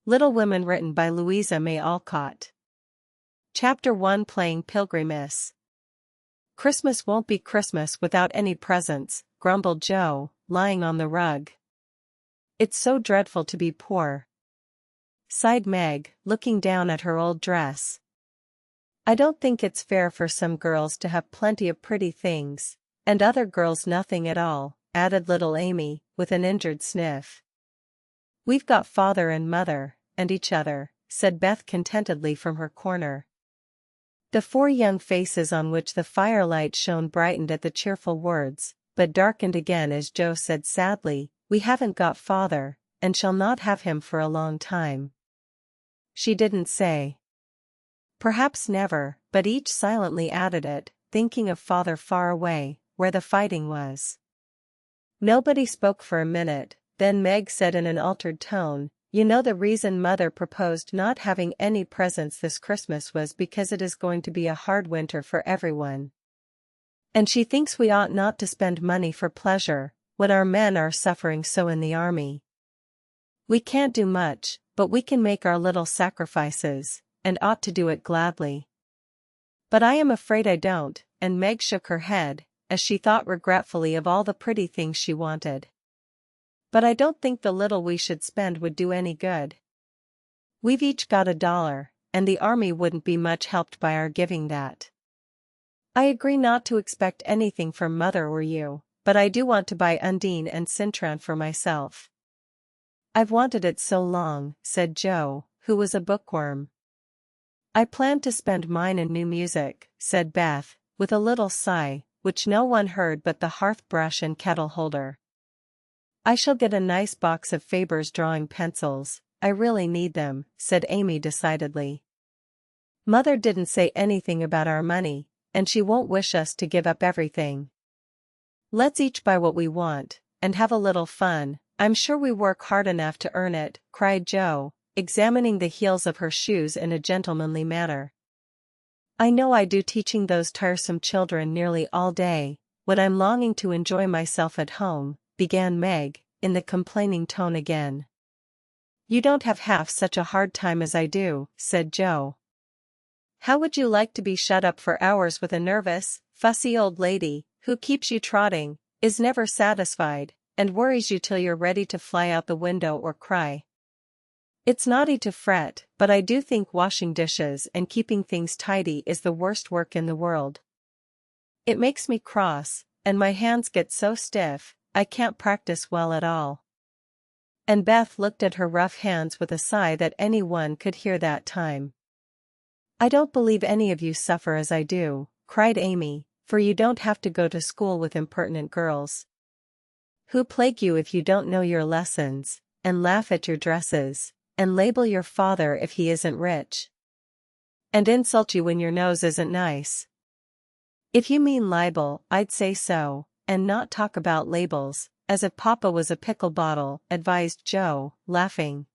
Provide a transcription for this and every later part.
Little Women, written by Louisa May Alcott. Chapter 1, Playing Pilgrimess. Christmas won't be Christmas without any presents, grumbled Joe, lying on the rug. It's so dreadful to be poor, sighed Meg, looking down at her old dress. I don't think it's fair for some girls to have plenty of pretty things, and other girls nothing at all, added little Amy, with an injured sniff. We've got father and mother, and each other, said Beth contentedly from her corner. The four young faces on which the firelight shone brightened at the cheerful words, but darkened again as Joe said sadly, We haven't got father, and shall not have him for a long time. She didn't say perhaps never, but each silently added it, thinking of father far away, where the fighting was. Nobody spoke for a minute. Then Meg said in an altered tone, You know the reason Mother proposed not having any presents this Christmas was because it is going to be a hard winter for everyone. And she thinks we ought not to spend money for pleasure, when our men are suffering so in the army. We can't do much, but we can make our little sacrifices, and ought to do it gladly. But I am afraid I don't, and Meg shook her head, as she thought regretfully of all the pretty things she wanted. But I don't think the little we should spend would do any good. We've each got $1, and the army wouldn't be much helped by our giving that. I agree not to expect anything from Mother or you, but I do want to buy Undine and Cintran for myself. I've wanted it so long, said Joe, who was a bookworm. I plan to spend mine in new music, said Beth, with a little sigh, which no one heard but the hearth brush and kettle holder. I shall get a nice box of Faber's drawing pencils, I really need them, said Amy decidedly. Mother didn't say anything about our money, and she won't wish us to give up everything. Let's each buy what we want, and have a little fun. I'm sure we work hard enough to earn it, cried Joe, examining the heels of her shoes in a gentlemanly manner. I know I do, teaching those tiresome children nearly all day, when I'm longing to enjoy myself at home, began Meg, in the complaining tone again. You don't have half such a hard time as I do, said Joe. How would you like to be shut up for hours with a nervous, fussy old lady, who keeps you trotting, is never satisfied, and worries you till you're ready to fly out the window or cry? It's naughty to fret, but I do think washing dishes and keeping things tidy is the worst work in the world. It makes me cross, and my hands get so stiff, I can't practice well at all. And Beth looked at her rough hands with a sigh that anyone could hear that time. I don't believe any of you suffer as I do, cried Amy, for you don't have to go to school with impertinent girls who plague you if you don't know your lessons, and laugh at your dresses, and label your father if he isn't rich, and insult you when your nose isn't nice. If you mean libel, I'd say so, and not talk about labels, as if Papa was a pickle bottle, advised Joe, laughing.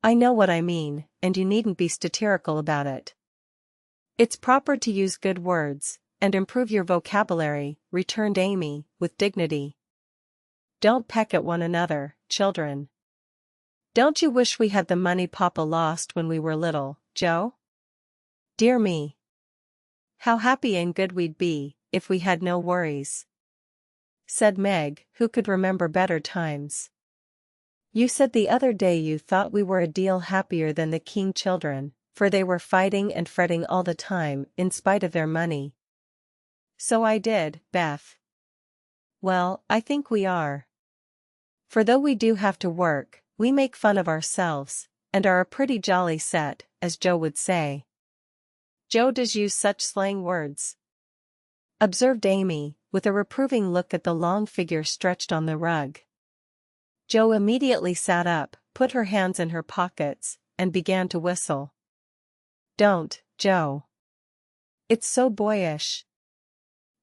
I know what I mean, and you needn't be satirical about it. It's proper to use good words, and improve your vocabulary, returned Amy, with dignity. Don't peck at one another, children. Don't you wish we had the money Papa lost when we were little, Joe? Dear me! How happy and good we'd be, if we had no worries, said Meg, who could remember better times. You said the other day you thought we were a deal happier than the King children, for they were fighting and fretting all the time, in spite of their money. So I did, Beth. Well, I think we are. For though we do have to work, we make fun of ourselves, and are a pretty jolly set, as Joe would say. Joe does use such slang words, observed Amy, with a reproving look at the long figure stretched on the rug. Joe immediately sat up, put her hands in her pockets, and began to whistle. Don't, Joe. It's so boyish.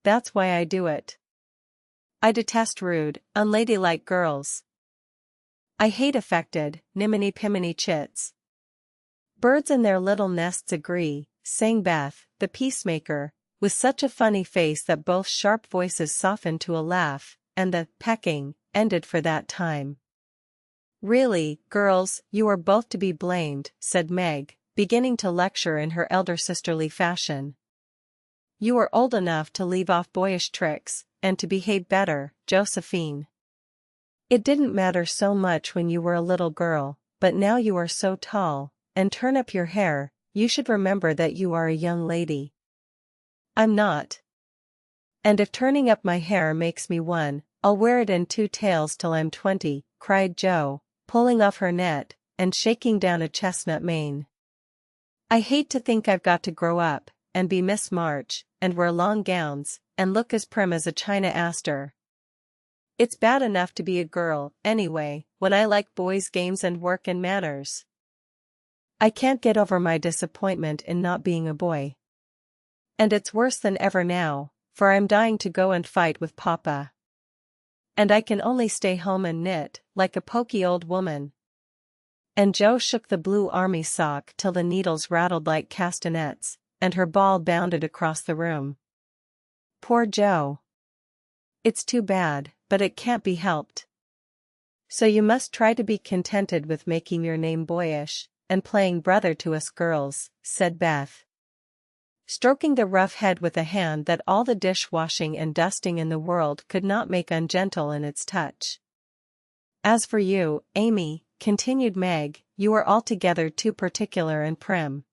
That's why I do it. I detest rude, unladylike girls. I hate affected, niminy-piminy chits. Birds in their little nests agree, sang Beth, the peacemaker, with such a funny face that both sharp voices softened to a laugh, and the pecking ended for that time. Really, girls, you are both to be blamed, said Meg, beginning to lecture in her elder sisterly fashion. You are old enough to leave off boyish tricks, and to behave better, Josephine. It didn't matter so much when you were a little girl, but now you are so tall, and turn up your hair, you should remember that you are a young lady. I'm not. And if turning up my hair makes me one, I'll wear it in 2 tails till I'm 20, cried Jo, pulling off her net, and shaking down a chestnut mane. I hate to think I've got to grow up, and be Miss March, and wear long gowns, and look as prim as a China Aster. It's bad enough to be a girl, anyway, when I like boys' games and work and manners. I can't get over my disappointment in not being a boy. And it's worse than ever now, for I'm dying to go and fight with Papa. And I can only stay home and knit, like a poky old woman. And Jo shook the blue army sock till the needles rattled like castanets, and her ball bounded across the room. Poor Jo. It's too bad, but it can't be helped. So you must try to be contented with making your name boyish, and playing brother to us girls, said Beth, stroking the rough head with a hand that all the dishwashing and dusting in the world could not make ungentle in its touch. As for you, Amy, continued Meg, you are altogether too particular and prim.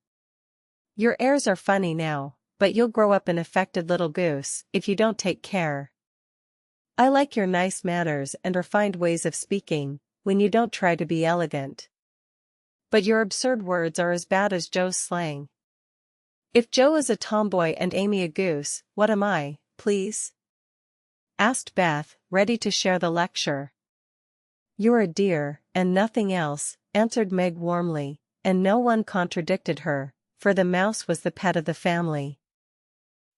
Your airs are funny now, but you'll grow up an affected little goose if you don't take care. I like your nice manners and refined ways of speaking, when you don't try to be elegant. But your absurd words are as bad as Jo's slang. If Jo is a tomboy and Amy a goose, what am I, please? Asked Beth, ready to share the lecture. You're a dear, and nothing else, answered Meg warmly, and no one contradicted her, for the mouse was the pet of the family.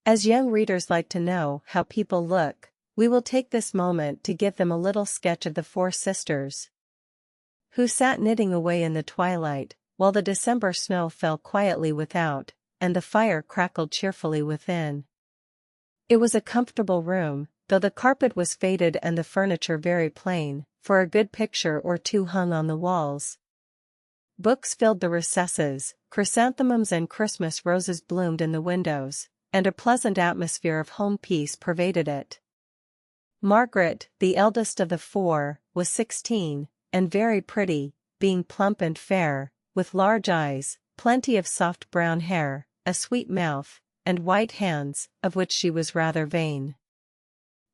As young readers like to know how people look, we will take this moment to give them a little sketch of the 4 sisters, who sat knitting away in the twilight, while the December snow fell quietly without, and the fire crackled cheerfully within. It was a comfortable room, though the carpet was faded and the furniture very plain, for a good picture or 2 hung on the walls. Books filled the recesses, chrysanthemums and Christmas roses bloomed in the windows, and a pleasant atmosphere of home peace pervaded it. Margaret, the eldest of the 4, was 16, and very pretty, being plump and fair, with large eyes, plenty of soft brown hair, a sweet mouth, and white hands, of which she was rather vain.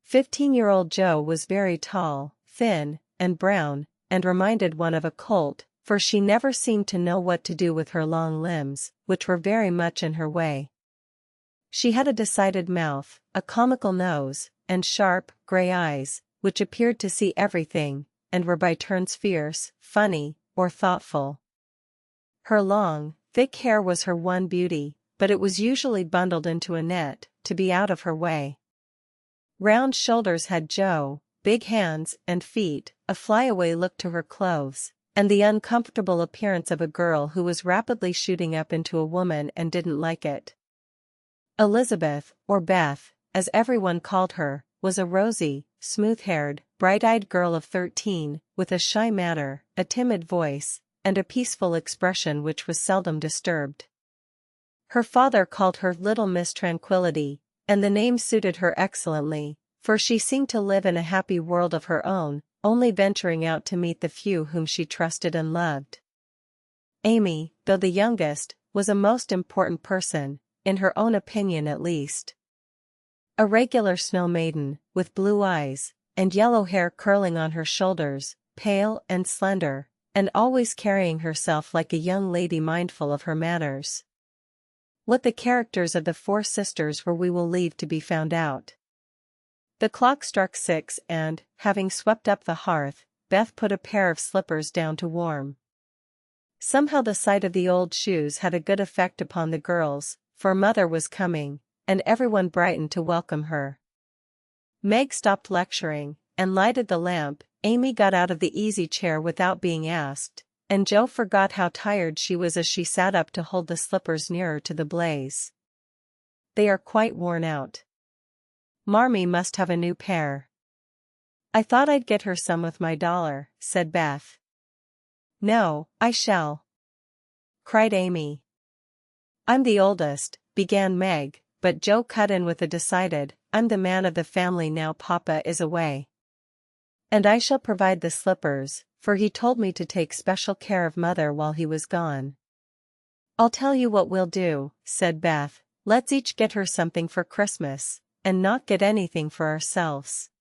15-year-old Jo was very tall, thin, and brown, and reminded one of a colt, for she never seemed to know what to do with her long limbs, which were very much in her way. She had a decided mouth, a comical nose, and sharp, grey eyes, which appeared to see everything, and were by turns fierce, funny, or thoughtful. Her long, thick hair was her one beauty, but it was usually bundled into a net, to be out of her way. Round shoulders had Jo, big hands and feet, a flyaway look to her clothes, and the uncomfortable appearance of a girl who was rapidly shooting up into a woman and didn't like it. Elizabeth, or Beth, as everyone called her, was a rosy, smooth-haired, bright-eyed girl of 13, with a shy manner, a timid voice, and a peaceful expression which was seldom disturbed. Her father called her Little Miss Tranquility, and the name suited her excellently, for she seemed to live in a happy world of her own, only venturing out to meet the few whom she trusted and loved. Amy, though the youngest, was a most important person, in her own opinion at least. A regular snow maiden, with blue eyes, and yellow hair curling on her shoulders, pale and slender, and always carrying herself like a young lady mindful of her manners. What the characters of the 4 sisters were we will leave to be found out. The clock struck 6 and, having swept up the hearth, Beth put a pair of slippers down to warm. Somehow the sight of the old shoes had a good effect upon the girls, for Mother was coming, and everyone brightened to welcome her. Meg stopped lecturing, and lighted the lamp. Amy got out of the easy chair without being asked, and Jo forgot how tired she was as she sat up to hold the slippers nearer to the blaze. They are quite worn out. Marmee must have a new pair. I thought I'd get her some with my dollar, said Beth. No, I shall," cried Amy. "I'm the oldest," began Meg, but Joe cut in with a decided, "I'm the man of the family now Papa is away. And I shall provide the slippers, for he told me to take special care of Mother while he was gone." "I'll tell you what we'll do," said Beth, "let's each get her something for Christmas, and not get anything for ourselves."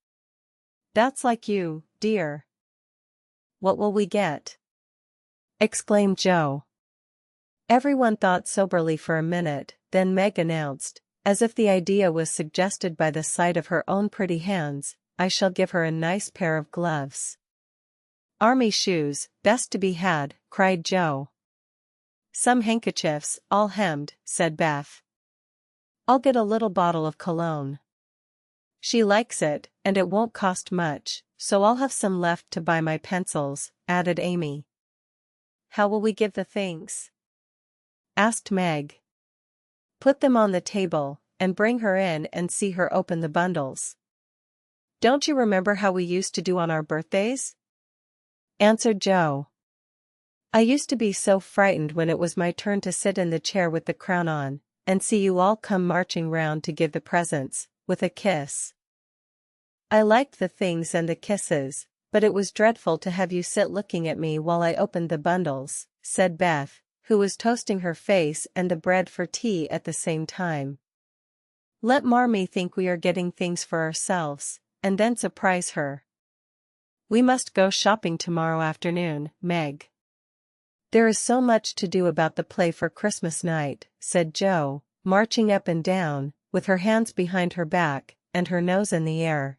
"That's like you, dear." "What will we get?" exclaimed Joe. Everyone thought soberly for a minute, then Meg announced, as if the idea was suggested by the sight of her own pretty hands, "I shall give her a nice pair of gloves." "Army shoes, best to be had," cried Joe. "Some handkerchiefs, all hemmed," said Beth. "I'll get a little bottle of cologne. She likes it, and it won't cost much, so I'll have some left to buy my pencils," added Amy. "How will we give the things?" asked Meg. "Put them on the table, and bring her in and see her open the bundles. Don't you remember how we used to do on our birthdays?" answered Joe. "I used to be so frightened when it was my turn to sit in the chair with the crown on, and see you all come marching round to give the presents, with a kiss. I liked the things and the kisses, but it was dreadful to have you sit looking at me while I opened the bundles," said Beth, who was toasting her face and the bread for tea at the same time. "Let Marmee think we are getting things for ourselves, and then surprise her." "We must go shopping tomorrow afternoon, Meg. There is so much to do about the play for Christmas night," said Joe, marching up and down, with her hands behind her back, and her nose in the air.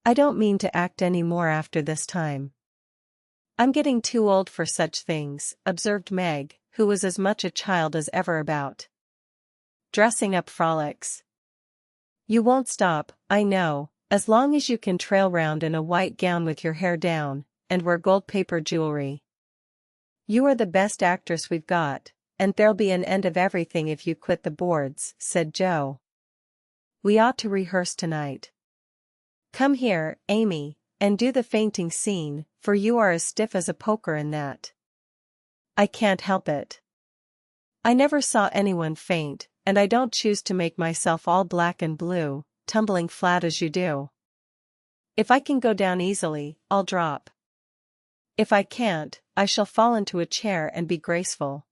"I don't mean to act any more after this time." "I'm getting too old for such things," observed Meg, who was as much a child as ever about dressing up frolics. "You won't stop, I know, as long as you can trail round in a white gown with your hair down, and wear gold paper jewelry. You are the best actress we've got, and there'll be an end of everything if you quit the boards," said Joe. "We ought to rehearse tonight. Come here, Amy, and do the fainting scene, for you are as stiff as a poker in that." "I can't help it. I never saw anyone faint, and I don't choose to make myself all black and blue, tumbling flat as you do. If I can go down easily, I'll drop. If I can't, I shall fall into a chair and be graceful."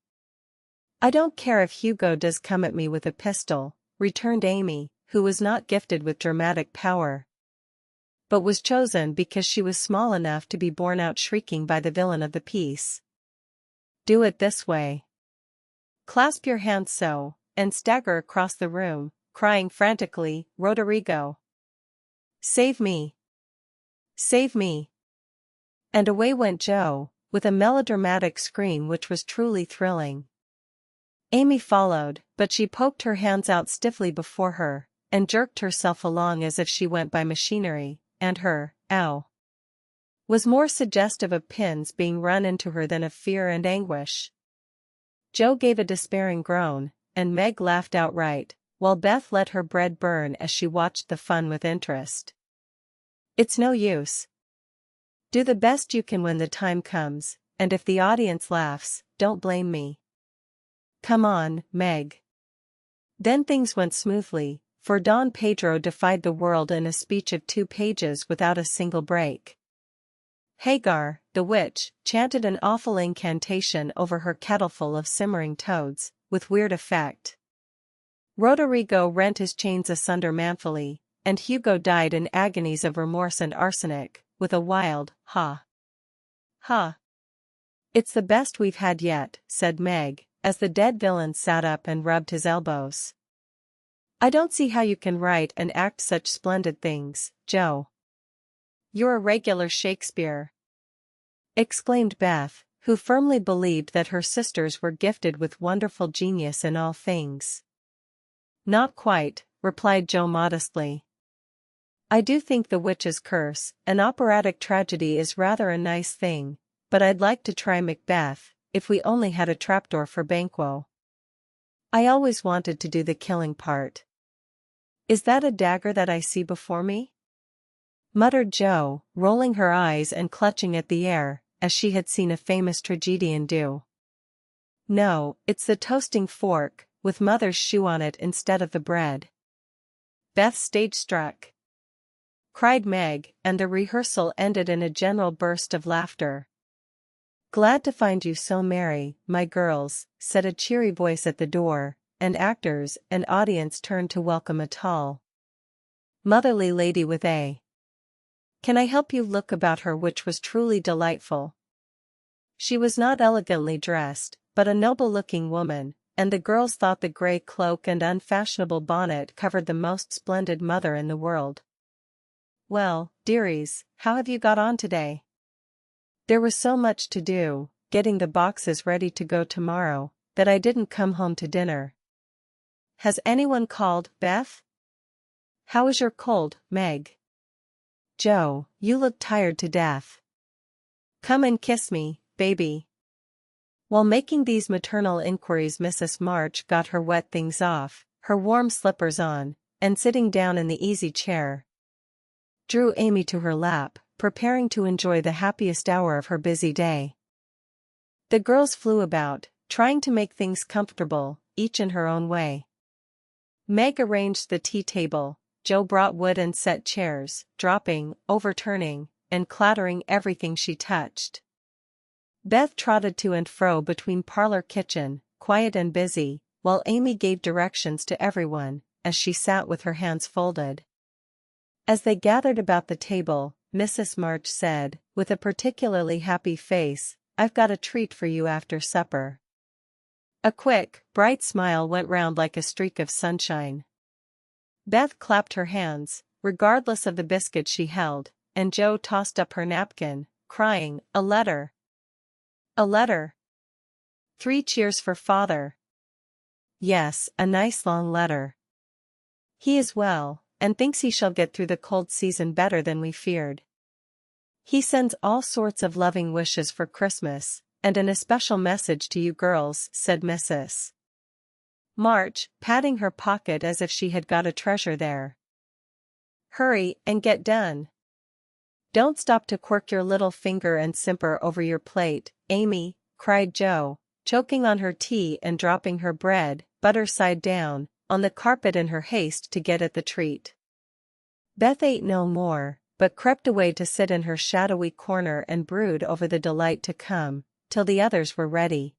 "I don't care if Hugo does come at me with a pistol," returned Amy, who was not gifted with dramatic power, but was chosen because she was small enough to be borne out shrieking by the villain of the piece. "Do it this way. Clasp your hands so, and stagger across the room, crying frantically, 'Roderigo! Save me! Save me!'" And away went Joe, with a melodramatic scream which was truly thrilling. Amy followed, but she poked her hands out stiffly before her, and jerked herself along as if she went by machinery, and her "ow" was more suggestive of pins being run into her than of fear and anguish. Joe gave a despairing groan, and Meg laughed outright, while Beth let her bread burn as she watched the fun with interest. "It's no use. Do the best you can when the time comes, and if the audience laughs, don't blame me. Come on, Meg." Then things went smoothly, for Don Pedro defied the world in a speech of 2 pages without a single break. Hagar, the witch, chanted an awful incantation over her kettleful of simmering toads, with weird effect. Roderigo rent his chains asunder manfully, and Hugo died in agonies of remorse and arsenic, with a wild, "Ha! Ha! It's the best we've had yet," said Meg, as the dead villain sat up and rubbed his elbows. "I don't see how you can write and act such splendid things, Joe. You're a regular Shakespeare," exclaimed Beth, who firmly believed that her sisters were gifted with wonderful genius in all things. "Not quite," replied Joe modestly. "I do think The Witch's Curse, an operatic tragedy, is rather a nice thing, but I'd like to try Macbeth, if we only had a trapdoor for Banquo. I always wanted to do the killing part." "Is that a dagger that I see before me?" muttered Joe, rolling her eyes and clutching at the air, as she had seen a famous tragedian do. "No, it's the toasting fork, with Mother's shoe on it instead of the bread." "Beth stage struck!" cried Meg, and the rehearsal ended in a general burst of laughter. "Glad to find you so merry, my girls," said a cheery voice at the door, and actors and audience turned to welcome a tall, motherly lady with a "Can I help you?" look about her, which was truly delightful. She was not elegantly dressed, but a noble-looking woman, and the girls thought the grey cloak and unfashionable bonnet covered the most splendid mother in the world. "Well, dearies, how have you got on today?" "There was so much to do, getting the boxes ready to go tomorrow, that I didn't come home to dinner." "Has anyone called, Beth?" "How is your cold, Meg?" "Joe, you look tired to death." "Come and kiss me, baby." While making these maternal inquiries, Mrs. March got her wet things off, her warm slippers on, and sitting down in the easy chair, drew Amy to her lap, preparing to enjoy the happiest hour of her busy day. The girls flew about, trying to make things comfortable, each in her own way. Meg arranged the tea table, Joe brought wood and set chairs, dropping, overturning, and clattering everything she touched. Beth trotted to and fro between parlor kitchen, quiet and busy, while Amy gave directions to everyone, as she sat with her hands folded. As they gathered about the table, Mrs. March said, with a particularly happy face, "I've got a treat for you after supper." A quick, bright smile went round like a streak of sunshine. Beth clapped her hands, regardless of the biscuit she held, and Joe tossed up her napkin, crying, "A letter! A letter! 3 cheers for father!" "Yes, a nice long letter. He is well, and thinks he shall get through the cold season better than we feared. He sends all sorts of loving wishes for Christmas, and an especial message to you girls," said Mrs. March, patting her pocket as if she had got a treasure there. "Hurry and get done. Don't stop to quirk your little finger and simper over your plate, Amy," cried Joe, choking on her tea and dropping her bread, butter side down, on the carpet in her haste to get at the treat. Beth ate no more, but crept away to sit in her shadowy corner and brood over the delight to come, till the others were ready.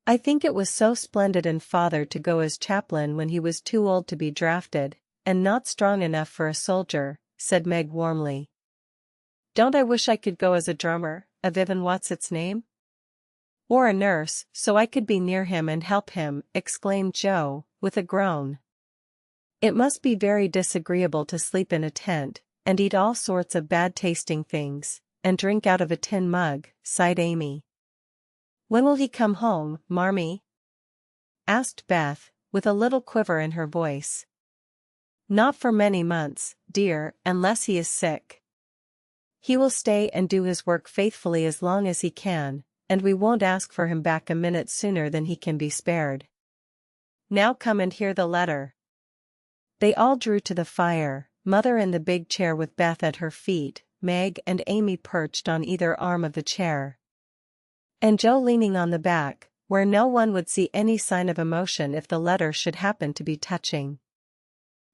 "I think it was so splendid in father to go as chaplain when he was too old to be drafted, and not strong enough for a soldier," said Meg warmly. "Don't I wish I could go as a drummer, a Vivian what's its name? Or a nurse, so I could be near him and help him," exclaimed Joe, with a groan. "It must be very disagreeable to sleep in a tent, and eat all sorts of bad-tasting things, and drink out of a tin mug," sighed Amy. "When will he come home, Marmee?" asked Beth, with a little quiver in her voice. "Not for many months, dear, unless he is sick. He will stay and do his work faithfully as long as he can, and we won't ask for him back a minute sooner than he can be spared. Now come and hear the letter." They all drew to the fire, Mother in the big chair with Beth at her feet, Meg and Amy perched on either arm of the chair, and Joe leaning on the back, where no one would see any sign of emotion if the letter should happen to be touching.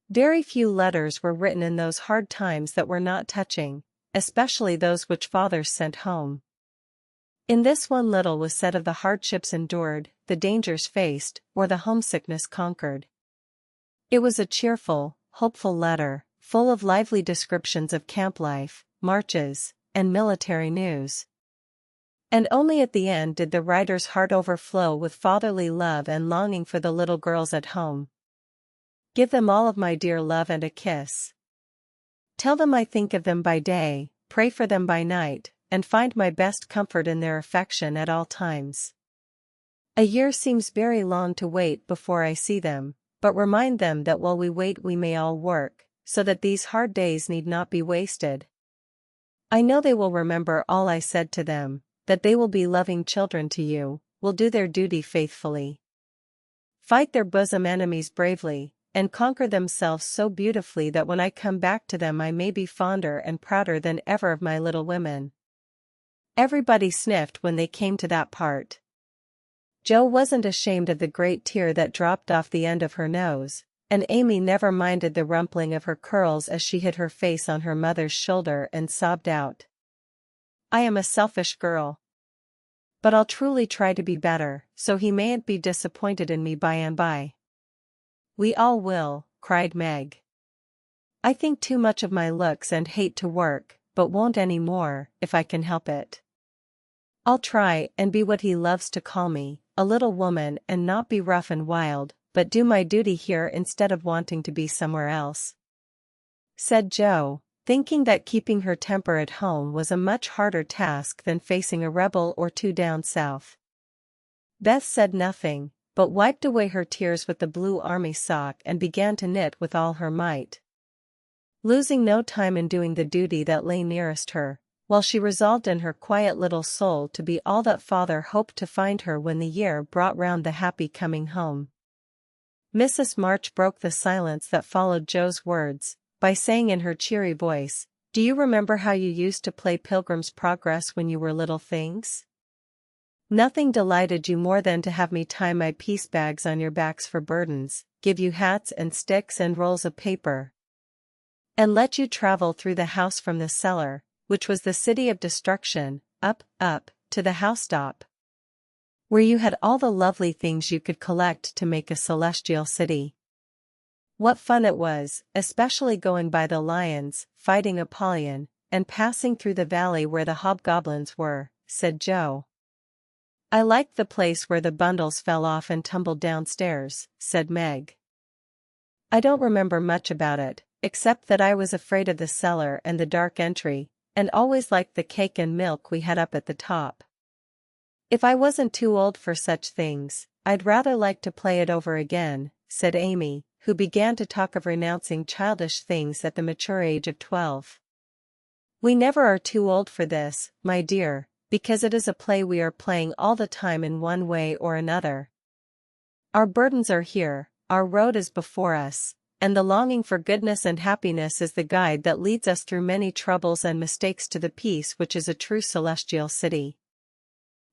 Very few letters were written in those hard times that were not touching, especially those which fathers sent home. In this one little was said of the hardships endured, the dangers faced, or the homesickness conquered. It was a cheerful, hopeful letter, full of lively descriptions of camp life, marches, and military news. And only at the end did the writer's heart overflow with fatherly love and longing for the little girls at home. "Give them all of my dear love and a kiss. Tell them I think of them by day, pray for them by night, and find my best comfort in their affection at all times. A year seems very long to wait before I see them, but remind them that while we wait we may all work, so that these hard days need not be wasted. I know they will remember all I said to them, that they will be loving children to you, will do their duty faithfully, fight their bosom enemies bravely, and conquer themselves so beautifully that when I come back to them I may be fonder and prouder than ever of my little women. Everybody sniffed when they came to that part. Jo wasn't ashamed of the great tear that dropped off the end of her nose, and Amy never minded the rumpling of her curls as she hid her face on her mother's shoulder and sobbed out. "I am a selfish girl. But I'll truly try to be better, so he mayn't be disappointed in me by and by." "We all will," cried Meg. "I think too much of my looks and hate to work, but won't any more, if I can help it. I'll try and be what he loves to call me, a little woman, and not be rough and wild, but do my duty here instead of wanting to be somewhere else," said Jo, thinking that keeping her temper at home was a much harder task than facing a rebel or two down south. Beth said nothing, but wiped away her tears with the blue army sock and began to knit with all her might, losing no time in doing the duty that lay nearest her, while she resolved in her quiet little soul to be all that father hoped to find her when the year brought round the happy coming home. Mrs. March broke the silence that followed Jo's words, by saying in her cheery voice, "Do you remember how you used to play Pilgrim's Progress when you were little things? Nothing delighted you more than to have me tie my piece bags on your backs for burdens, give you hats and sticks and rolls of paper, and let you travel through the house from the cellar, which was the city of destruction, up, to the housetop, where you had all the lovely things you could collect to make a celestial city. What fun it was, especially going by the lions, fighting Apollyon, and passing through the valley where the hobgoblins were," said Jo. "I liked the place where the bundles fell off and tumbled downstairs," said Meg. "I don't remember much about it, except that I was afraid of the cellar and the dark entry, and always liked the cake and milk we had up at the top. If I wasn't too old for such things, I'd rather like to play it over again," said Amy, who began to talk of renouncing childish things at the mature age of 12. "We never are too old for this, my dear, because it is a play we are playing all the time in one way or another. Our burdens are here, our road is before us, and the longing for goodness and happiness is the guide that leads us through many troubles and mistakes to the peace which is a true celestial city.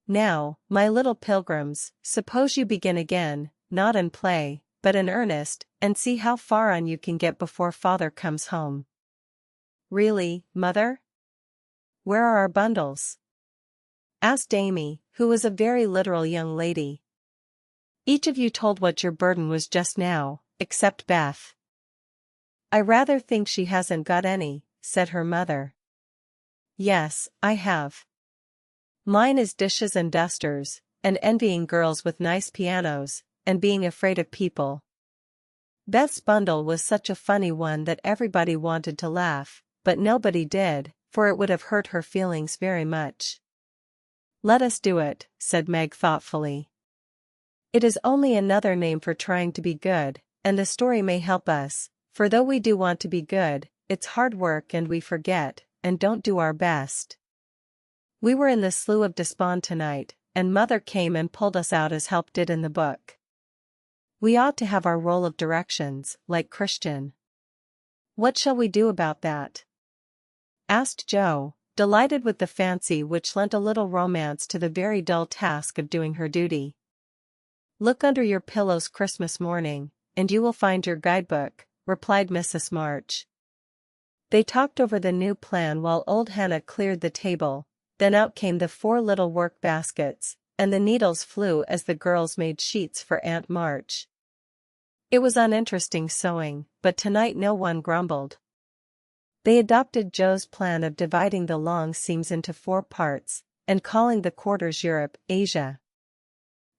Now, my little pilgrims, suppose you begin again, not in play, but in earnest, and see how far on you can get before father comes home." "Really, mother? Where are our bundles?" asked Amy, who was a very literal young lady. "Each of you told what your burden was just now, except Beth." "I rather think she hasn't got any," said her mother. "Yes, I have. Mine is dishes and dusters, and envying girls with nice pianos, and being afraid of people." Beth's bundle was such a funny one that everybody wanted to laugh, but nobody did, for it would have hurt her feelings very much. "Let us do it," said Meg thoughtfully. "It is only another name for trying to be good, and the story may help us, for though we do want to be good, it's hard work and we forget, and don't do our best. We were in the Slough of Despond tonight, and Mother came and pulled us out as help did in the book. We ought to have our roll of directions, like Christian. What shall we do about that?" asked Jo, delighted with the fancy which lent a little romance to the very dull task of doing her duty. "Look under your pillows Christmas morning, and you will find your guidebook," replied Mrs. March. They talked over the new plan while old Hannah cleared the table, then out came the 4 little work baskets, and the needles flew as the girls made sheets for Aunt March. It was uninteresting sewing, but tonight no one grumbled. They adopted Jo's plan of dividing the long seams into 4 parts, and calling the quarters Europe, Asia,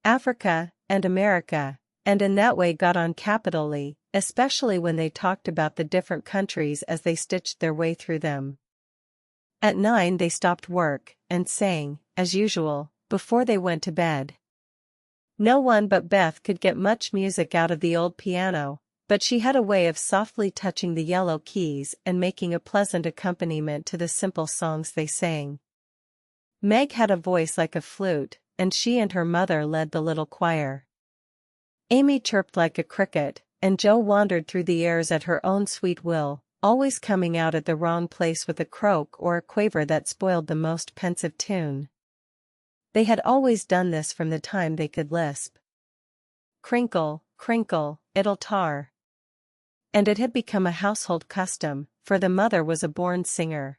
Africa, and America, and in that way got on capitally, especially when they talked about the different countries as they stitched their way through them. At 9 they stopped work, and sang, as usual, before they went to bed. No one but Beth could get much music out of the old piano, but she had a way of softly touching the yellow keys and making a pleasant accompaniment to the simple songs they sang. Meg had a voice like a flute, and she and her mother led the little choir. Amy chirped like a cricket, and Jo wandered through the airs at her own sweet will, always coming out at the wrong place with a croak or a quaver that spoiled the most pensive tune. They had always done this from the time they could lisp. Crinkle, crinkle, it'll tar. And it had become a household custom, for the mother was a born singer.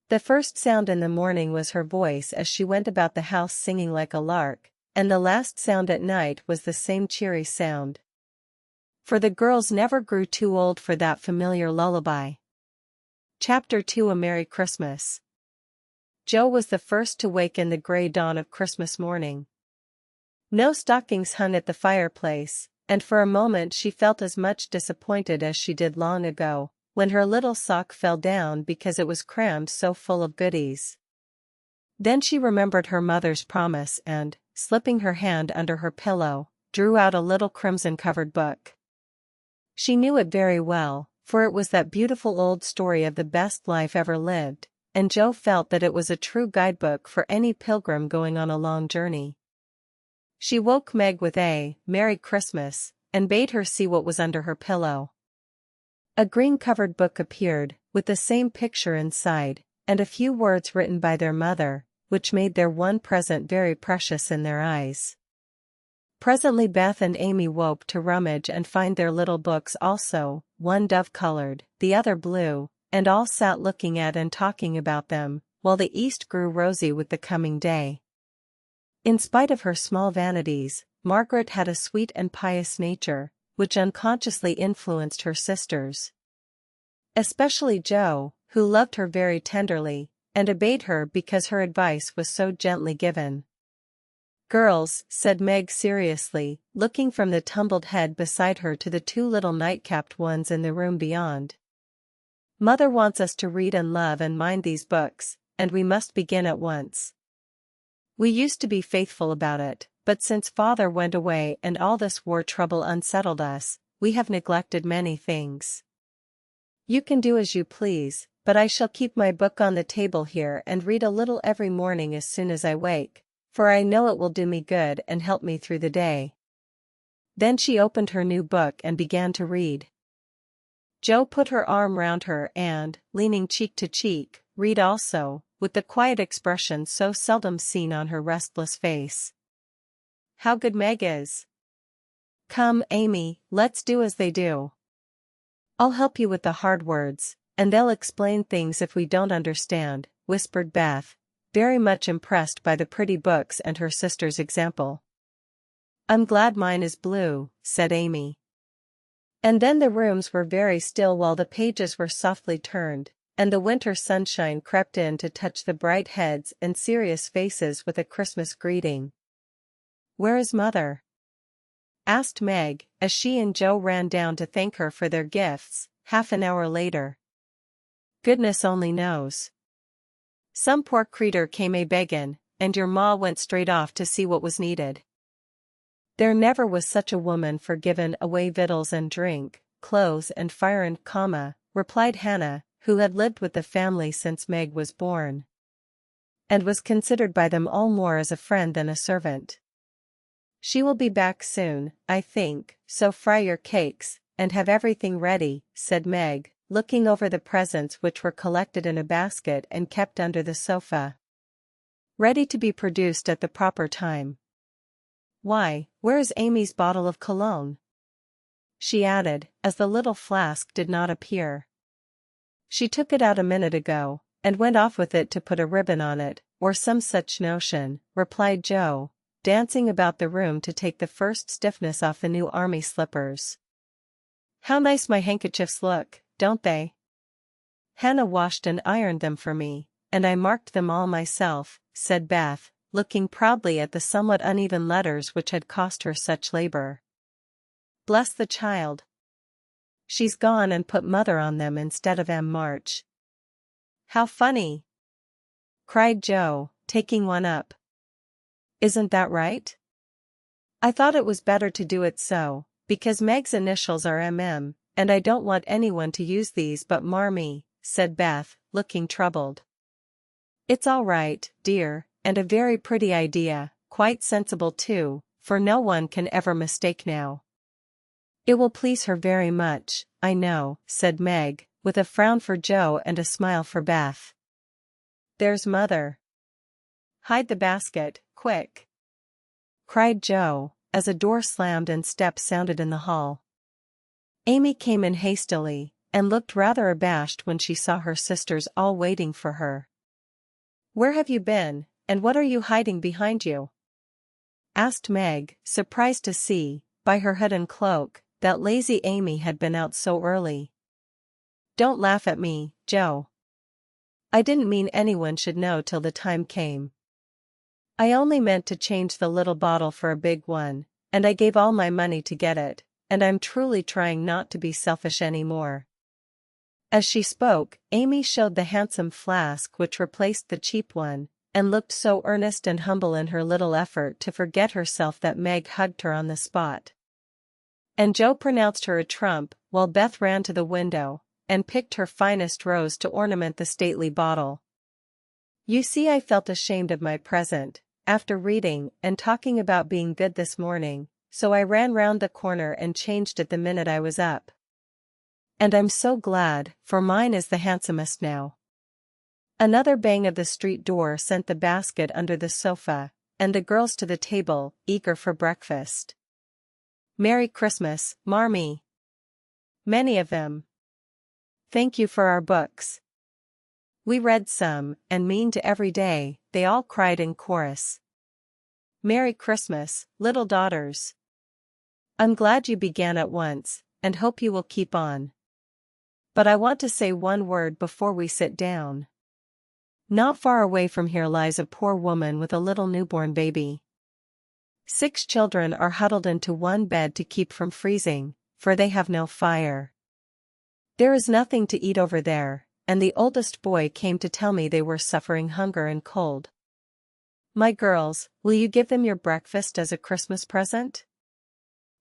The first sound in the morning was her voice as she went about the house singing like a lark, and the last sound at night was the same cheery sound. For the girls never grew too old for that familiar lullaby. Chapter 2: A Merry Christmas. Joe was the first to wake in the gray dawn of Christmas morning. No stockings hung at the fireplace, and for a moment she felt as much disappointed as she did long ago, when her little sock fell down because it was crammed so full of goodies. Then she remembered her mother's promise and, slipping her hand under her pillow, drew out a little crimson-covered book. She knew it very well, for it was that beautiful old story of the best life ever lived, and Joe felt that it was a true guidebook for any pilgrim going on a long journey. She woke Meg with a "Merry Christmas," and bade her see what was under her pillow. A green-covered book appeared, with the same picture inside, and a few words written by their mother, which made their one present very precious in their eyes. Presently Beth and Amy woke to rummage and find their little books also, one dove-colored, the other blue, and all sat looking at and talking about them, while the east grew rosy with the coming day. In spite of her small vanities, Margaret had a sweet and pious nature, which unconsciously influenced her sisters. Especially Joe, who loved her very tenderly, and obeyed her because her advice was so gently given. "Girls," said Meg seriously, looking from the tumbled head beside her to the two little night-capped ones in the room beyond. "Mother wants us to read and love and mind these books, and we must begin at once. We used to be faithful about it, but since Father went away and all this war trouble unsettled us, we have neglected many things. You can do as you please, but I shall keep my book on the table here and read a little every morning as soon as I wake, for I know it will do me good and help me through the day." Then she opened her new book and began to read. Joe put her arm round her and, leaning cheek to cheek, read also, with the quiet expression so seldom seen on her restless face. "How good Meg is! Come, Amy, let's do as they do. I'll help you with the hard words, and they'll explain things if we don't understand," whispered Beth, very much impressed by the pretty books and her sister's example. "I'm glad mine is blue," said Amy. And then the rooms were very still while the pages were softly turned, and the winter sunshine crept in to touch the bright heads and serious faces with a Christmas greeting. "Where is Mother?" asked Meg, as she and Joe ran down to thank her for their gifts, half an hour later. "Goodness only knows. Some poor creetur came a-beggin', and your ma went straight off to see what was needed. There never was such a woman for givin' away victuals and drink, clothes and firin', replied Hannah, who had lived with the family since Meg was born, and was considered by them all more as a friend than a servant. "She will be back soon, I think, so fry your cakes, and have everything ready," said Meg, looking over the presents which were collected in a basket and kept under the sofa, ready to be produced at the proper time. "Why, where is Amy's bottle of cologne?" she added, as the little flask did not appear. "She took it out a minute ago, and went off with it to put a ribbon on it, or some such notion," replied Joe, dancing about the room to take the first stiffness off the new army slippers. "How nice my handkerchiefs look, don't they? Hannah washed and ironed them for me, and I marked them all myself," said Beth, looking proudly at the somewhat uneven letters which had cost her such labor. "Bless the child! She's gone and put Mother on them instead of M. March." "How funny!" cried Joe, taking one up. "Isn't that right? I thought it was better to do it so, because Meg's initials are MM, and I don't want anyone to use these but Marmee," said Beth, looking troubled. "It's all right, dear, and a very pretty idea, quite sensible too, for no one can ever mistake now. It will please her very much, I know," said Meg, with a frown for Joe and a smile for Beth. "There's Mother." "Hide the basket, quick!" cried Joe, as a door slammed and steps sounded in the hall. Amy came in hastily, and looked rather abashed when she saw her sisters all waiting for her. "Where have you been, and what are you hiding behind you?" asked Meg, surprised to see, by her hood and cloak, that lazy Amy had been out so early. "Don't laugh at me, Joe. I didn't mean anyone should know till the time came. I only meant to change the little bottle for a big one, and I gave all my money to get it, and I'm truly trying not to be selfish anymore." As she spoke, Amy showed the handsome flask which replaced the cheap one, and looked so earnest and humble in her little effort to forget herself that Meg hugged her on the spot. And Joe pronounced her a trump, while Beth ran to the window, and picked her finest rose to ornament the stately bottle. "You see, I felt ashamed of my present, after reading and talking about being good this morning, so I ran round the corner and changed it the minute I was up. And I'm so glad, for mine is the handsomest now." Another bang of the street door sent the basket under the sofa, and the girls to the table, eager for breakfast. "Merry Christmas, Marmee." "Many of them. Thank you for our books. We read some, and mean to every day," they all cried in chorus. "Merry Christmas, little daughters. I'm glad you began at once, and hope you will keep on. But I want to say one word before we sit down. Not far away from here lies a poor woman with a little newborn baby. 6 children are huddled into one bed to keep from freezing, for they have no fire. There is nothing to eat over there, and the oldest boy came to tell me they were suffering hunger and cold. My girls, will you give them your breakfast as a Christmas present?"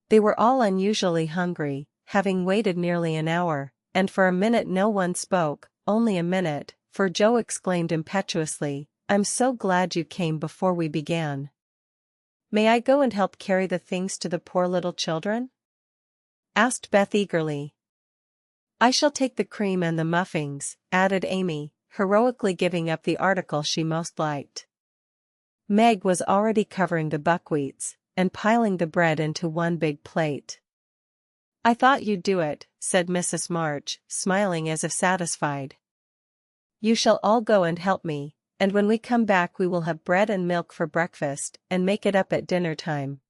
They were all unusually hungry, having waited nearly an hour, and for a minute no one spoke, only a minute, for Joe exclaimed impetuously, "I'm so glad you came before we began. May I go and help carry the things to the poor little children?" asked Beth eagerly. "I shall take the cream and the muffins," added Amy, heroically giving up the article she most liked. Meg was already covering the buckwheats, and piling the bread into one big plate. "I thought you'd do it," said Mrs. March, smiling as if satisfied. "You shall all go and help me, and when we come back we will have bread and milk for breakfast, and make it up at dinner time."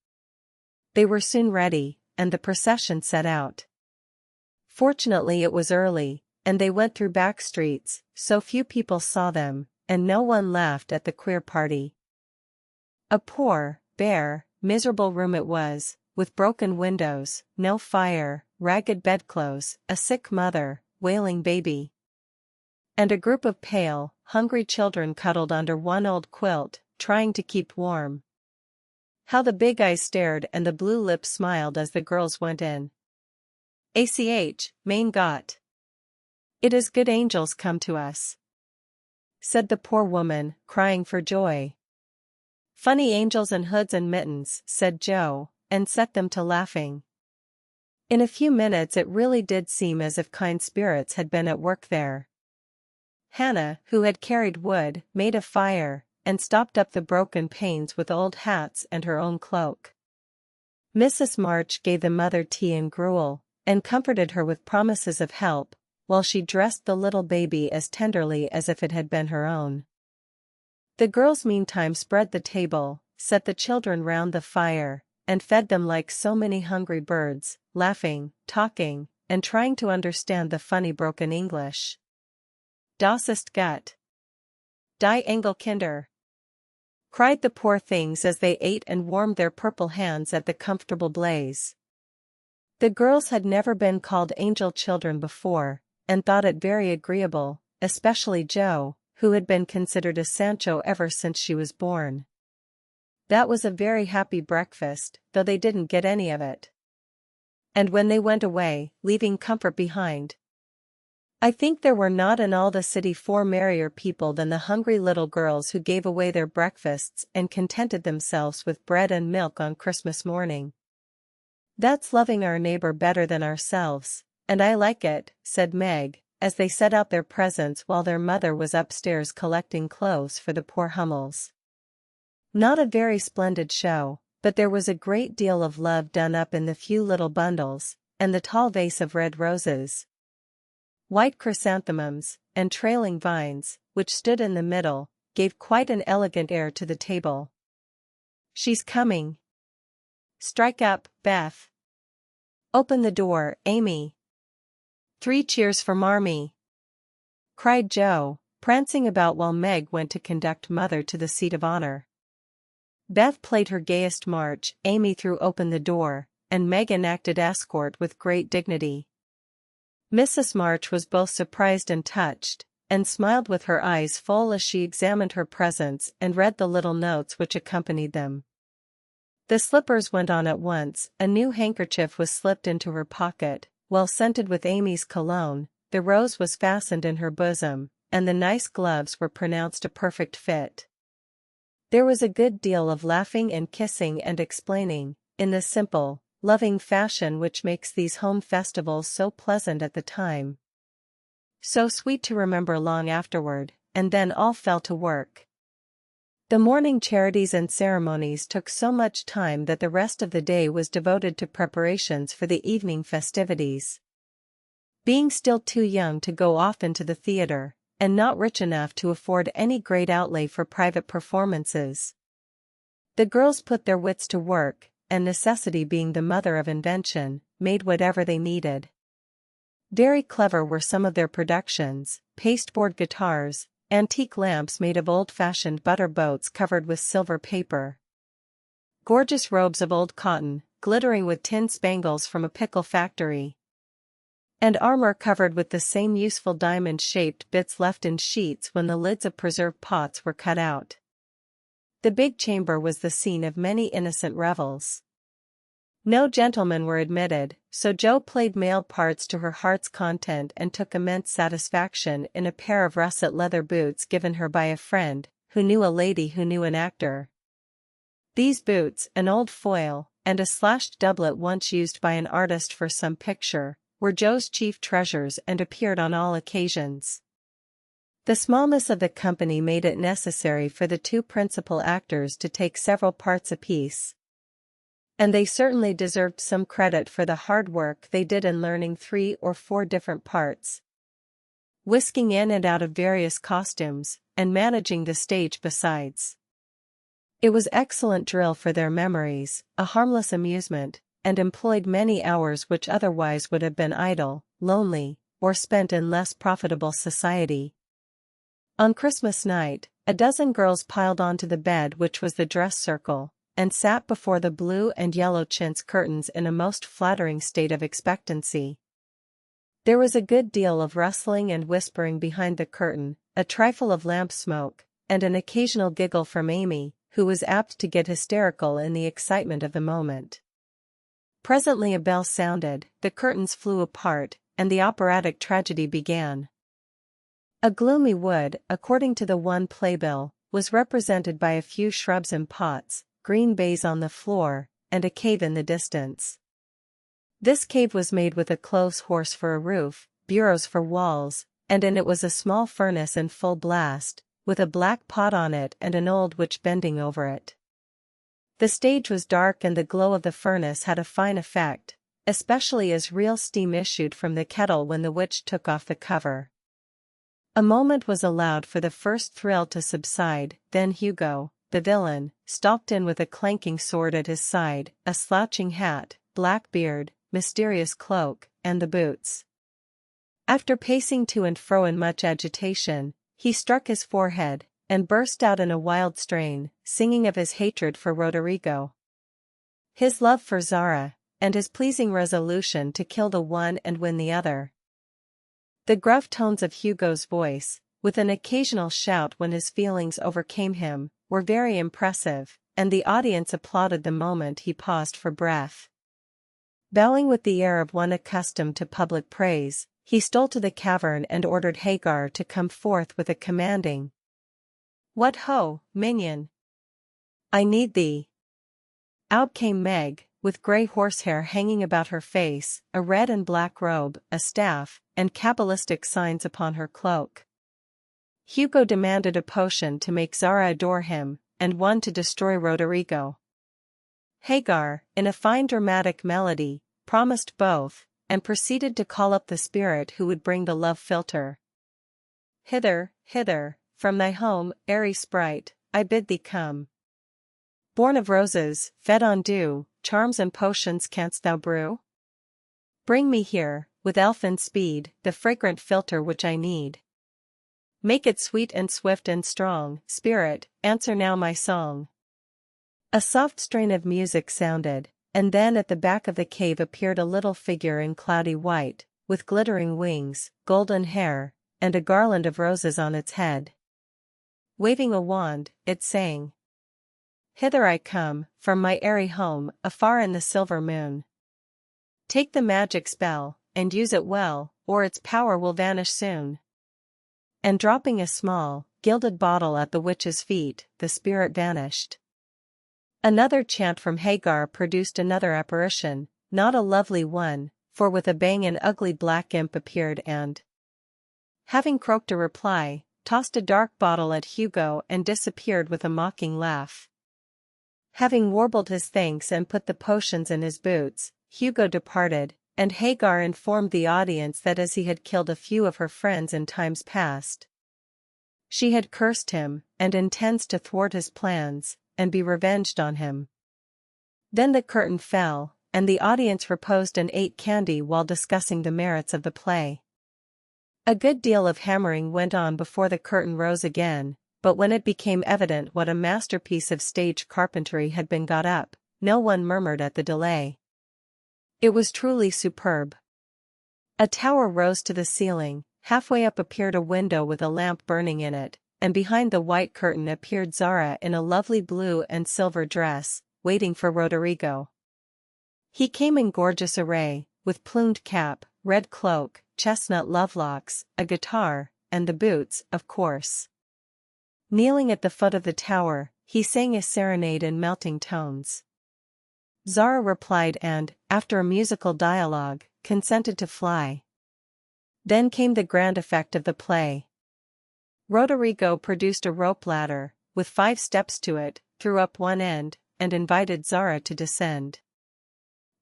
They were soon ready, and the procession set out. Fortunately it was early, and they went through back streets, so few people saw them, and no one laughed at the queer party. A poor, bare, miserable room it was, with broken windows, no fire, ragged bedclothes, a sick mother, wailing baby, and a group of pale, hungry children cuddled under one old quilt, trying to keep warm. How the big eyes stared and the blue lips smiled as the girls went in. "ACH, mein Gott! It is good angels come to us," said the poor woman, crying for joy. "Funny angels in hoods and mittens," said Joe, and set them to laughing. In a few minutes it really did seem as if kind spirits had been at work there. Hannah, who had carried wood, made a fire, and stopped up the broken panes with old hats and her own cloak. Mrs. March gave the mother tea and gruel, and comforted her with promises of help, while she dressed the little baby as tenderly as if it had been her own. The girls meantime spread the table, set the children round the fire, and fed them like so many hungry birds, laughing, talking, and trying to understand the funny broken English. "Das ist gut. Die Engelkinder," cried the poor things as they ate and warmed their purple hands at the comfortable blaze. The girls had never been called angel children before, and thought it very agreeable, especially Joe, who had been considered a Sancho ever since she was born. That was a very happy breakfast, though they didn't get any of it. And when they went away, leaving comfort behind, I think there were not in all the city 4 merrier people than the hungry little girls who gave away their breakfasts and contented themselves with bread and milk on Christmas morning. "That's loving our neighbor better than ourselves, and I like it," said Meg, as they set out their presents while their mother was upstairs collecting clothes for the poor Hummels. Not a very splendid show, but there was a great deal of love done up in the few little bundles, and the tall vase of red roses, white chrysanthemums, and trailing vines, which stood in the middle, gave quite an elegant air to the table. "She's coming. Strike up, Beth. Open the door, Amy. 3 cheers for Marmee," cried Joe, prancing about while Meg went to conduct Mother to the seat of honor. Beth played her gayest march, Amy threw open the door, and Meg enacted escort with great dignity. Mrs. March was both surprised and touched, and smiled with her eyes full as she examined her presents and read the little notes which accompanied them. The slippers went on at once, a new handkerchief was slipped into her pocket, well scented with Amy's cologne, the rose was fastened in her bosom, and the nice gloves were pronounced a perfect fit. There was a good deal of laughing and kissing and explaining, in the simple, loving fashion which makes these home festivals so pleasant at the time, so sweet to remember long afterward, and then all fell to work. The morning charities and ceremonies took so much time that the rest of the day was devoted to preparations for the evening festivities. Being still too young to go often to the theater, and not rich enough to afford any great outlay for private performances, the girls put their wits to work, and necessity being the mother of invention, made whatever they needed. Very clever were some of their productions: pasteboard guitars, antique lamps made of old-fashioned butter boats covered with silver paper, gorgeous robes of old cotton, glittering with tin spangles from a pickle factory, and armor covered with the same useful diamond-shaped bits left in sheets when the lids of preserved pots were cut out. The big chamber was the scene of many innocent revels. No gentlemen were admitted, so Joe played male parts to her heart's content and took immense satisfaction in a pair of russet leather boots given her by a friend, who knew a lady who knew an actor. These boots, an old foil, and a slashed doublet once used by an artist for some picture, were Joe's chief treasures and appeared on all occasions. The smallness of the company made it necessary for the 2 principal actors to take several parts apiece, and they certainly deserved some credit for the hard work they did in learning 3 or 4 different parts, whisking in and out of various costumes, and managing the stage besides. It was excellent drill for their memories, a harmless amusement, and employed many hours which otherwise would have been idle, lonely, or spent in less profitable society. On Christmas night, a dozen girls piled onto the bed which was the dress circle, and sat before the blue and yellow chintz curtains in a most flattering state of expectancy. There was a good deal of rustling and whispering behind the curtain, a trifle of lamp smoke, and an occasional giggle from Amy, who was apt to get hysterical in the excitement of the moment. Presently a bell sounded, the curtains flew apart, and the operatic tragedy began. A gloomy wood, according to the one playbill, was represented by a few shrubs in pots, green baize on the floor, and a cave in the distance. This cave was made with a clothes horse for a roof, bureaus for walls, and in it was a small furnace in full blast, with a black pot on it and an old witch bending over it. The stage was dark and the glow of the furnace had a fine effect, especially as real steam issued from the kettle when the witch took off the cover. A moment was allowed for the first thrill to subside, then Hugo, the villain, stalked in with a clanking sword at his side, a slouching hat, black beard, mysterious cloak, and the boots. After pacing to and fro in much agitation, he struck his forehead, and burst out in a wild strain, singing of his hatred for Roderigo, his love for Zara, and his pleasing resolution to kill the one and win the other. The gruff tones of Hugo's voice, with an occasional shout when his feelings overcame him, were very impressive, and the audience applauded the moment he paused for breath. Bowing with the air of one accustomed to public praise, he stole to the cavern and ordered Hagar to come forth with a commanding, "What ho, minion! I need thee." Out came Meg, with grey horsehair hanging about her face, a red and black robe, a staff, and cabalistic signs upon her cloak. Hugo demanded a potion to make Zara adore him, and one to destroy Roderigo. Hagar, in a fine dramatic melody, promised both, and proceeded to call up the spirit who would bring the love philtre. Hither, hither, from thy home, airy sprite, I bid thee come. Born of roses, fed on dew, charms and potions canst thou brew? Bring me here, with elfin speed, the fragrant philtre which I need. Make it sweet and swift and strong, spirit, answer now my song. A soft strain of music sounded, and then at the back of the cave appeared a little figure in cloudy white, with glittering wings, golden hair, and a garland of roses on its head. Waving a wand, it sang. Hither I come, from my airy home, afar in the silver moon. Take the magic spell, and use it well, or its power will vanish soon. And dropping a small, gilded bottle at the witch's feet, the spirit vanished. Another chant from Hagar produced another apparition, not a lovely one, for with a bang an ugly black imp appeared and, having croaked a reply, tossed a dark bottle at Hugo and disappeared with a mocking laugh. Having warbled his thanks and put the potions in his boots, Hugo departed, and Hagar informed the audience that as he had killed a few of her friends in times past, she had cursed him, and intends to thwart his plans, and be revenged on him. Then the curtain fell, and the audience reposed and ate candy while discussing the merits of the play. A good deal of hammering went on before the curtain rose again, but when it became evident what a masterpiece of stage carpentry had been got up, no one murmured at the delay. It was truly superb. A tower rose to the ceiling, halfway up appeared a window with a lamp burning in it, and behind the white curtain appeared Zara in a lovely blue and silver dress, waiting for Roderigo. He came in gorgeous array, with plumed cap, red cloak, chestnut lovelocks, a guitar, and the boots, of course. Kneeling at the foot of the tower, he sang a serenade in melting tones. Zara replied and, after a musical dialogue, consented to fly. Then came the grand effect of the play. Roderigo produced a rope ladder, with 5 steps to it, threw up one end, and invited Zara to descend.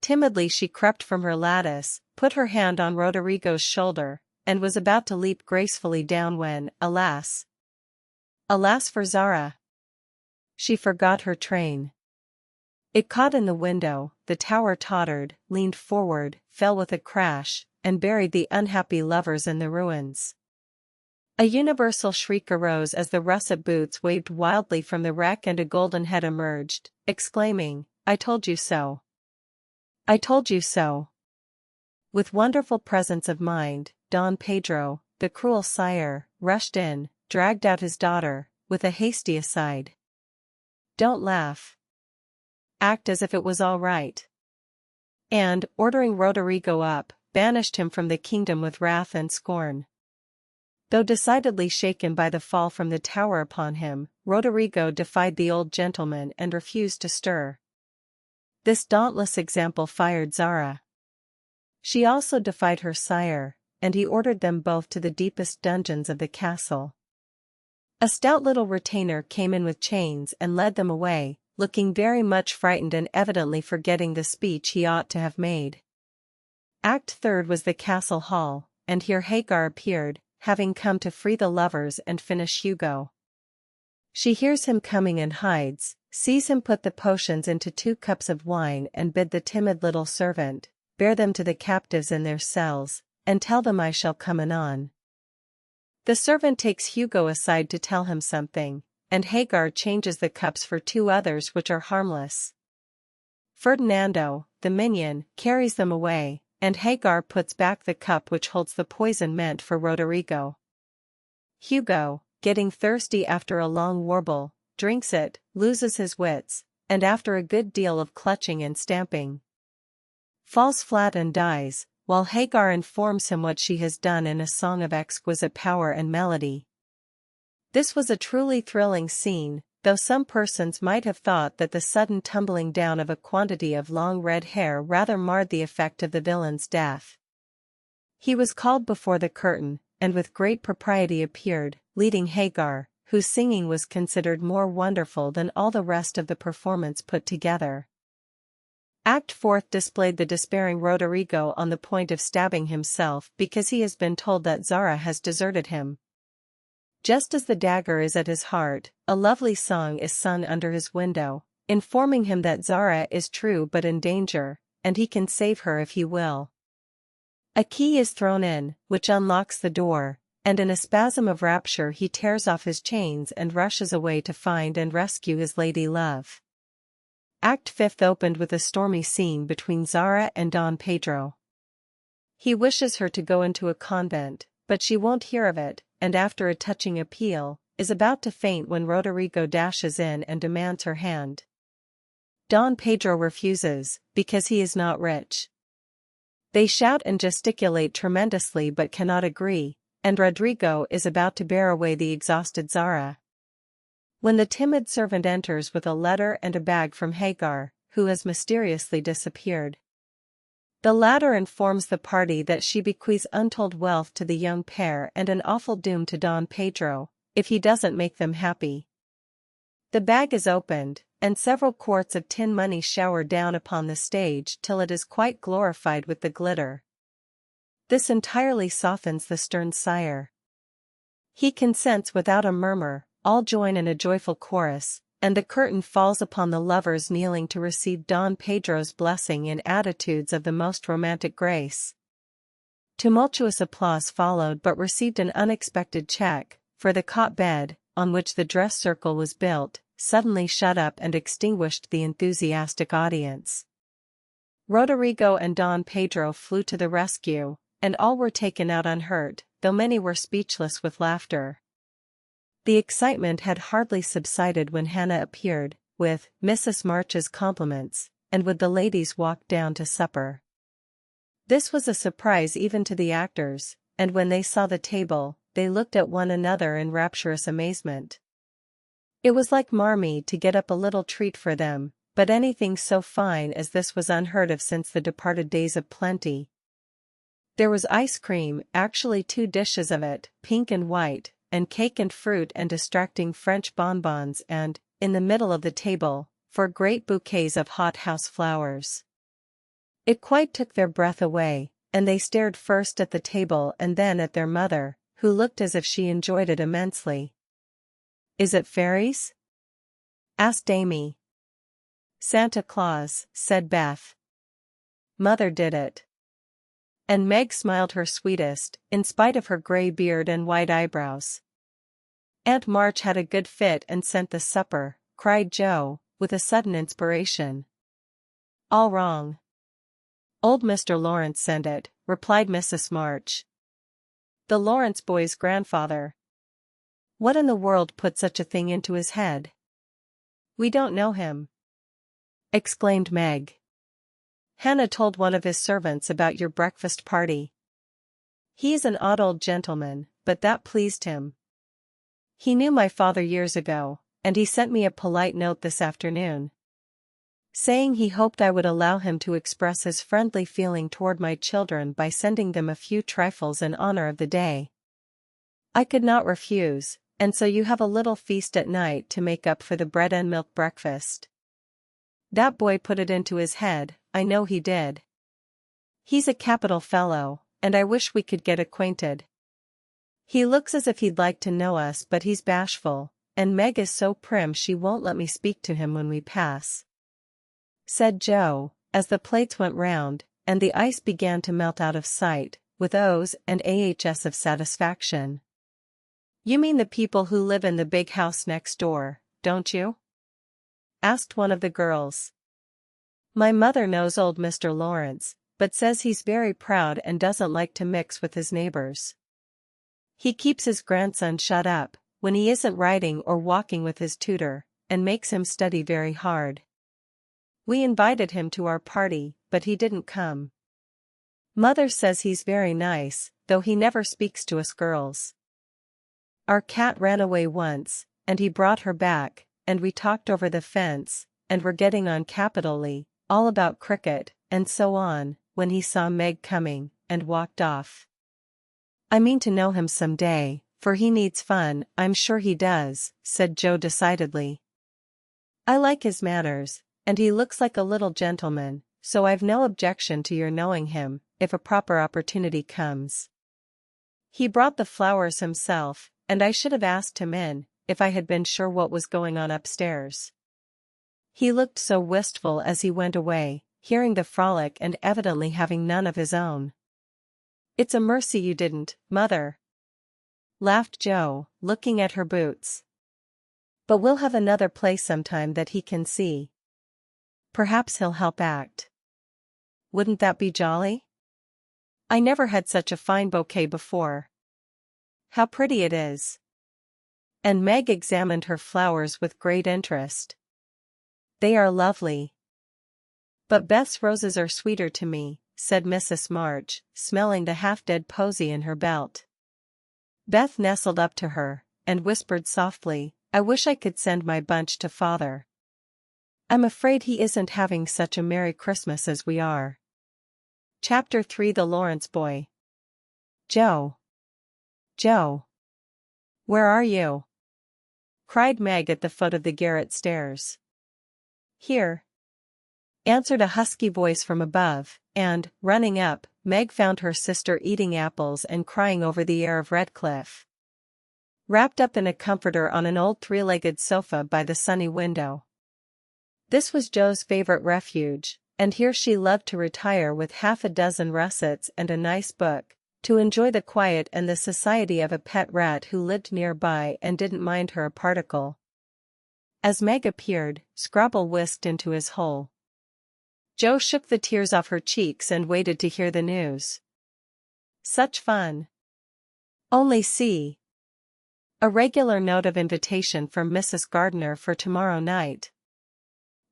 Timidly she crept from her lattice, put her hand on Roderigo's shoulder, and was about to leap gracefully down when, alas! Alas for Zara! She forgot her train. It caught in the window, the tower tottered, leaned forward, fell with a crash, and buried the unhappy lovers in the ruins. A universal shriek arose as the russet boots waved wildly from the wreck and a golden head emerged, exclaiming, "I told you so! I told you so!" With wonderful presence of mind, Don Pedro, the cruel sire, rushed in, dragged out his daughter, with a hasty aside. "Don't laugh. Act as if it was all right." And, ordering Roderigo up, banished him from the kingdom with wrath and scorn. Though decidedly shaken by the fall from the tower upon him, Roderigo defied the old gentleman and refused to stir. This dauntless example fired Zara. She also defied her sire, and he ordered them both to the deepest dungeons of the castle. A stout little retainer came in with chains and led them away, looking very much frightened and evidently forgetting the speech he ought to have made. Act third was the castle hall, and here Hagar appeared, having come to free the lovers and finish Hugo. She hears him coming and hides, sees him put the potions into 2 cups of wine and bid the timid little servant, bear them to the captives in their cells, and tell them I shall come anon. The servant takes Hugo aside to tell him something, and Hagar changes the cups for 2 others which are harmless. Ferdinando, the minion, carries them away, and Hagar puts back the cup which holds the poison meant for Roderigo. Hugo, getting thirsty after a long warble, drinks it, loses his wits, and after a good deal of clutching and stamping, falls flat and dies, while Hagar informs him what she has done in a song of exquisite power and melody. This was a truly thrilling scene, though some persons might have thought that the sudden tumbling down of a quantity of long red hair rather marred the effect of the villain's death. He was called before the curtain, and with great propriety appeared, leading Hagar, whose singing was considered more wonderful than all the rest of the performance put together. Act 4 displayed the despairing Roderigo on the point of stabbing himself because he has been told that Zara has deserted him. Just as the dagger is at his heart, a lovely song is sung under his window, informing him that Zara is true but in danger, and he can save her if he will. A key is thrown in, which unlocks the door, and in a spasm of rapture he tears off his chains and rushes away to find and rescue his lady love. Act 5 opened with a stormy scene between Zara and Don Pedro. He wishes her to go into a convent, but she won't hear of it, and after a touching appeal, is about to faint when Roderigo dashes in and demands her hand. Don Pedro refuses, because he is not rich. They shout and gesticulate tremendously but cannot agree, and Rodrigo is about to bear away the exhausted Zara, when the timid servant enters with a letter and a bag from Hagar, who has mysteriously disappeared. The latter informs the party that she bequeaths untold wealth to the young pair and an awful doom to Don Pedro, if he doesn't make them happy. The bag is opened, and several quarts of tin money shower down upon the stage till it is quite glorified with the glitter. This entirely softens the stern sire. He consents without a murmur, all join in a joyful chorus, and the curtain falls upon the lovers kneeling to receive Don Pedro's blessing in attitudes of the most romantic grace. Tumultuous applause followed but received an unexpected check, for the cot bed, on which the dress circle was built, suddenly shut up and extinguished the enthusiastic audience. Roderigo and Don Pedro flew to the rescue, and all were taken out unhurt, though many were speechless with laughter. The excitement had hardly subsided when Hannah appeared, with Mrs. March's compliments, and would the ladies walk down to supper. This was a surprise even to the actors, and when they saw the table, they looked at one another in rapturous amazement. It was like Marmee to get up a little treat for them, but anything so fine as this was unheard of since the departed days of plenty. There was ice cream, actually 2 dishes of it, pink and white, and cake and fruit and distracting French bonbons and, in the middle of the table, 4 great bouquets of hothouse flowers. It quite took their breath away, and they stared first at the table and then at their mother, who looked as if she enjoyed it immensely. "Is it fairies?" asked Amy. "Santa Claus," said Beth. "Mother did it." And Meg smiled her sweetest, in spite of her gray beard and white eyebrows. "Aunt March had a good fit and sent the supper," cried Joe, with a sudden inspiration. "All wrong. Old Mr. Laurence sent it," replied Mrs. March. "The Laurence boy's grandfather. What in the world put such a thing into his head?" "We don't know him," exclaimed Meg. "Hannah told one of his servants about your breakfast party. He's an odd old gentleman, but that pleased him. He knew my father years ago, and he sent me a polite note this afternoon, saying he hoped I would allow him to express his friendly feeling toward my children by sending them a few trifles in honor of the day. I could not refuse, and so you have a little feast at night to make up for the bread and milk breakfast. That boy put it into his head, I know he did. He's a capital fellow, and I wish we could get acquainted. He looks as if he'd like to know us, but he's bashful, and Meg is so prim she won't let me speak to him when we pass," said Joe, as the plates went round, and the ice began to melt out of sight, with O's and AHS of satisfaction. "You mean the people who live in the big house next door, don't you?" asked one of the girls. "My mother knows old Mr. Laurence, but says he's very proud and doesn't like to mix with his neighbors. He keeps his grandson shut up, when he isn't riding or walking with his tutor, and makes him study very hard. We invited him to our party, but he didn't come. Mother says he's very nice, though he never speaks to us girls. Our cat ran away once, and he brought her back, and we talked over the fence, and were getting on capitally, all about cricket, and so on, when he saw Meg coming, and walked off. I mean to know him someday, for he needs fun, I'm sure he does, said Joe decidedly. I like his manners, and he looks like a little gentleman, so I've no objection to your knowing him, if a proper opportunity comes. He brought the flowers himself, and I should have asked him in, if I had been sure what was going on upstairs. He looked so wistful as he went away, hearing the frolic and evidently having none of his own. It's a mercy you didn't, Mother, laughed Joe, looking at her boots. But we'll have another play sometime that he can see. Perhaps he'll help act. Wouldn't that be jolly? I never had such a fine bouquet before. How pretty it is. And Meg examined her flowers with great interest. They are lovely. But Beth's roses are sweeter to me, said Mrs. March, smelling the half-dead posy in her belt. Beth nestled up to her, and whispered softly, I wish I could send my bunch to Father. I'm afraid he isn't having such a Merry Christmas as we are. Chapter 3 The Laurence Boy. Joe. Joe. Where are you? Cried Meg at the foot of the garret stairs. Here, answered a husky voice from above, and, running up, Meg found her sister eating apples and crying over the air of Redcliffe. Wrapped up in a comforter on an old three-legged sofa by the sunny window. This was Joe's favorite refuge, and here she loved to retire with half a dozen russets and a nice book, to enjoy the quiet and the society of a pet rat who lived nearby and didn't mind her a particle. As Meg appeared, Scrabble whisked into his hole. Joe shook the tears off her cheeks and waited to hear the news. Such fun! Only see! A regular note of invitation from Mrs. Gardner for tomorrow night,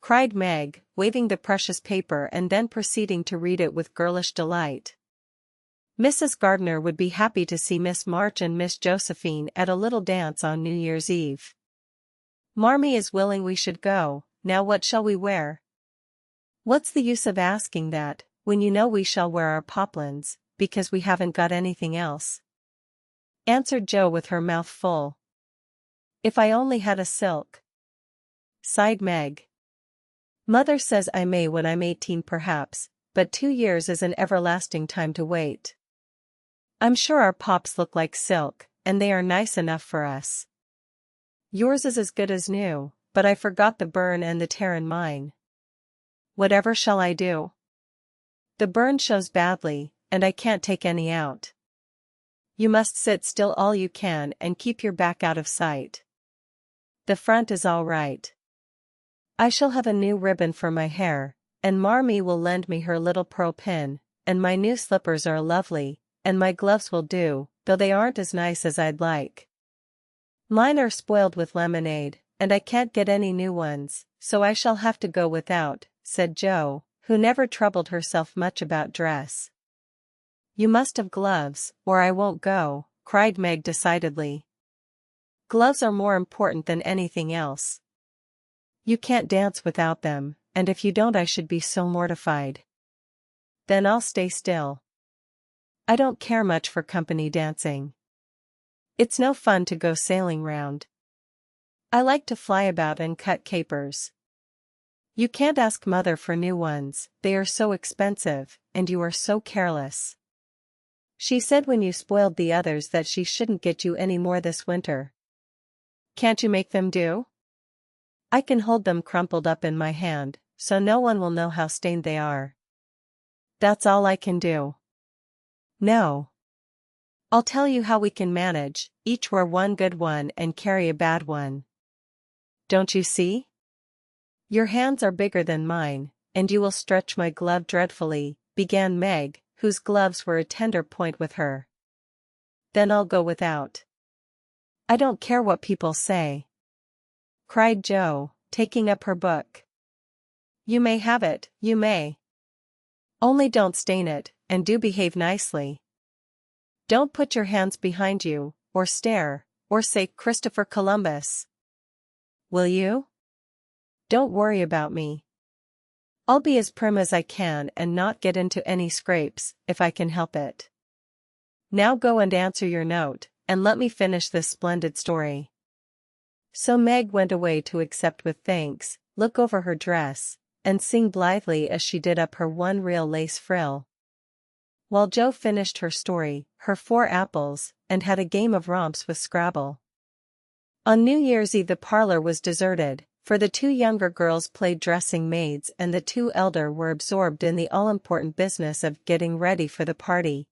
cried Meg, waving the precious paper and then proceeding to read it with girlish delight. Mrs. Gardner would be happy to see Miss March and Miss Josephine at a little dance on New Year's Eve. Marmee is willing we should go. Now what shall we wear? What's the use of asking that, when you know we shall wear our poplins, because we haven't got anything else? Answered Joe with her mouth full. If I only had a silk. Sighed Meg. Mother says I may when I'm 18 perhaps, but 2 years is an everlasting time to wait. I'm sure our pops look like silk, and they are nice enough for us. Yours is as good as new, but I forgot the burn and the tear in mine. Whatever shall I do? The burn shows badly, and I can't take any out. You must sit still all you can and keep your back out of sight. The front is all right. I shall have a new ribbon for my hair, and Marmee will lend me her little pearl pin, and my new slippers are lovely, and my gloves will do, though they aren't as nice as I'd like. Mine are spoiled with lemonade, and I can't get any new ones, so I shall have to go without, said Joe, who never troubled herself much about dress. You must have gloves, or I won't go, cried Meg decidedly. Gloves are more important than anything else. You can't dance without them, and if you don't I should be so mortified. Then I'll stay still. I don't care much for company dancing. It's no fun to go sailing round. I like to fly about and cut capers. You can't ask Mother for new ones, they are so expensive, and you are so careless. She said when you spoiled the others that she shouldn't get you any more this winter. Can't you make them do? I can hold them crumpled up in my hand, so no one will know how stained they are. That's all I can do. No. I'll tell you how we can manage, each wear one good one and carry a bad one. Don't you see? Your hands are bigger than mine, and you will stretch my glove dreadfully, began Meg, whose gloves were a tender point with her. Then I'll go without. I don't care what people say, cried Joe, taking up her book. You may have it, you may. Only don't stain it, and do behave nicely. Don't put your hands behind you, or stare, or say Christopher Columbus. Will you? Don't worry about me. I'll be as prim as I can and not get into any scrapes, if I can help it. Now go and answer your note, and let me finish this splendid story." So Meg went away to accept with thanks, look over her dress, and sing blithely as she did up her one real lace frill. While Jo finished her story, her 4 apples, and had a game of romps with Scrabble. On New Year's Eve the parlor was deserted, for the 2 younger girls played dressing maids and the 2 elder were absorbed in the all-important business of getting ready for the party.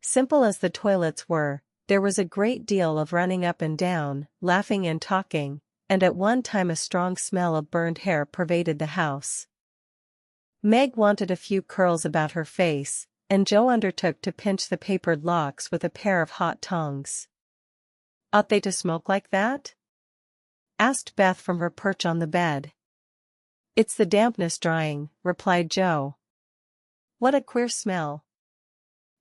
Simple as the toilets were, there was a great deal of running up and down, laughing and talking, and at one time a strong smell of burned hair pervaded the house. Meg wanted a few curls about her face, and Jo undertook to pinch the papered locks with a pair of hot tongs. "Ought they to smoke like that?" asked Beth from her perch on the bed. "It's the dampness drying," replied Jo. "What a queer smell."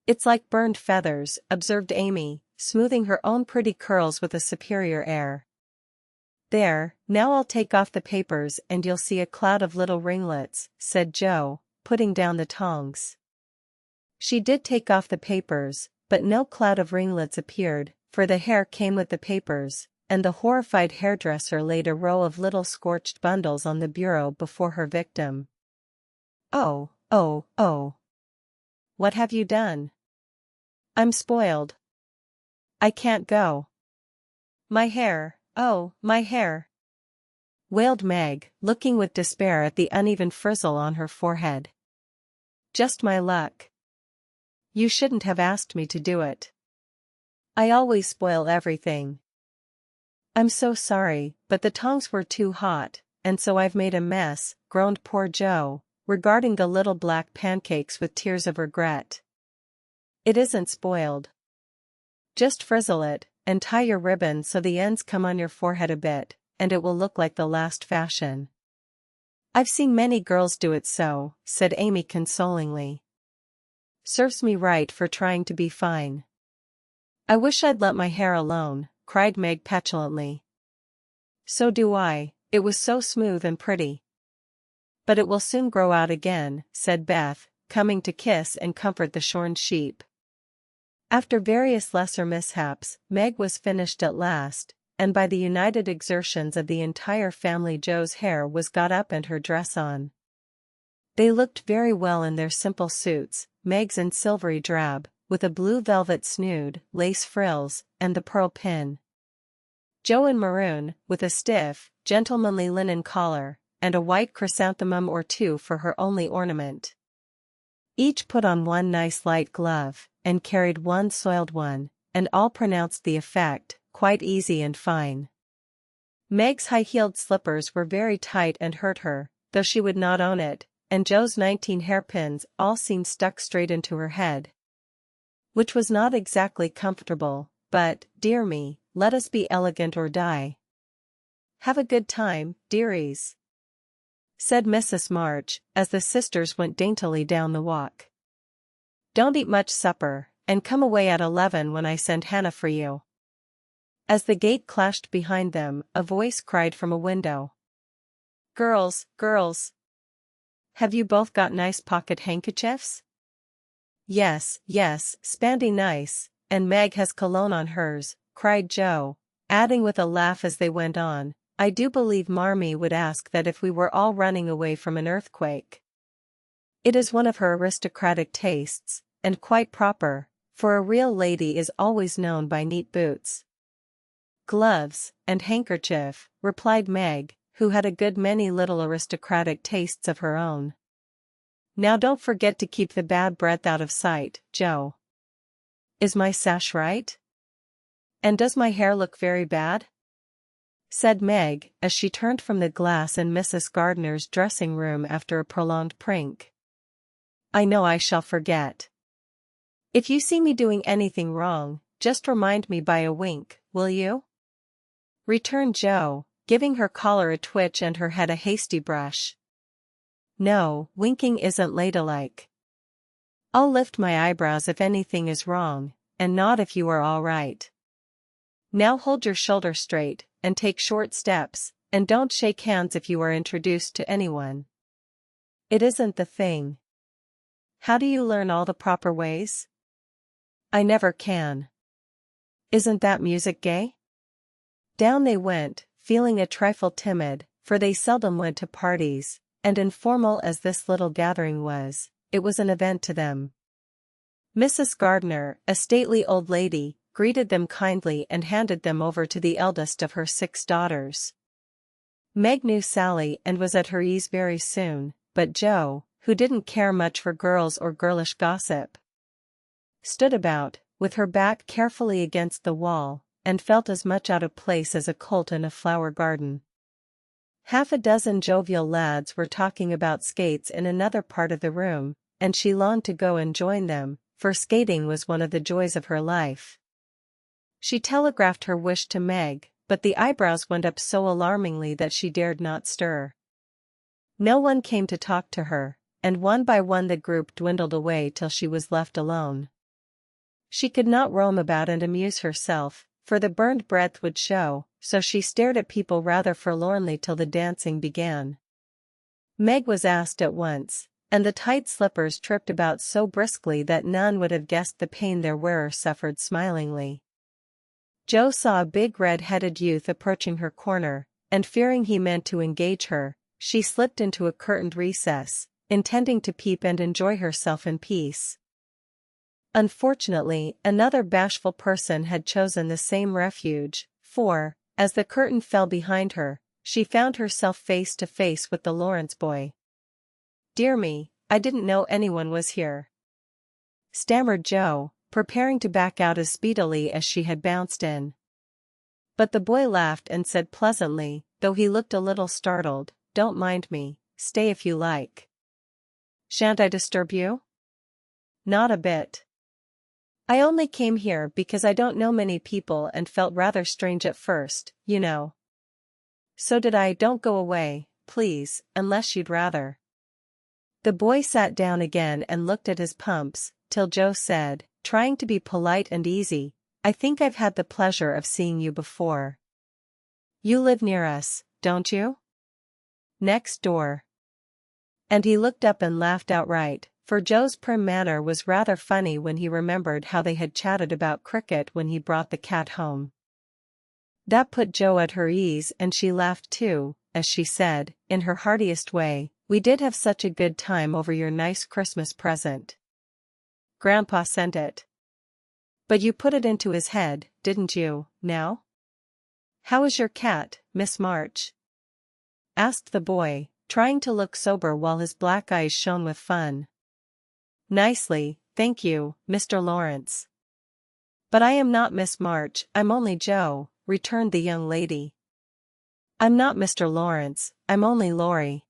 "It's like burned feathers," observed Amy, smoothing her own pretty curls with a superior air. "There, now I'll take off the papers and you'll see a cloud of little ringlets," said Jo, putting down the tongs. She did take off the papers, but no cloud of ringlets appeared, for the hair came with the papers, and the horrified hairdresser laid a row of little scorched bundles on the bureau before her victim. "Oh, oh, oh. What have you done?" "I'm spoiled. I can't go. My hair, oh, my hair," wailed Meg, looking with despair at the uneven frizzle on her forehead. "Just my luck. You shouldn't have asked me to do it. I always spoil everything." "I'm so sorry, but the tongs were too hot, and so I've made a mess," groaned poor Jo, regarding the little black pancakes with tears of regret. "It isn't spoiled. Just frizzle it, and tie your ribbon so the ends come on your forehead a bit, and it will look like the last fashion." "I've seen many girls do it so," said Amy consolingly. "Serves me right for trying to be fine." "I wish I'd let my hair alone," cried Meg petulantly. "So do I, it was so smooth and pretty." "But it will soon grow out again," said Beth, coming to kiss and comfort the shorn sheep. After various lesser mishaps, Meg was finished at last, and by the united exertions of the entire family Jo's hair was got up and her dress on. They looked very well in their simple suits, Meg's in silvery drab, with a blue velvet snood, lace frills, and the pearl pin. Jo in maroon, with a stiff, gentlemanly linen collar, and a white chrysanthemum or 2 for her only ornament. Each put on one nice light glove, and carried one soiled one, and all pronounced the effect quite easy and fine. Meg's high-heeled slippers were very tight and hurt her, though she would not own it, and Jo's 19 hairpins all seemed stuck straight into her head, which was not exactly comfortable, but, dear me, let us be elegant or die. "Have a good time, dearies," said Mrs. March, as the sisters went daintily down the walk. "Don't eat much supper, and come away at 11 when I send Hannah for you." As the gate clashed behind them, a voice cried from a window. "Girls, girls! Have you both got nice pocket handkerchiefs?" "Yes, yes, spandy nice, and Meg has cologne on hers," cried Jo, adding with a laugh as they went on, "I do believe Marmee would ask that if we were all running away from an earthquake." It is one of her aristocratic tastes, and quite proper, for a real lady is always known by neat boots, gloves, and handkerchief, replied Meg, who had a good many little aristocratic tastes of her own. "Now don't forget to keep the bad breath out of sight, Jo. Is my sash right? And does my hair look very bad?" said Meg, as she turned from the glass in Mrs. Gardner's dressing room after a prolonged prank. "I know I shall forget. If you see me doing anything wrong, just remind me by a wink, will you?" returned Jo, giving her collar a twitch and her head a hasty brush. "No, winking isn't ladylike. I'll lift my eyebrows if anything is wrong, and nod if you are all right. Now hold your shoulder straight, and take short steps, and don't shake hands if you are introduced to anyone. It isn't the thing. How do you learn all the proper ways?" I never can. Isn't that music gay? Down they went, feeling a trifle timid, for they seldom went to parties, and informal as this little gathering was, it was an event to them. Mrs. Gardner, a stately old lady, greeted them kindly and handed them over to the eldest of her 6 daughters. Meg knew Sally and was at her ease very soon, but Jo, who didn't care much for girls or girlish gossip, stood about, with her back carefully against the wall, and felt as much out of place as a colt in a flower garden. Half a dozen jovial lads were talking about skates in another part of the room, and she longed to go and join them, for skating was one of the joys of her life. She telegraphed her wish to Meg, but the eyebrows went up so alarmingly that she dared not stir. No one came to talk to her, and one by one the group dwindled away till she was left alone. She could not roam about and amuse herself, for the burned breath would show, so she stared at people rather forlornly till the dancing began. Meg was asked at once, and the tight slippers tripped about so briskly that none would have guessed the pain their wearer suffered smilingly. Jo saw a big red-headed youth approaching her corner, and fearing he meant to engage her, she slipped into a curtained recess, intending to peep and enjoy herself in peace. Unfortunately, another bashful person had chosen the same refuge, for, as the curtain fell behind her, she found herself face to face with the Laurence Boy. "Dear me, I didn't know anyone was here," stammered Jo, preparing to back out as speedily as she had bounced in. But the boy laughed and said pleasantly, though he looked a little startled, "Don't mind me, stay if you like." "Shan't I disturb you?" "Not a bit. I only came here because I don't know many people and felt rather strange at first, you know." "So did I. Don't go away, please, unless you'd rather." The boy sat down again and looked at his pumps, till Jo said, trying to be polite and easy, "I think I've had the pleasure of seeing you before. You live near us, don't you?" "Next door." And he looked up and laughed outright, for Jo's prim manner was rather funny when he remembered how they had chatted about cricket when he brought the cat home. That put Jo at her ease, and she laughed too, as she said, in her heartiest way, "We did have such a good time over your nice Christmas present. Grandpa sent it. But you put it into his head, didn't you, now?" "How is your cat, Miss March?" asked the boy, trying to look sober while his black eyes shone with fun. "Nicely, thank you, Mr. Laurence." "But I am not Miss March, I'm only Jo," returned the young lady. "I'm not Mr. Laurence, I'm only Laurie."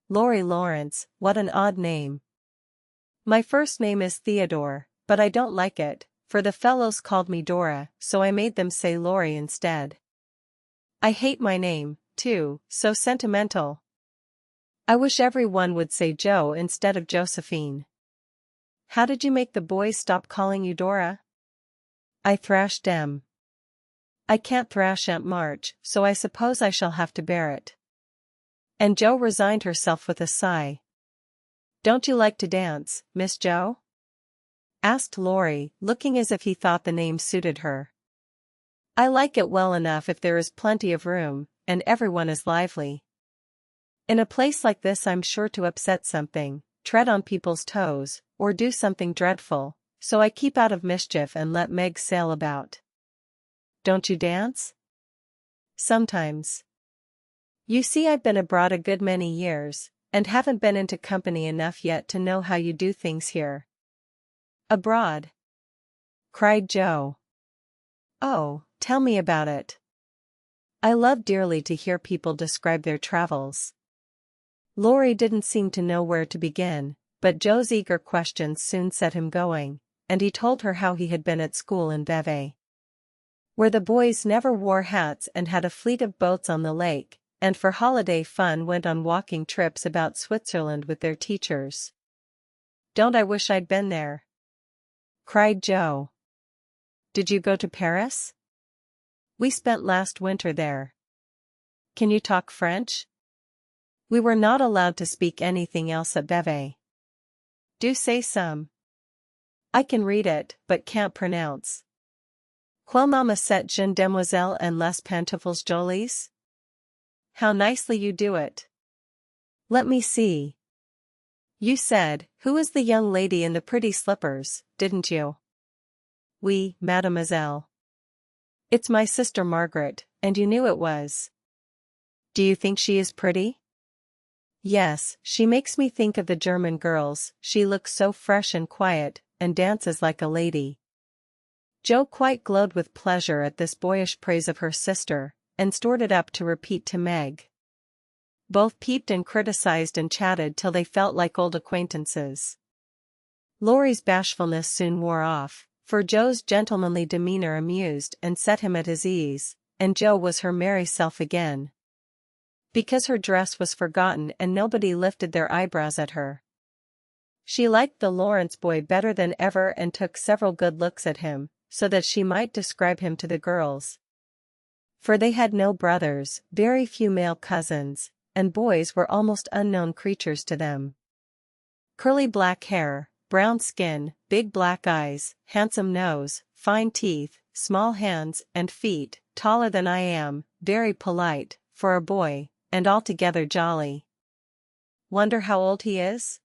"Laurie Laurence, what an odd name." "My first name is Theodore, but I don't like it, for the fellows called me Dora, so I made them say Laurie instead. I hate my name, too, so sentimental. I wish everyone would say Jo instead of Josephine." "How did you make the boys stop calling you Dora?" "I thrashed them." "I can't thrash Aunt March, so I suppose I shall have to bear it." And Jo resigned herself with a sigh. "Don't you like to dance, Miss Jo?" asked Laurie, looking as if he thought the name suited her. "I like it well enough if there is plenty of room, and everyone is lively. In a place like this I'm sure to upset something, tread on people's toes, or do something dreadful, so I keep out of mischief and let Meg sail about." "Don't you dance?" "Sometimes. You see, I've been abroad a good many years, and haven't been into company enough yet to know how you do things here." "Abroad?" cried Jo. "Oh, tell me about it. I love dearly to hear people describe their travels." Laurie didn't seem to know where to begin, but Jo's eager questions soon set him going, and he told her how he had been at school in Vevey, where the boys never wore hats and had a fleet of boats on the lake, and for holiday fun went on walking trips about Switzerland with their teachers. "Don't I wish I'd been there?" cried Jo. "Did you go to Paris?" "We spent last winter there." "Can you talk French?" "We were not allowed to speak anything else at Vevey." "Do say some." I can read it, but can't pronounce. Quelle mama cette jeune demoiselle en les pantoufles jolies? How nicely you do it. Let me see. You said, who is the young lady in the pretty slippers, didn't you? Oui, mademoiselle. It's my sister Margaret, and you knew it was. Do you think she is pretty? Yes, she makes me think of the German girls, she looks so fresh and quiet, and dances like a lady. Jo quite glowed with pleasure at this boyish praise of her sister, and stored it up to repeat to Meg. Both peeped and criticized and chatted till they felt like old acquaintances. Laurie's bashfulness soon wore off, for Jo's gentlemanly demeanor amused and set him at his ease, and Jo was her merry self again. Because her dress was forgotten and nobody lifted their eyebrows at her. She liked the Laurence boy better than ever and took several good looks at him, so that she might describe him to the girls. For they had no brothers, very few male cousins, and boys were almost unknown creatures to them. Curly black hair, brown skin, big black eyes, handsome nose, fine teeth, small hands and feet, taller than I am, very polite, for a boy, and altogether jolly. Wonder how old he is?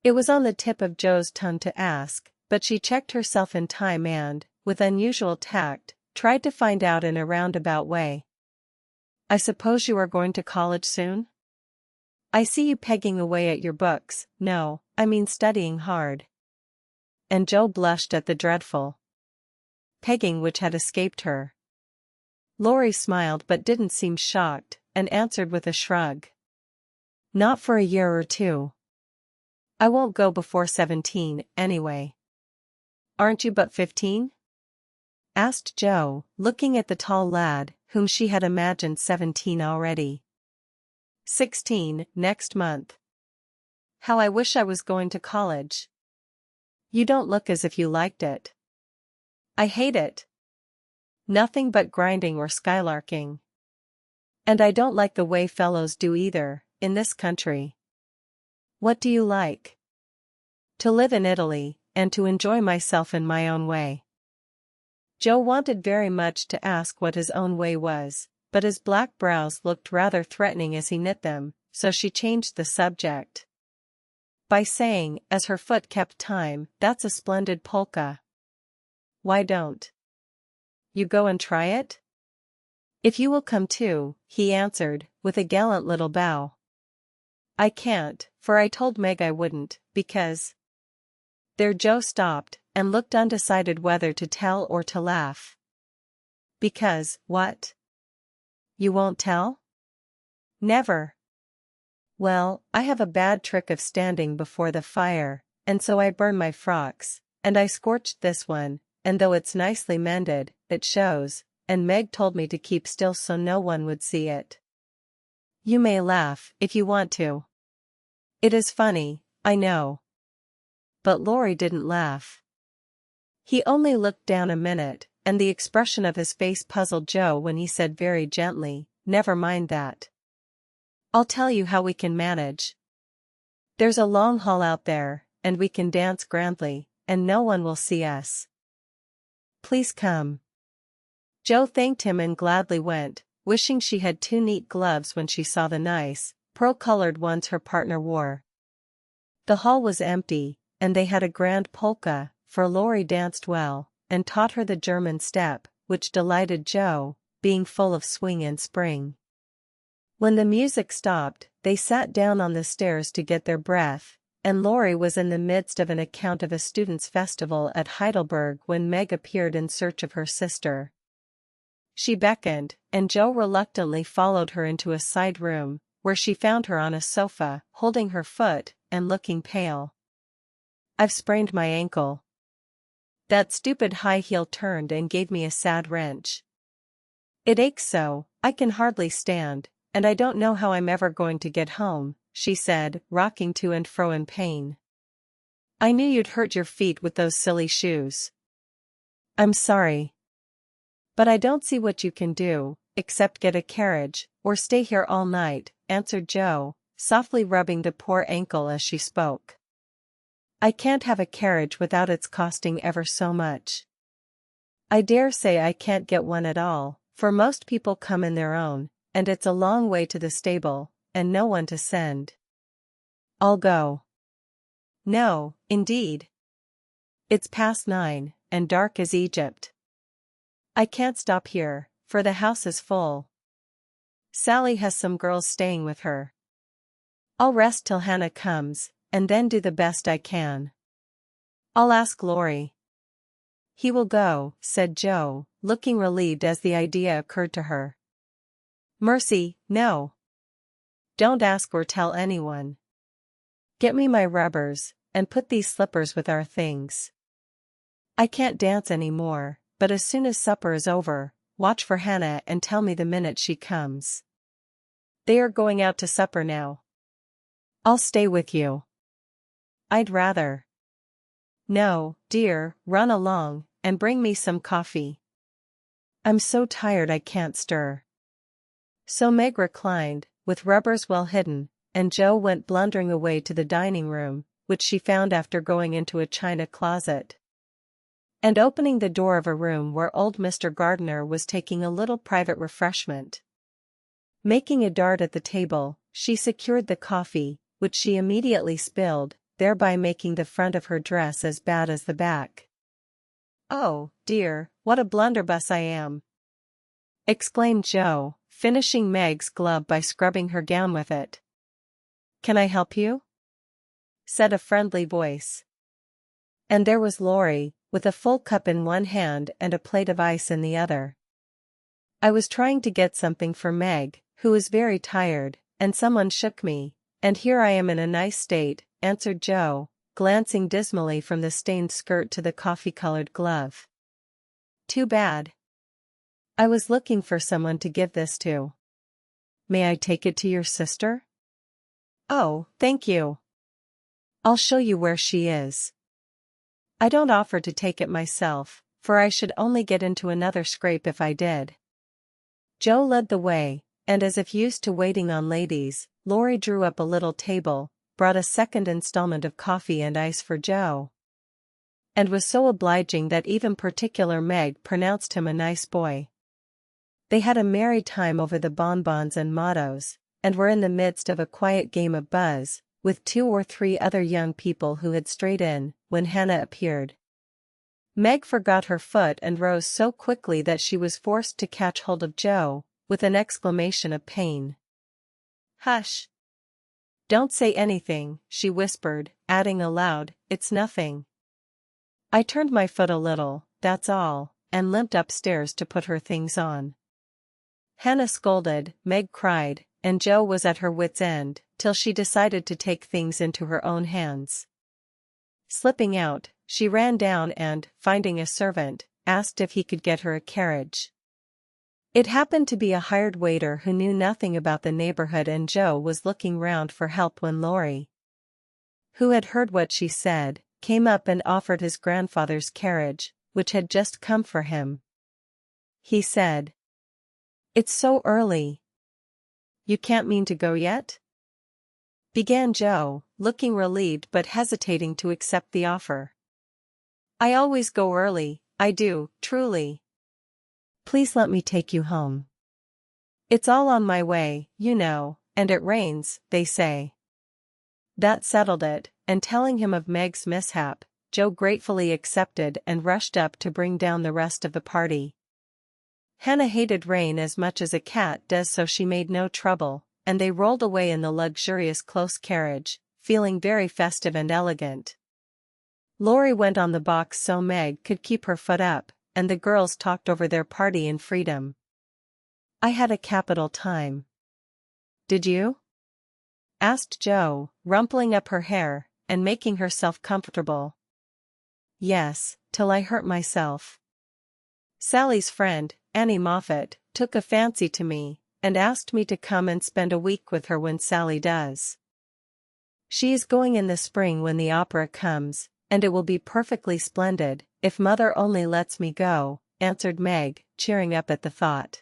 It was on the tip of Jo's tongue to ask, but she checked herself in time and, with unusual tact, tried to find out in a roundabout way. I suppose you are going to college soon? I see you pegging away at your books. No, I mean studying hard. And Jo blushed at the dreadful pegging which had escaped her. Laurie smiled but didn't seem shocked, and answered with a shrug. Not for a year or two. I won't go before 17, anyway. Aren't you but 15? Asked Jo, looking at the tall lad, whom she had imagined 17 already. 16, next month. How I wish I was going to college. You don't look as if you liked it. I hate it. Nothing but grinding or skylarking. And I don't like the way fellows do either, in this country. What do you like? To live in Italy, and to enjoy myself in my own way. Jo wanted very much to ask what his own way was, but his black brows looked rather threatening as he knit them, so she changed the subject. By saying, as her foot kept time, that's a splendid polka. Why don't you go and try it? If you will come too, he answered, with a gallant little bow. I can't, for I told Meg I wouldn't, because... There Jo stopped, and looked undecided whether to tell or to laugh. Because, what? You won't tell? Never. Well, I have a bad trick of standing before the fire, and so I burn my frocks, and I scorched this one, and though it's nicely mended, it shows, and Meg told me to keep still so no one would see it. You may laugh, if you want to. It is funny, I know. But Laurie didn't laugh. He only looked down a minute, and the expression of his face puzzled Jo when he said very gently, never mind that. I'll tell you how we can manage. There's a long hall out there, and we can dance grandly, and no one will see us. Please come. Jo thanked him and gladly went, wishing she had 2 neat gloves when she saw the nice, pearl-colored ones her partner wore. The hall was empty, and they had a grand polka, for Laurie danced well, and taught her the German step, which delighted Jo, being full of swing and spring. When the music stopped, they sat down on the stairs to get their breath, and Laurie was in the midst of an account of a students' festival at Heidelberg when Meg appeared in search of her sister. She beckoned, and Jo reluctantly followed her into a side room, where she found her on a sofa, holding her foot, and looking pale. I've sprained my ankle. That stupid high heel turned and gave me a sad wrench. It aches so, I can hardly stand, and I don't know how I'm ever going to get home, she said, rocking to and fro in pain. I knew you'd hurt your feet with those silly shoes. I'm sorry. But I don't see what you can do, except get a carriage, or stay here all night, answered Jo, softly rubbing the poor ankle as she spoke. I can't have a carriage without its costing ever so much. I dare say I can't get one at all, for most people come in their own, and it's a long way to the stable, and no one to send. I'll go. No, indeed. It's past 9, and dark as Egypt. I can't stop here, for the house is full. Sally has some girls staying with her. I'll rest till Hannah comes, and then do the best I can. I'll ask Laurie. He will go, said Jo, looking relieved as the idea occurred to her. Mercy, no. Don't ask or tell anyone. Get me my rubbers, and put these slippers with our things. I can't dance any more, but as soon as supper is over, watch for Hannah and tell me the minute she comes. They are going out to supper now. I'll stay with you. I'd rather. No, dear, run along, and bring me some coffee. I'm so tired I can't stir. So Meg reclined, with rubbers well hidden, and Jo went blundering away to the dining room, which she found after going into a china closet. And opening the door of a room where old Mr. Gardiner was taking a little private refreshment. Making a dart at the table, she secured the coffee, which she immediately spilled, thereby making the front of her dress as bad as the back. Oh, dear, what a blunderbuss I am! Exclaimed Jo, finishing Meg's glove by scrubbing her gown with it. Can I help you? Said a friendly voice. And there was Laurie, with a full cup in one hand and a plate of ice in the other. I was trying to get something for Meg, who was very tired, and someone shook me, and here I am in a nice state, answered Jo, glancing dismally from the stained skirt to the coffee-colored glove. Too bad. I was looking for someone to give this to. May I take it to your sister? Oh, thank you. I'll show you where she is. I don't offer to take it myself, for I should only get into another scrape if I did. Jo led the way, and as if used to waiting on ladies, Laurie drew up a little table, brought a second installment of coffee and ice for Jo. And was so obliging that even particular Meg pronounced him a nice boy. They had a merry time over the bonbons and mottos, and were in the midst of a quiet game of buzz, with 2 or 3 other young people who had strayed in, when Hannah appeared. Meg forgot her foot and rose so quickly that she was forced to catch hold of Jo, with an exclamation of pain. Hush! Don't say anything, she whispered, adding aloud, it's nothing. I turned my foot a little, that's all, and limped upstairs to put her things on. Hannah scolded, Meg cried, and Jo was at her wits' end, till she decided to take things into her own hands. Slipping out, she ran down and, finding a servant, asked if he could get her a carriage. It happened to be a hired waiter who knew nothing about the neighborhood, and Jo was looking round for help when Laurie, who had heard what she said, came up and offered his grandfather's carriage, which had just come for him. He said, "It's so early. You can't mean to go yet?" began Jo, looking relieved but hesitating to accept the offer. "I always go early, I do, truly. Please let me take you home. It's all on my way, you know, and it rains, they say." That settled it, and telling him of Meg's mishap, Jo gratefully accepted and rushed up to bring down the rest of the party. Hannah hated rain as much as a cat does, so she made no trouble, and they rolled away in the luxurious close carriage, feeling very festive and elegant. Laurie went on the box so Meg could keep her foot up, and the girls talked over their party in freedom. I had a capital time. Did you? Asked Jo, rumpling up her hair, and making herself comfortable. Yes, till I hurt myself. Sally's friend, Annie Moffat, took a fancy to me, and asked me to come and spend a week with her when Sally does. She is going in the spring when the opera comes, and it will be perfectly splendid, if Mother only lets me go, answered Meg, cheering up at the thought.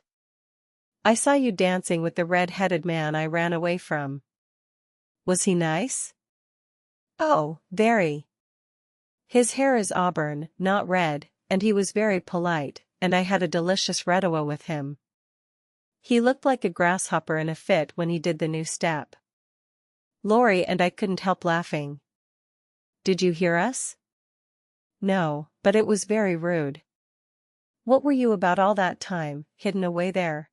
I saw you dancing with the red-headed man I ran away from. Was he nice? Oh, very. His hair is auburn, not red, and he was very polite, and I had a delicious redowa with him. He looked like a grasshopper in a fit when he did the new step. Laurie and I couldn't help laughing. Did you hear us? No, but it was very rude. What were you about all that time, hidden away there?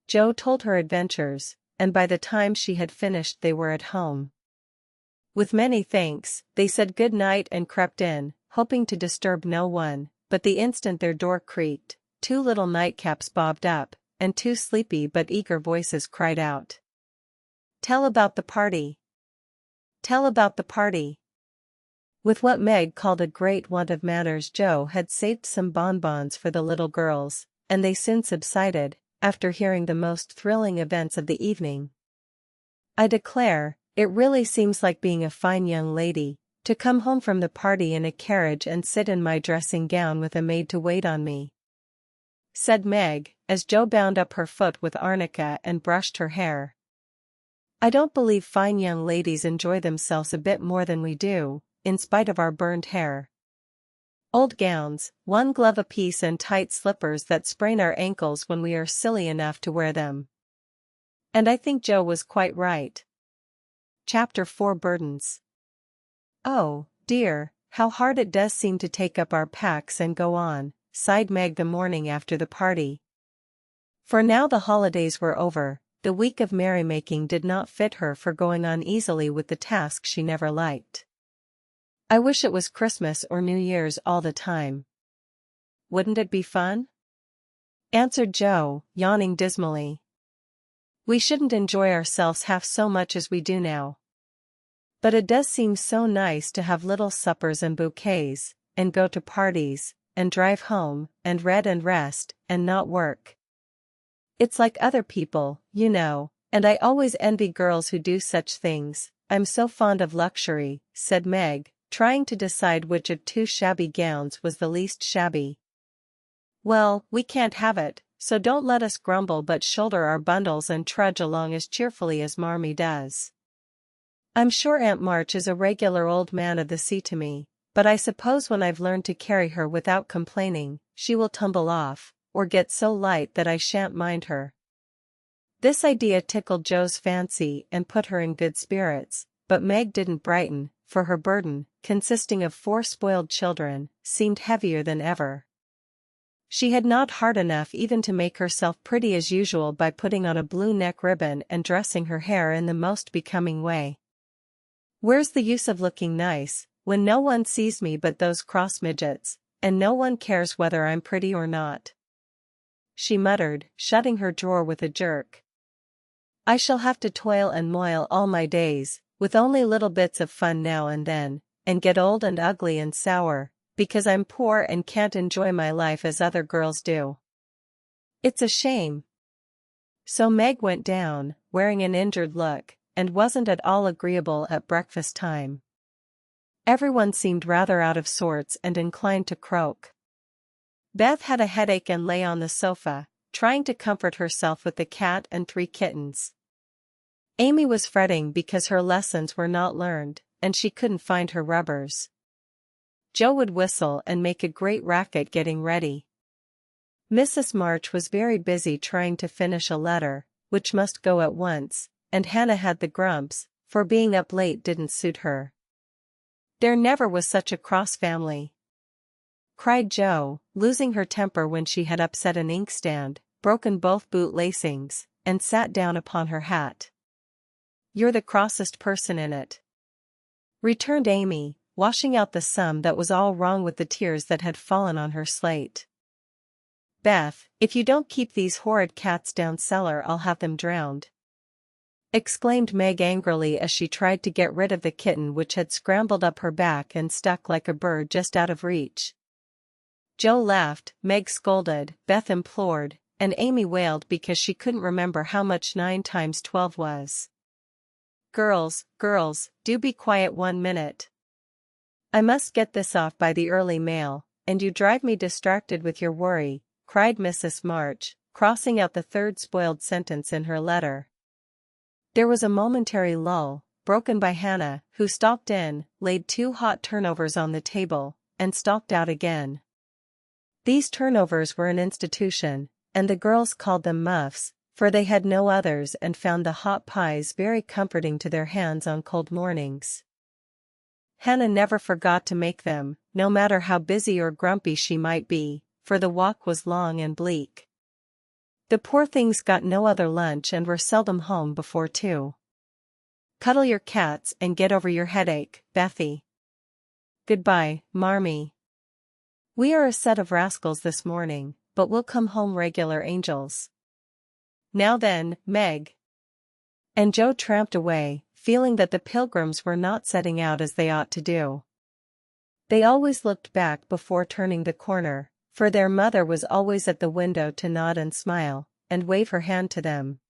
Jo told her adventures, and by the time she had finished they were at home. With many thanks, they said good night and crept in, hoping to disturb no one, but the instant their door creaked, 2 little nightcaps bobbed up, and 2 sleepy but eager voices cried out. Tell about the party. Tell about the party. With what Meg called a great want of manners, Jo had saved some bonbons for the little girls, and they soon subsided, after hearing the most thrilling events of the evening. I declare, it really seems like being a fine young lady, to come home from the party in a carriage and sit in my dressing gown with a maid to wait on me, said Meg, as Jo bound up her foot with arnica and brushed her hair. I don't believe fine young ladies enjoy themselves a bit more than we do, in spite of our burned hair. Old gowns, 1 glove apiece and tight slippers that sprain our ankles when we are silly enough to wear them. And I think Jo was quite right. Chapter 4 Burdens. Oh, dear, how hard it does seem to take up our packs and go on, sighed Meg the morning after the party. For now the holidays were over, the week of merrymaking did not fit her for going on easily with the task she never liked. I wish it was Christmas or New Year's all the time. Wouldn't it be fun? Answered Jo, yawning dismally. We shouldn't enjoy ourselves half so much as we do now. But it does seem so nice to have little suppers and bouquets, and go to parties, and drive home, and read and rest, and not work. It's like other people, you know, and I always envy girls who do such things. I'm so fond of luxury, said Meg, trying to decide which of 2 shabby gowns was the least shabby. Well, we can't have it, so don't let us grumble but shoulder our bundles and trudge along as cheerfully as Marmee does. I'm sure Aunt March is a regular old man of the sea to me, but I suppose when I've learned to carry her without complaining, she will tumble off, or get so light that I shan't mind her. This idea tickled Jo's fancy and put her in good spirits, but Meg didn't brighten, for her burden, consisting of 4 spoiled children, seemed heavier than ever. She had not heart enough even to make herself pretty as usual by putting on a blue neck ribbon and dressing her hair in the most becoming way. Where's the use of looking nice, when no one sees me but those cross midgets, and no one cares whether I'm pretty or not? She muttered, shutting her drawer with a jerk. I shall have to toil and moil all my days, with only little bits of fun now and then, and get old and ugly and sour, because I'm poor and can't enjoy my life as other girls do. It's a shame. So Meg went down, wearing an injured look, and wasn't at all agreeable at breakfast time. Everyone seemed rather out of sorts and inclined to croak. Beth had a headache and lay on the sofa, trying to comfort herself with the cat and 3 kittens. Amy was fretting because her lessons were not learned, and she couldn't find her rubbers. Jo would whistle and make a great racket getting ready. Mrs. March was very busy trying to finish a letter, which must go at once, and Hannah had the grumps, for being up late didn't suit her. There never was such a cross family, cried Jo, losing her temper when she had upset an inkstand, broken both boot lacings, and sat down upon her hat. You're the crossest person in it, returned Amy, washing out the sum that was all wrong with the tears that had fallen on her slate. Beth, if you don't keep these horrid cats down cellar, I'll have them drowned, exclaimed Meg angrily as she tried to get rid of the kitten which had scrambled up her back and stuck like a bird just out of reach. Jo laughed, Meg scolded, Beth implored, and Amy wailed because she couldn't remember how much 9 times 12 was. Girls, do be quiet 1 minute. I must get this off by the early mail, and you drive me distracted with your worry, cried Mrs. March, crossing out the 3rd spoiled sentence in her letter. There was a momentary lull, broken by Hannah, who stalked in, laid 2 hot turnovers on the table, and stalked out again. These turnovers were an institution, and the girls called them muffs, for they had no others and found the hot pies very comforting to their hands on cold mornings. Hannah never forgot to make them, no matter how busy or grumpy she might be, for the walk was long and bleak. The poor things got no other lunch and were seldom home before 2. Cuddle your cats and get over your headache, Bethy. Goodbye, Marmee. We are a set of rascals this morning, but we'll come home regular angels. Now then, Meg. And Joe tramped away, feeling that the Pilgrims were not setting out as they ought to do. They always looked back before turning the corner, for their mother was always at the window to nod and smile, and wave her hand to them.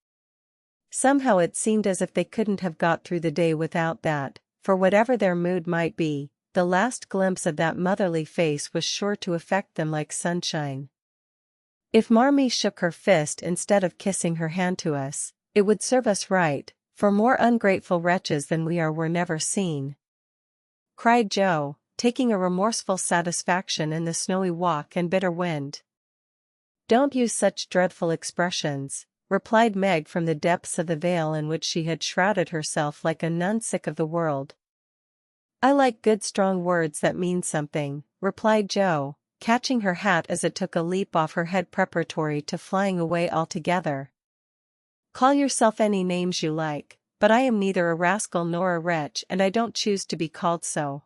Somehow it seemed as if they couldn't have got through the day without that, for whatever their mood might be, the last glimpse of that motherly face was sure to affect them like sunshine. If Marmee shook her fist instead of kissing her hand to us, it would serve us right, for more ungrateful wretches than we are were never seen. Cried Joe, taking a remorseful satisfaction in the snowy walk and bitter wind. Don't use such dreadful expressions, replied Meg from the depths of the veil in which she had shrouded herself like a nun sick of the world. I like good strong words that mean something, replied Joe, catching her hat as it took a leap off her head preparatory to flying away altogether. Call yourself any names you like, but I am neither a rascal nor a wretch and I don't choose to be called so.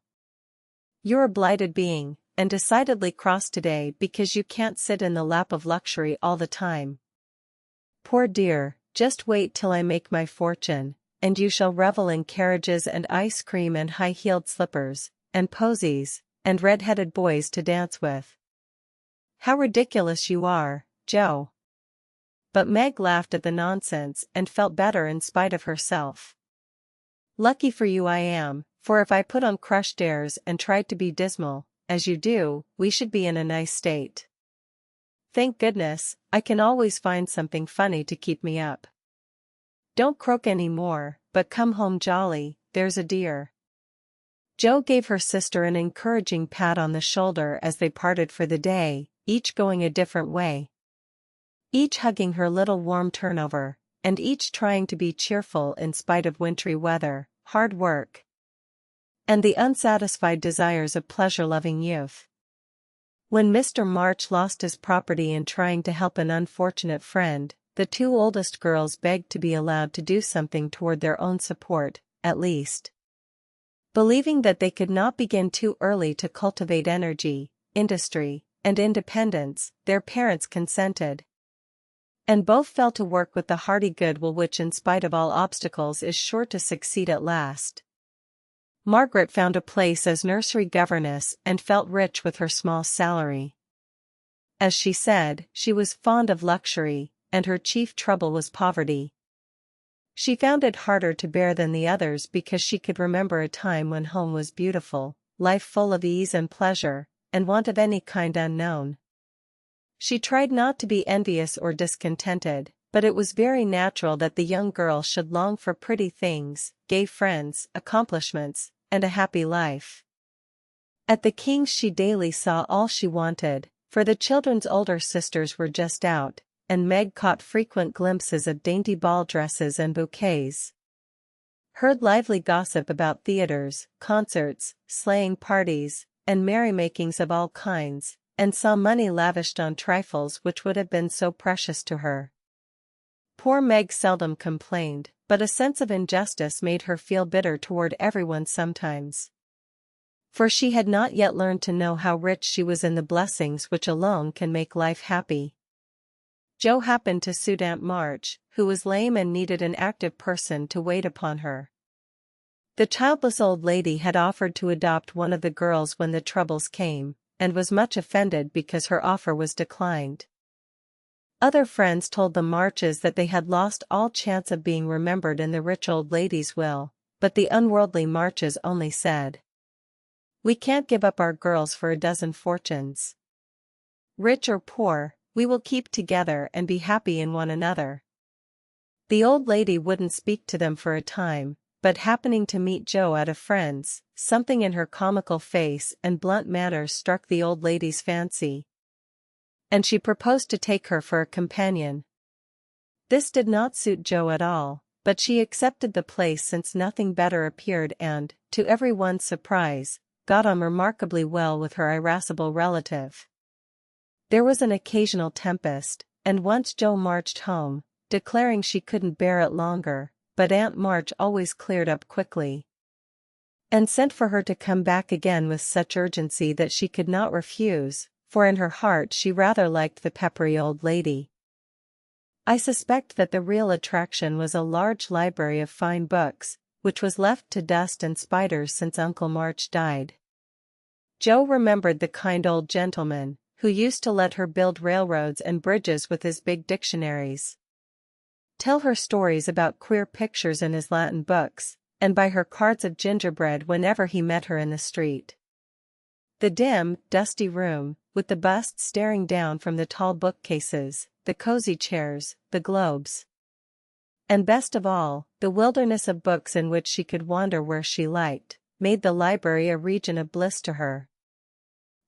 You're a blighted being, and decidedly cross today because you can't sit in the lap of luxury all the time. Poor dear, just wait till I make my fortune, and you shall revel in carriages and ice cream and high-heeled slippers, and posies, and red-headed boys to dance with. How ridiculous you are, Joe. But Meg laughed at the nonsense and felt better in spite of herself. Lucky for you I am, for if I put on crushed airs and tried to be dismal, as you do, we should be in a nice state. Thank goodness, I can always find something funny to keep me up. Don't croak any more, but come home jolly, there's a dear. Joe gave her sister an encouraging pat on the shoulder as they parted for the day, each going a different way. Each hugging her little warm turnover, and each trying to be cheerful in spite of wintry weather, hard work, and the unsatisfied desires of pleasure-loving youth. When Mr. March lost his property in trying to help an unfortunate friend, the 2 oldest girls begged to be allowed to do something toward their own support, at least. Believing that they could not begin too early to cultivate energy, industry, and independence, their parents consented. And both fell to work with the hearty goodwill which in spite of all obstacles is sure to succeed at last. Margaret found a place as nursery governess and felt rich with her small salary. As she said, she was fond of luxury, and her chief trouble was poverty. She found it harder to bear than the others because she could remember a time when home was beautiful, life full of ease and pleasure, and want of any kind unknown. She tried not to be envious or discontented, but it was very natural that the young girl should long for pretty things, gay friends, accomplishments, and a happy life. At the King's she daily saw all she wanted, for the children's older sisters were just out, and Meg caught frequent glimpses of dainty ball dresses and bouquets. Heard lively gossip about theaters, concerts, sleighing parties, and merrymakings of all kinds, and saw money lavished on trifles which would have been so precious to her. Poor Meg seldom complained, but a sense of injustice made her feel bitter toward everyone sometimes. For she had not yet learned to know how rich she was in the blessings which alone can make life happy. Joe happened to suit Aunt March, who was lame and needed an active person to wait upon her. The childless old lady had offered to adopt one of the girls when the troubles came, and was much offended because her offer was declined. Other friends told the Marches that they had lost all chance of being remembered in the rich old lady's will, but the unworldly Marches only said, "We can't give up our girls for a dozen fortunes. Rich or poor, we will keep together and be happy in one another." The old lady wouldn't speak to them for a time, but happening to meet Joe at a friend's, something in her comical face and blunt manners struck the old lady's fancy, and she proposed to take her for a companion. This did not suit Joe at all, but she accepted the place since nothing better appeared and, to everyone's surprise, got on remarkably well with her irascible relative. There was an occasional tempest, and once Joe marched home, declaring she couldn't bear it longer, but Aunt March always cleared up quickly and sent for her to come back again with such urgency that she could not refuse, for in her heart she rather liked the peppery old lady. I suspect that the real attraction was a large library of fine books, which was left to dust and spiders since Uncle March died. Joe remembered the kind old gentleman, who used to let her build railroads and bridges with his big dictionaries, tell her stories about queer pictures in his Latin books, and buy her cards of gingerbread whenever he met her in the street. The dim, dusty room, with the busts staring down from the tall bookcases, the cozy chairs, the globes, and best of all, the wilderness of books in which she could wander where she liked, made the library a region of bliss to her.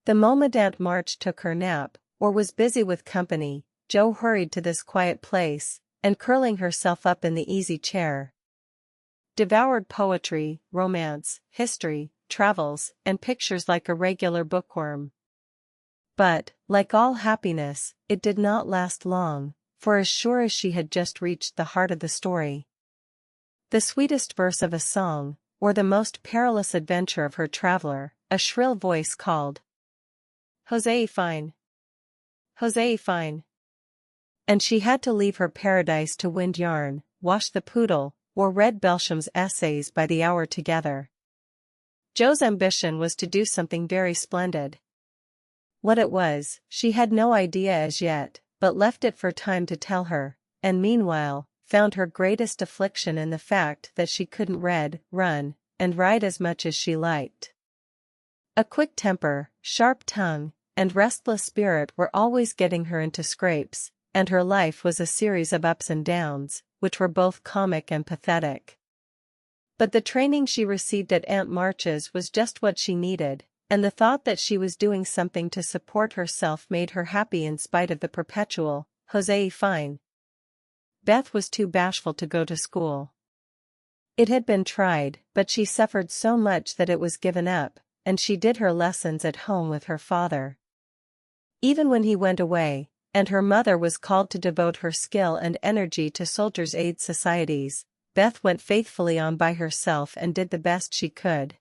The moment Aunt March took her nap, or was busy with company, Joe hurried to this quiet place, and curling herself up in the easy chair, devoured poetry, romance, history, travels, and pictures like a regular bookworm. But, like all happiness, it did not last long, for as sure as she had just reached the heart of the story, the sweetest verse of a song, or the most perilous adventure of her traveler, a shrill voice called, "Josephine! Josephine!" And she had to leave her paradise to wind yarn, wash the poodle, or read Belcham's essays by the hour together. Joe's ambition was to do something very splendid. What it was, she had no idea as yet, but left it for time to tell her, and meanwhile, found her greatest affliction in the fact that she couldn't read, run, and ride as much as she liked. A quick temper, sharp tongue, and restless spirit were always getting her into scrapes, and her life was a series of ups and downs, which were both comic and pathetic. But the training she received at Aunt March's was just what she needed, and the thought that she was doing something to support herself made her happy in spite of the perpetual, "Josephine." Beth was too bashful to go to school. It had been tried, but she suffered so much that it was given up, and she did her lessons at home with her father. Even when he went away, and her mother was called to devote her skill and energy to soldiers' aid societies, Beth went faithfully on by herself and did the best she could.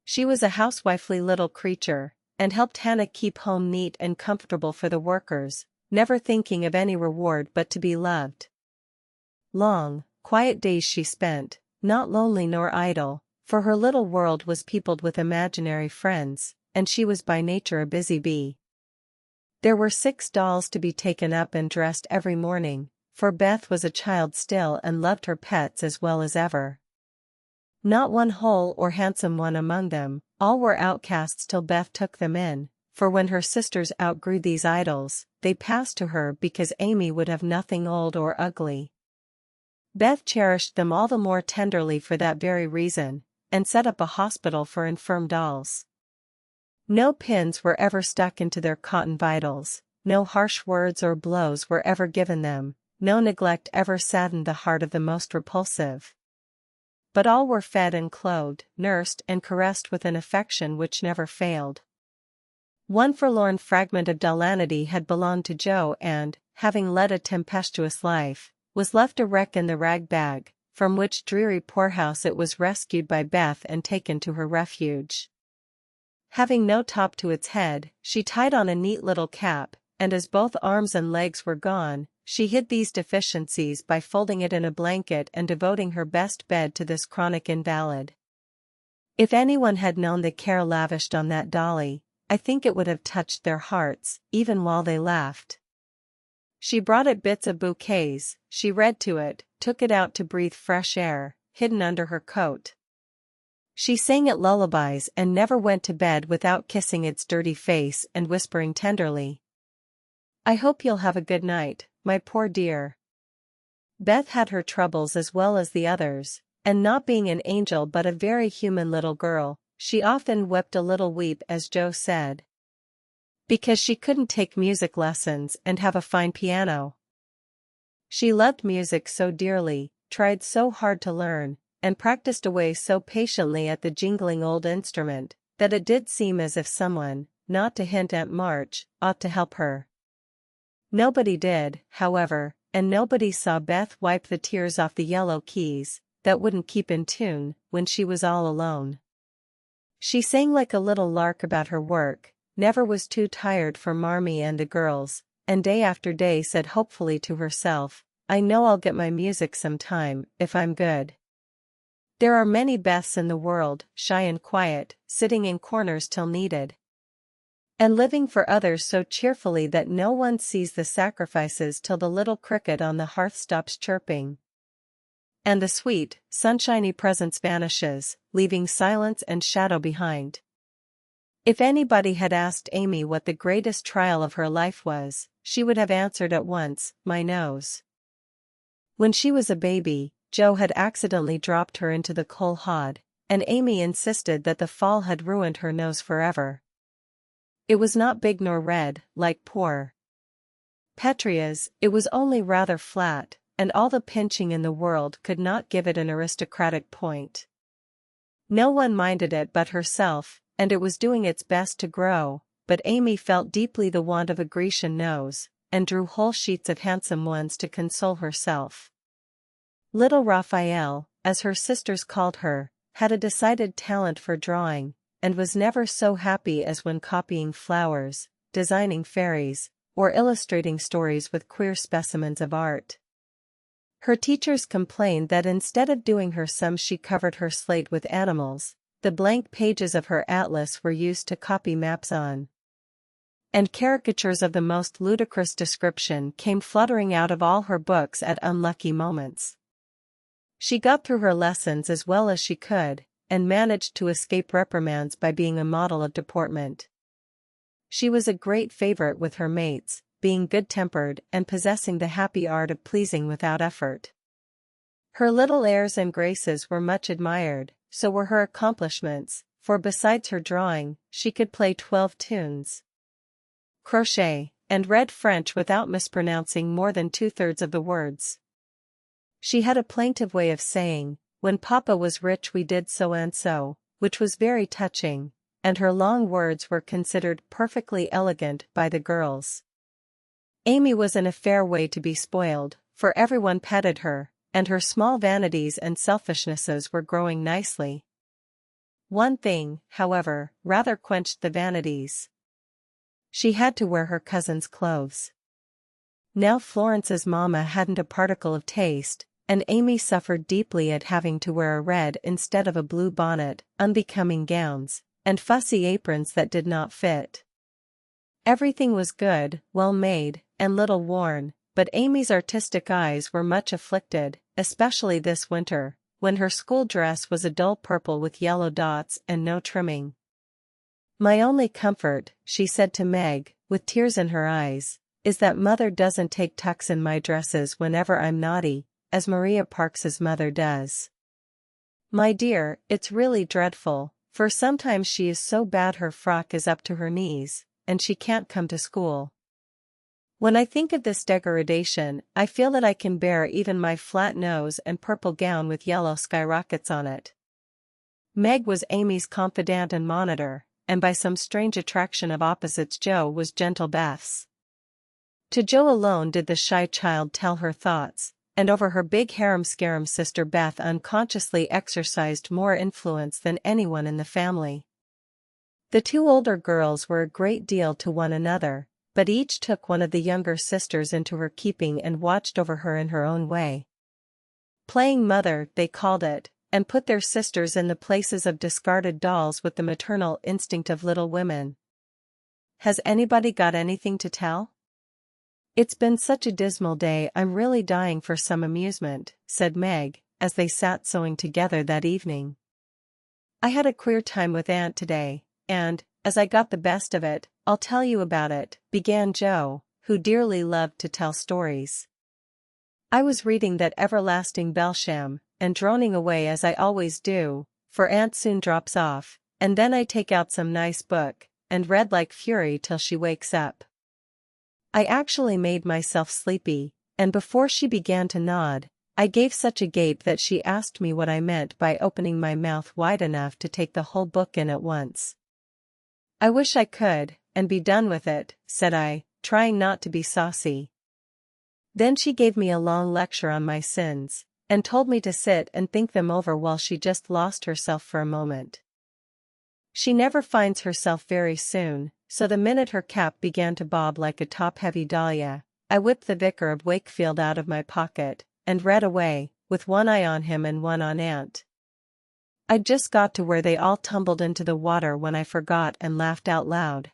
She was a housewifely little creature, and helped Hannah keep home neat and comfortable for the workers, never thinking of any reward but to be loved. Long, quiet days she spent, not lonely nor idle, for her little world was peopled with imaginary friends, and she was by nature a busy bee. There were 6 dolls to be taken up and dressed every morning, for Beth was a child still and loved her pets as well as ever. Not one whole or handsome one among them, all were outcasts till Beth took them in, for when her sisters outgrew these idols, they passed to her because Amy would have nothing old or ugly. Beth cherished them all the more tenderly for that very reason, and set up a hospital for infirm dolls. No pins were ever stuck into their cotton vitals, no harsh words or blows were ever given them, no neglect ever saddened the heart of the most repulsive. But all were fed and clothed, nursed and caressed with an affection which never failed. One forlorn fragment of dollanity had belonged to Joe and, having led a tempestuous life, was left a wreck in the rag bag, from which dreary poorhouse it was rescued by Beth and taken to her refuge. Having no top to its head, she tied on a neat little cap, and as both arms and legs were gone, she hid these deficiencies by folding it in a blanket and devoting her best bed to this chronic invalid. If anyone had known the care lavished on that dolly, I think it would have touched their hearts, even while they laughed. She brought it bits of bouquets, she read to it, took it out to breathe fresh air, hidden under her coat. She sang it lullabies and never went to bed without kissing its dirty face and whispering tenderly, "I hope you'll have a good night, my poor dear." Beth had her troubles as well as the others, and not being an angel but a very human little girl, she often wept a little weep, as Joe said, because she couldn't take music lessons and have a fine piano. She loved music so dearly, tried so hard to learn, and practiced away so patiently at the jingling old instrument, that it did seem as if someone, not to hint Aunt March, ought to help her. Nobody did, however, and nobody saw Beth wipe the tears off the yellow keys, that wouldn't keep in tune, when she was all alone. She sang like a little lark about her work, never was too tired for Marmee and the girls, and day after day said hopefully to herself, "I know I'll get my music sometime, if I'm good." There are many Beths in the world, shy and quiet, sitting in corners till needed, and living for others so cheerfully that no one sees the sacrifices till the little cricket on the hearth stops chirping, and the sweet, sunshiny presence vanishes, leaving silence and shadow behind. If anybody had asked Amy what the greatest trial of her life was, she would have answered at once, "My nose." When she was a baby, Joe had accidentally dropped her into the coal hod, and Amy insisted that the fall had ruined her nose forever. It was not big nor red, like poor Petria's, it was only rather flat, and all the pinching in the world could not give it an aristocratic point. No one minded it but herself, and it was doing its best to grow, but Amy felt deeply the want of a Grecian nose, and drew whole sheets of handsome ones to console herself. Little Raphael, as her sisters called her, had a decided talent for drawing, and was never so happy as when copying flowers, designing fairies, or illustrating stories with queer specimens of art. Her teachers complained that instead of doing her sums she covered her slate with animals, the blank pages of her atlas were used to copy maps on, and caricatures of the most ludicrous description came fluttering out of all her books at unlucky moments. She got through her lessons as well as she could, and managed to escape reprimands by being a model of deportment. She was a great favorite with her mates, being good-tempered and possessing the happy art of pleasing without effort. Her little airs and graces were much admired, so were her accomplishments, for besides her drawing, she could play 12 tunes, crochet, and read French without mispronouncing more than 2/3 of the words. She had a plaintive way of saying, "When Papa was rich we did so and so," which was very touching, and her long words were considered perfectly elegant by the girls. Amy was in a fair way to be spoiled, for everyone petted her, and her small vanities and selfishnesses were growing nicely. One thing, however, rather quenched the vanities. She had to wear her cousin's clothes. Now Florence's mamma hadn't a particle of taste, and Amy suffered deeply at having to wear a red instead of a blue bonnet, unbecoming gowns, and fussy aprons that did not fit. Everything was good, well made, and little worn, but Amy's artistic eyes were much afflicted, especially this winter, when her school dress was a dull purple with yellow dots and no trimming. "My only comfort," she said to Meg, with tears in her eyes, "is that Mother doesn't take tucks in my dresses whenever I'm naughty, as Maria Parks's mother does. My dear, it's really dreadful, for sometimes she is so bad her frock is up to her knees, and she can't come to school. When I think of this degradation, I feel that I can bear even my flat nose and purple gown with yellow skyrockets on it." Meg was Amy's confidant and monitor, and by some strange attraction of opposites Joe was gentle Beth's. To Joe alone did the shy child tell her thoughts, and over her big harum-scarum sister Beth unconsciously exercised more influence than anyone in the family. The two older girls were a great deal to one another, but each took one of the younger sisters into her keeping and watched over her in her own way. Playing mother, they called it, and put their sisters in the places of discarded dolls with the maternal instinct of little women. "Has anybody got anything to tell? It's been such a dismal day, I'm really dying for some amusement," said Meg, as they sat sewing together that evening. "I had a queer time with Aunt today, and, as I got the best of it, I'll tell you about it," began Joe, who dearly loved to tell stories. "I was reading that everlasting Belsham, and droning away as I always do, for Aunt soon drops off, and then I take out some nice book, and read like fury till she wakes up. I actually made myself sleepy, and before she began to nod, I gave such a gape that she asked me what I meant by opening my mouth wide enough to take the whole book in at once. I wish I could, and be done with it, said I, trying not to be saucy. Then she gave me a long lecture on my sins, and told me to sit and think them over while she just lost herself for a moment. She never finds herself very soon, so the minute her cap began to bob like a top-heavy dahlia, I whipped the Vicar of Wakefield out of my pocket, and read away, with one eye on him and one on Aunt. I'd just got to where they all tumbled into the water when I forgot and laughed out loud.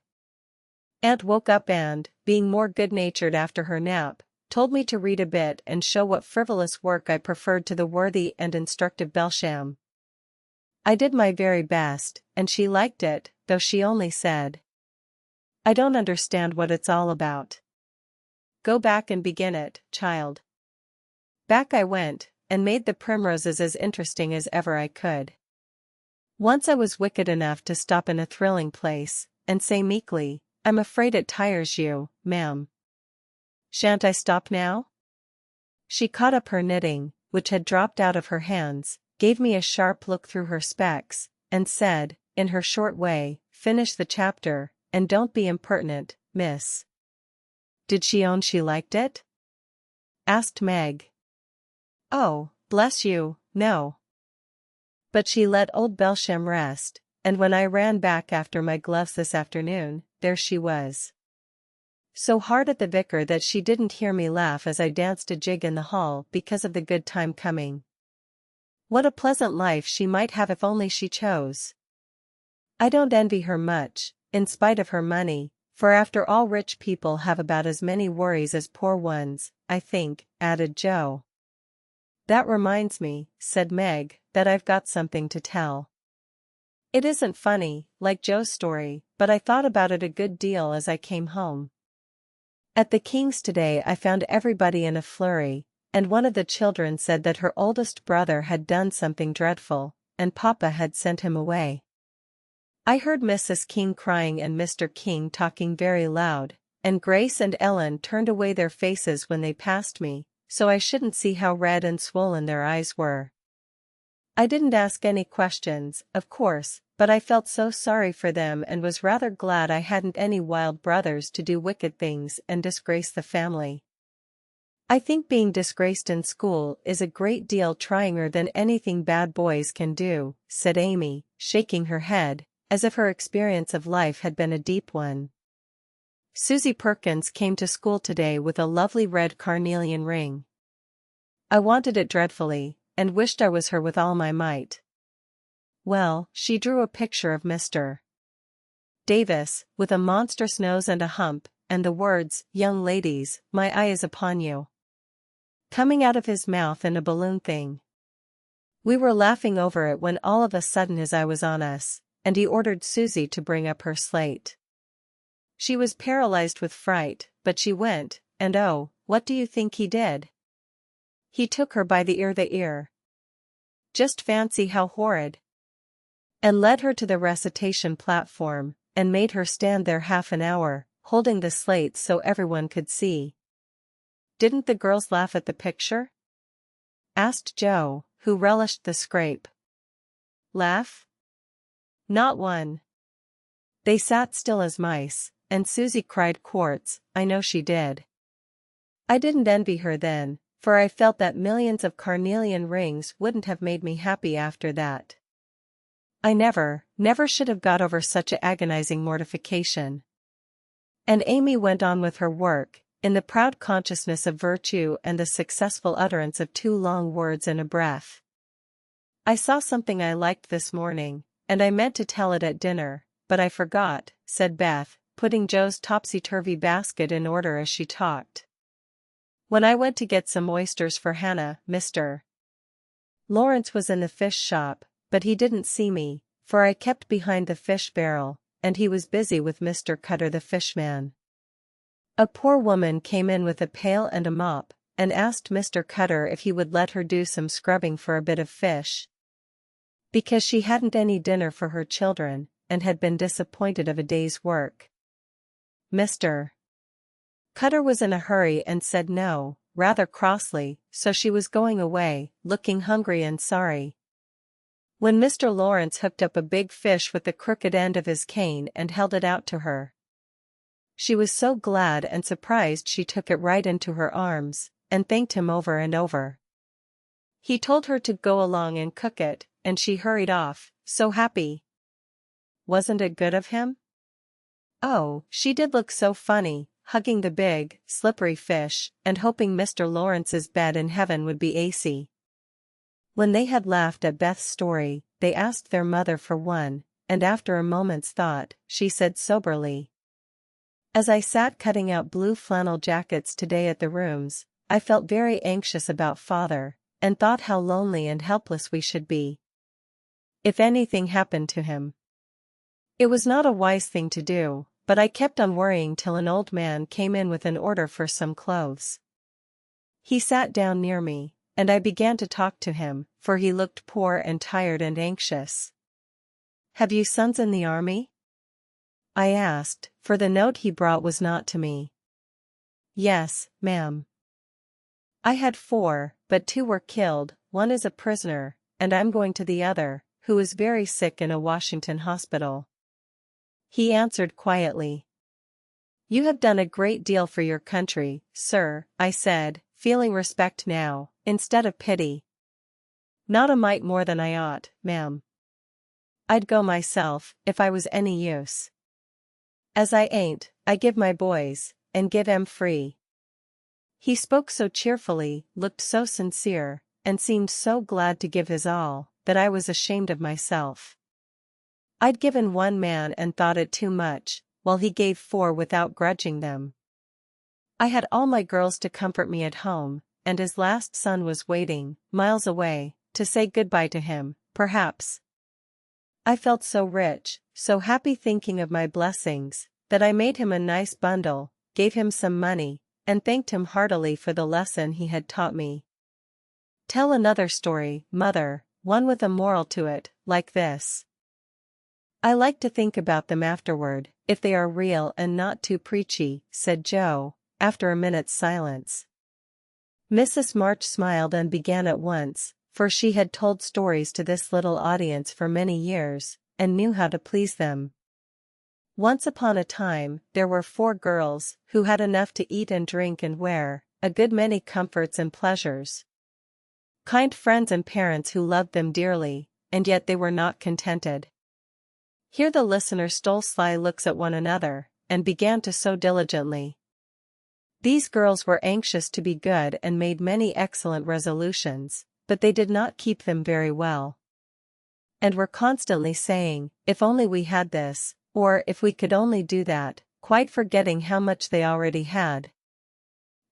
Aunt woke up and, being more good-natured after her nap, told me to read a bit and show what frivolous work I preferred to the worthy and instructive Belsham. I did my very best, and she liked it, though she only said, "I don't understand what it's all about. Go back and begin it, child." Back I went, and made the primroses as interesting as ever I could. Once I was wicked enough to stop in a thrilling place, and say meekly, "I'm afraid it tires you, ma'am. Shan't I stop now?" She caught up her knitting, which had dropped out of her hands, gave me a sharp look through her specs, and said, in her short way, "Finish the chapter, and don't be impertinent, miss." "Did she own she liked it?" asked Meg. "Oh, bless you, no. But she let old Belsham rest, and when I ran back after my gloves this afternoon, there she was. So hard at the vicar that she didn't hear me laugh as I danced a jig in the hall because of the good time coming. What a pleasant life she might have if only she chose. I don't envy her much, in spite of her money, for after all rich people have about as many worries as poor ones, I think," added Joe. "That reminds me," said Meg, "that I've got something to tell. It isn't funny, like Joe's story, but I thought about it a good deal as I came home. At the King's today I found everybody in a flurry, and one of the children said that her oldest brother had done something dreadful, and Papa had sent him away. I heard Mrs. King crying and Mr. King talking very loud, and Grace and Ellen turned away their faces when they passed me, so I shouldn't see how red and swollen their eyes were. I didn't ask any questions, of course, but I felt so sorry for them and was rather glad I hadn't any wild brothers to do wicked things and disgrace the family. I think being disgraced in school is a great deal tryinger than anything bad boys can do," said Amy, shaking her head, as if her experience of life had been a deep one. "Susie Perkins came to school today with a lovely red carnelian ring. I wanted it dreadfully, and wished I was her with all my might. Well, she drew a picture of Mr. Davis, with a monstrous nose and a hump, and the words, 'Young ladies, my eye is upon you,' coming out of his mouth in a balloon thing. We were laughing over it when all of a sudden his eye was on us, and he ordered Susie to bring up her slate. She was paralyzed with fright, but she went, and oh, what do you think he did? He took her by the ear. Just fancy how horrid. And led her to the recitation platform, and made her stand there half an hour, holding the slate so everyone could see." "Didn't the girls laugh at the picture?" asked Joe, who relished the scrape. "Laugh? Not one. They sat still as mice, and Susie cried quarts, I know she did. I didn't envy her then, for I felt that millions of carnelian rings wouldn't have made me happy after that. I never should have got over such a agonizing mortification." And Amy went on with her work, in the proud consciousness of virtue and the successful utterance of 2 long words in a breath. "I saw something I liked this morning, and I meant to tell it at dinner, but I forgot," said Beth, putting Joe's topsy-turvy basket in order as she talked. "When I went to get some oysters for Hannah, Mr. Laurence was in the fish shop, but he didn't see me, for I kept behind the fish barrel, and he was busy with Mr. Cutter the fishman. A poor woman came in with a pail and a mop, and asked Mr. Cutter if he would let her do some scrubbing for a bit of fish. Because she hadn't any dinner for her children, and had been disappointed of a day's work. Mr. Cutter was in a hurry and said no, rather crossly, so she was going away, looking hungry and sorry. When Mr. Laurence hooked up a big fish with the crooked end of his cane and held it out to her, she was so glad and surprised she took it right into her arms, and thanked him over and over. He told her to go along and cook it, and she hurried off, so happy. Wasn't it good of him? Oh, she did look so funny, hugging the big, slippery fish, and hoping Mr. Lawrence's bed in heaven would be AC. When they had laughed at Beth's story, they asked their mother for one, and after a moment's thought, she said soberly, "As I sat cutting out blue flannel jackets today at the rooms, I felt very anxious about Father, and thought how lonely and helpless we should be if anything happened to him. It was not a wise thing to do, but I kept on worrying till an old man came in with an order for some clothes. He sat down near me, and I began to talk to him, for he looked poor and tired and anxious. 'Have you sons in the army?' I asked, for the note he brought was not to me. 'Yes, ma'am. I had 4, but 2 were killed, one is a prisoner, and I'm going to the other, who is very sick in a Washington hospital,' he answered quietly. 'You have done a great deal for your country, sir,' I said, feeling respect now, instead of pity. 'Not a mite more than I ought, ma'am. I'd go myself, if I was any use. As I ain't, I give my boys, and give 'em free.' He spoke so cheerfully, looked so sincere, and seemed so glad to give his all, that I was ashamed of myself. I'd given 1 man and thought it too much, while he gave 4 without grudging them. I had all my girls to comfort me at home, and his last son was waiting, miles away, to say goodbye to him, perhaps. I felt so rich, so happy thinking of my blessings, that I made him a nice bundle, gave him some money, and thanked him heartily for the lesson he had taught me. Tell another story, Mother, one with a moral to it, like this. I like to think about them afterward, if they are real and not too preachy," said Joe, after a minute's silence. Mrs. March smiled and began at once, for she had told stories to this little audience for many years, and knew how to please them. Once upon a time, there were 4 girls, who had enough to eat and drink and wear, a good many comforts and pleasures. Kind friends and parents who loved them dearly, and yet they were not contented. Here the listener stole sly looks at one another, and began to sew diligently. These girls were anxious to be good and made many excellent resolutions, but they did not keep them very well. And were constantly saying, "If only we had this," or "if we could only do that," quite forgetting how much they already had.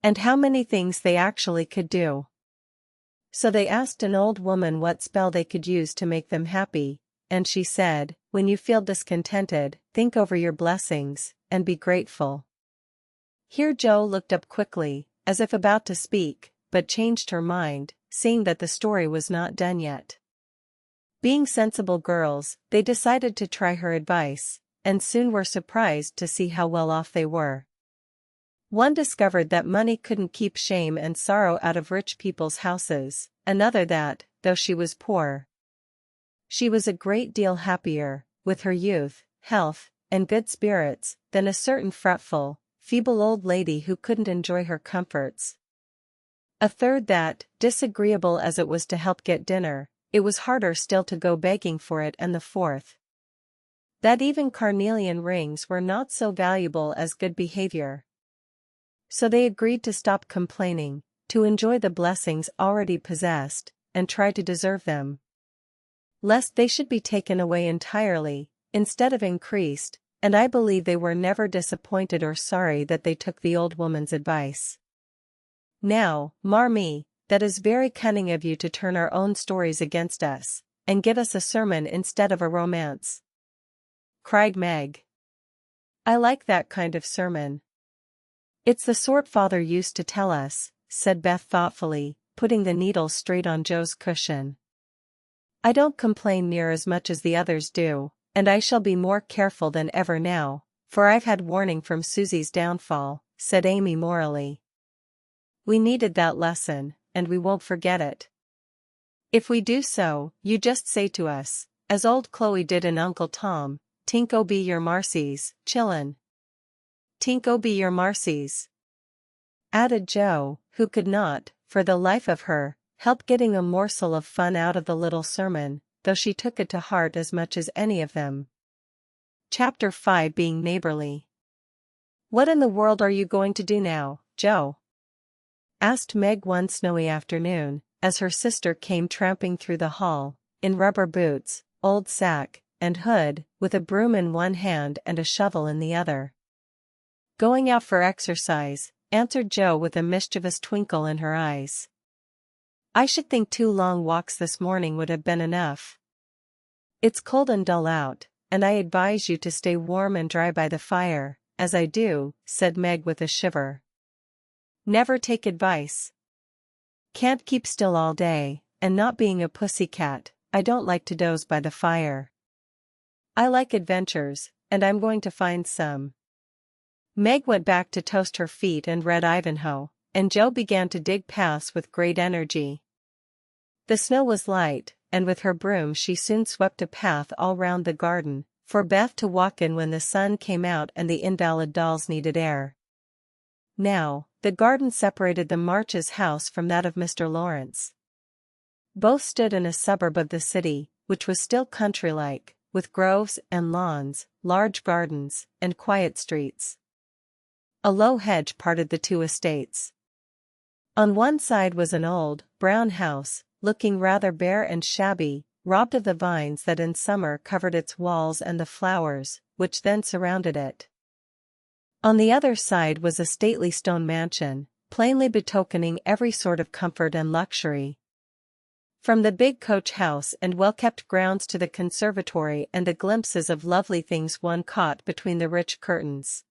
And how many things they actually could do. So they asked an old woman what spell they could use to make them happy, and she said, "When you feel discontented, think over your blessings, and be grateful." Here Joe looked up quickly, as if about to speak, but changed her mind, seeing that the story was not done yet. Being sensible girls, they decided to try her advice, and soon were surprised to see how well off they were. One discovered that money couldn't keep shame and sorrow out of rich people's houses, another that, though she was poor, she was a great deal happier, with her youth, health, and good spirits, than a certain fretful, feeble old lady who couldn't enjoy her comforts. A third that, disagreeable as it was to help get dinner, it was harder still to go begging for it, and the fourth, that even carnelian rings were not so valuable as good behavior. So they agreed to stop complaining, to enjoy the blessings already possessed, and try to deserve them, lest they should be taken away entirely, instead of increased, and I believe they were never disappointed or sorry that they took the old woman's advice. Now, Marmee, that is very cunning of you to turn our own stories against us, and give us a sermon instead of a romance," cried Meg. "I like that kind of sermon. It's the sort Father used to tell us," said Beth thoughtfully, putting the needle straight on Joe's cushion. I don't complain near as much as the others do, and I shall be more careful than ever now, for I've had warning from Susie's downfall, said Amy morally. We needed that lesson, and we won't forget it. If we do so, you just say to us, as old Chloe did in Uncle Tom, "Tinko be your marcies, chillin'." "Tinko be your marcies," added Joe, who could not, for the life of her, help getting a morsel of fun out of the little sermon, though she took it to heart as much as any of them. Chapter 5 Being Neighborly. "What in the world are you going to do now, Joe?" asked Meg one snowy afternoon, as her sister came tramping through the hall, in rubber boots, old sack, and hood, with a broom in one hand and a shovel in the other. "Going out for exercise," answered Joe with a mischievous twinkle in her eyes. "I should think 2 long walks this morning would have been enough." "It's cold and dull out, and I advise you to stay warm and dry by the fire, as I do," said Meg with a shiver. "Never take advice. Can't keep still all day, and not being a pussycat, I don't like to doze by the fire. I like adventures, and I'm going to find some." Meg went back to toast her feet and read Ivanhoe, and Joe began to dig paths with great energy. The snow was light, and with her broom she soon swept a path all round the garden, for Beth to walk in when the sun came out and the invalid dolls needed air. Now, the garden separated the Marches' house from that of Mr. Laurence. Both stood in a suburb of the city, which was still country-like, with groves and lawns, large gardens, and quiet streets. A low hedge parted the 2 estates. On one side was an old, brown house, looking rather bare and shabby, robbed of the vines that in summer covered its walls and the flowers, which then surrounded it. On the other side was a stately stone mansion, plainly betokening every sort of comfort and luxury. From the big coach house and well-kept grounds to the conservatory and the glimpses of lovely things one caught between the rich curtains.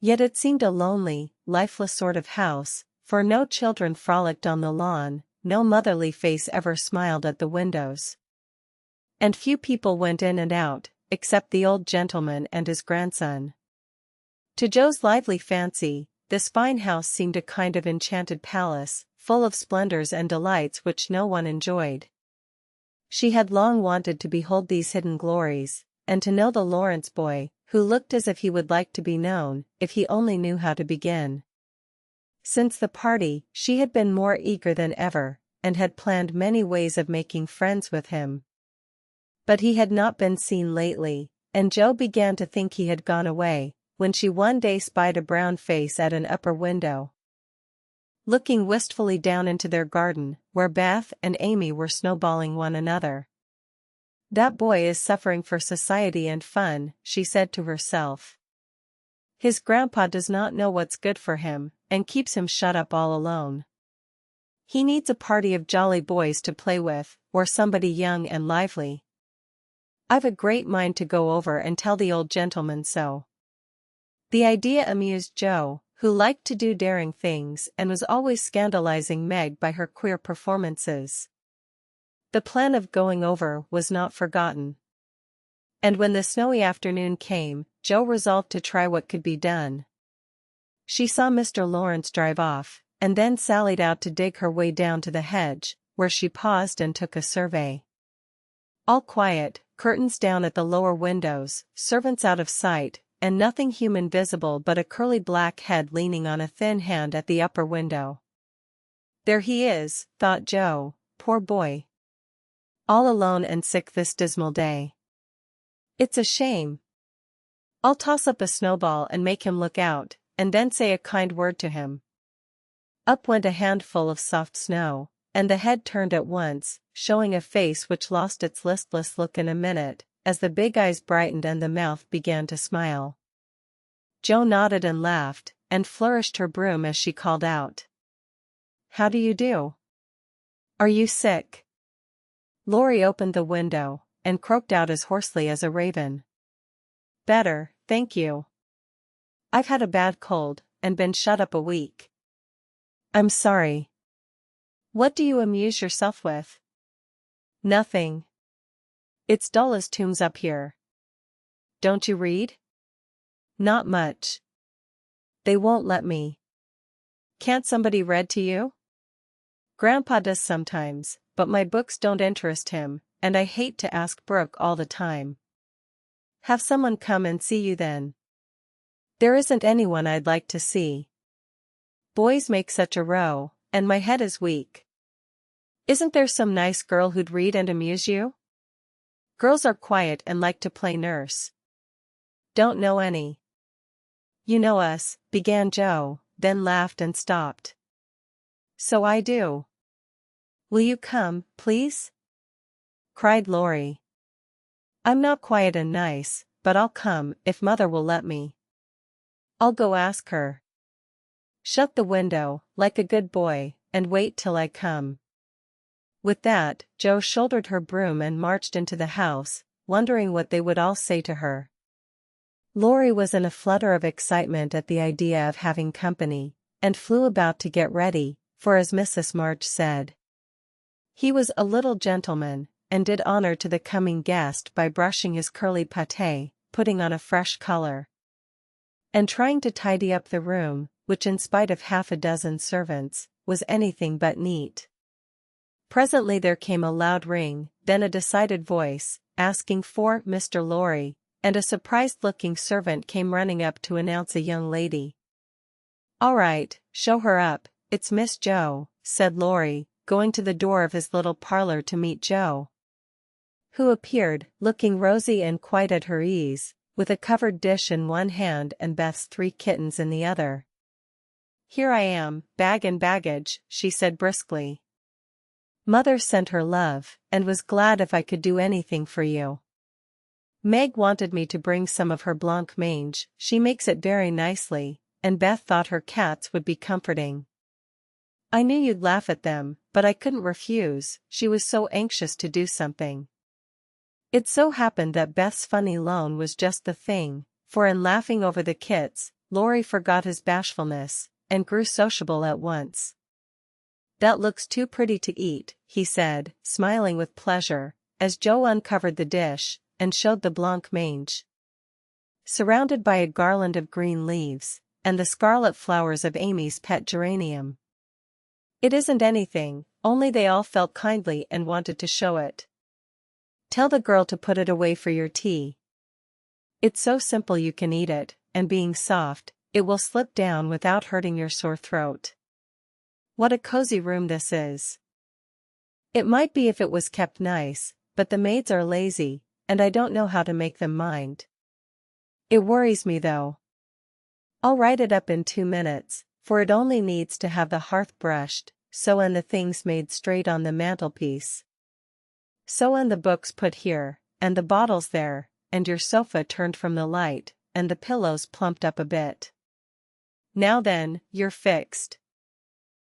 Yet it seemed a lonely, lifeless sort of house, for no children frolicked on the lawn, no motherly face ever smiled at the windows. And few people went in and out, except the old gentleman and his grandson. To Joe's lively fancy, this fine house seemed a kind of enchanted palace, full of splendors and delights which no one enjoyed. She had long wanted to behold these hidden glories, and to know the Laurence boy, who looked as if he would like to be known, if he only knew how to begin. Since the party, she had been more eager than ever, and had planned many ways of making friends with him. But he had not been seen lately, and Joe began to think he had gone away, when she one day spied a brown face at an upper window, looking wistfully down into their garden, where Beth and Amy were snowballing one another. "That boy is suffering for society and fun," she said to herself. "His grandpa does not know what's good for him, and keeps him shut up all alone. He needs a party of jolly boys to play with, or somebody young and lively. I've a great mind to go over and tell the old gentleman so." The idea amused Joe, who liked to do daring things and was always scandalizing Meg by her queer performances. The plan of going over was not forgotten. And when the snowy afternoon came, Joe resolved to try what could be done. She saw Mr. Laurence drive off, and then sallied out to dig her way down to the hedge, where she paused and took a survey. All quiet, curtains down at the lower windows, servants out of sight, and nothing human visible but a curly black head leaning on a thin hand at the upper window. "There he is," thought Joe, "poor boy. All alone and sick this dismal day. It's a shame. I'll toss up a snowball and make him look out, and then say a kind word to him." Up went a handful of soft snow, and the head turned at once, showing a face which lost its listless look in a minute, as the big eyes brightened and the mouth began to smile. Joe nodded and laughed, and flourished her broom as she called out, "How do you do? Are you sick?" Laurie opened the window, and croaked out as hoarsely as a raven, "Better, thank you. I've had a bad cold, and been shut up a week." I'm sorry. What do you amuse yourself with? Nothing. It's dull as tombs up here. Don't you read? Not much. They won't let me. Can't somebody read to you? Grandpa does sometimes, but my books don't interest him, and I hate to ask Brooke all the time. Have someone come and see you then. There isn't anyone I'd like to see. Boys make such a row, and my head is weak. Isn't there some nice girl who'd read and amuse you? Girls are quiet and like to play nurse. Don't know any. You know us, began Joe, then laughed and stopped. So I do. Will you come, please? Cried Laurie. I'm not quiet and nice, but I'll come if Mother will let me. I'll go ask her. Shut the window, like a good boy, and wait till I come. With that, Joe shouldered her broom and marched into the house, wondering what they would all say to her. Laurie was in a flutter of excitement at the idea of having company, and flew about to get ready, for as Mrs. March said, he was a little gentleman, and did honor to the coming guest by brushing his curly pate, putting on a fresh color, and trying to tidy up the room, which in spite of half a dozen servants, was anything but neat. Presently there came a loud ring, then a decided voice, asking for Mr. Laurie, and a surprised-looking servant came running up to announce a young lady. All right, show her up, it's Miss Joe, said Laurie, going to the door of his little parlor to meet Joe, who appeared, looking rosy and quite at her ease, with a covered dish in one hand and Beth's 3 kittens in the other. Here I am, bag and baggage, she said briskly. Mother sent her love, and was glad if I could do anything for you. Meg wanted me to bring some of her blanc mange, she makes it very nicely, and Beth thought her cats would be comforting. I knew you'd laugh at them, but I couldn't refuse, she was so anxious to do something. It so happened that Beth's funny loan was just the thing, for in laughing over the kits, Laurie forgot his bashfulness, and grew sociable at once. That looks too pretty to eat, he said, smiling with pleasure, as Joe uncovered the dish, and showed the blanc mange, surrounded by a garland of green leaves, and the scarlet flowers of Amy's pet geranium. It isn't anything, only they all felt kindly and wanted to show it. Tell the girl to put it away for your tea. It's so simple you can eat it, and being soft, it will slip down without hurting your sore throat. What a cozy room this is. It might be if it was kept nice, but the maids are lazy, and I don't know how to make them mind. It worries me though. I'll write it up in 2 minutes, for it only needs to have the hearth brushed, so and the things made straight on the mantelpiece. So and the books put here, and the bottles there, and your sofa turned from the light, and the pillows plumped up a bit. Now then, you're fixed.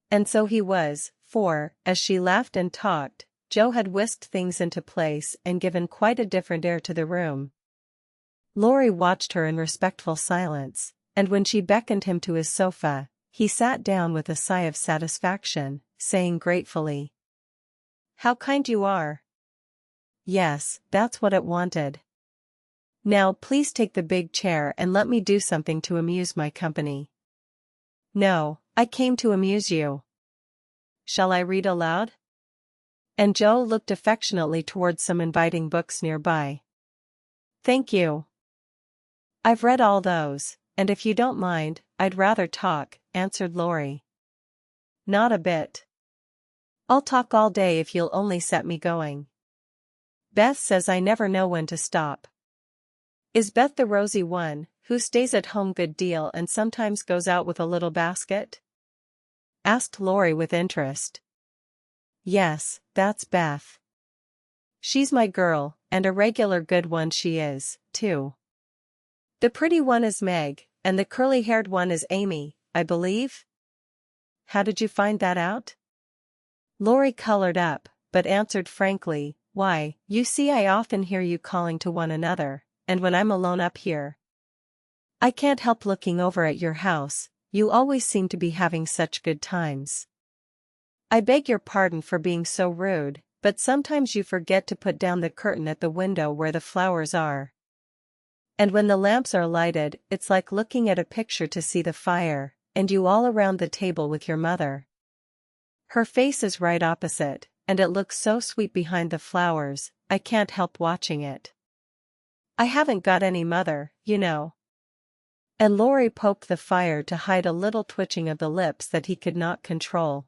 And so he was, for, as she laughed and talked, Joe had whisked things into place and given quite a different air to the room. Laurie watched her in respectful silence, and when she beckoned him to his sofa, he sat down with a sigh of satisfaction, saying gratefully, "How kind you are." Yes, that's what it wanted. Now please take the big chair and let me do something to amuse my company. No, I came to amuse you. Shall I read aloud? And Joe looked affectionately towards some inviting books nearby. Thank you. I've read all those, and if you don't mind, I'd rather talk, answered Laurie. Not a bit. I'll talk all day if you'll only set me going. Beth says I never know when to stop. Is Beth the rosy one, who stays at home good deal and sometimes goes out with a little basket? Asked Laurie with interest. Yes, that's Beth. She's my girl, and a regular good one she is, too. The pretty one is Meg, and the curly-haired one is Amy, I believe? How did you find that out? Laurie colored up, but answered frankly, Why, you see I often hear you calling to one another, and when I'm alone up here, I can't help looking over at your house, you always seem to be having such good times. I beg your pardon for being so rude, but sometimes you forget to put down the curtain at the window where the flowers are. And when the lamps are lighted, it's like looking at a picture to see the fire, and you all around the table with your mother. Her face is right opposite, and it looks so sweet behind the flowers, I can't help watching it. I haven't got any mother, you know. And Laurie poked the fire to hide a little twitching of the lips that he could not control.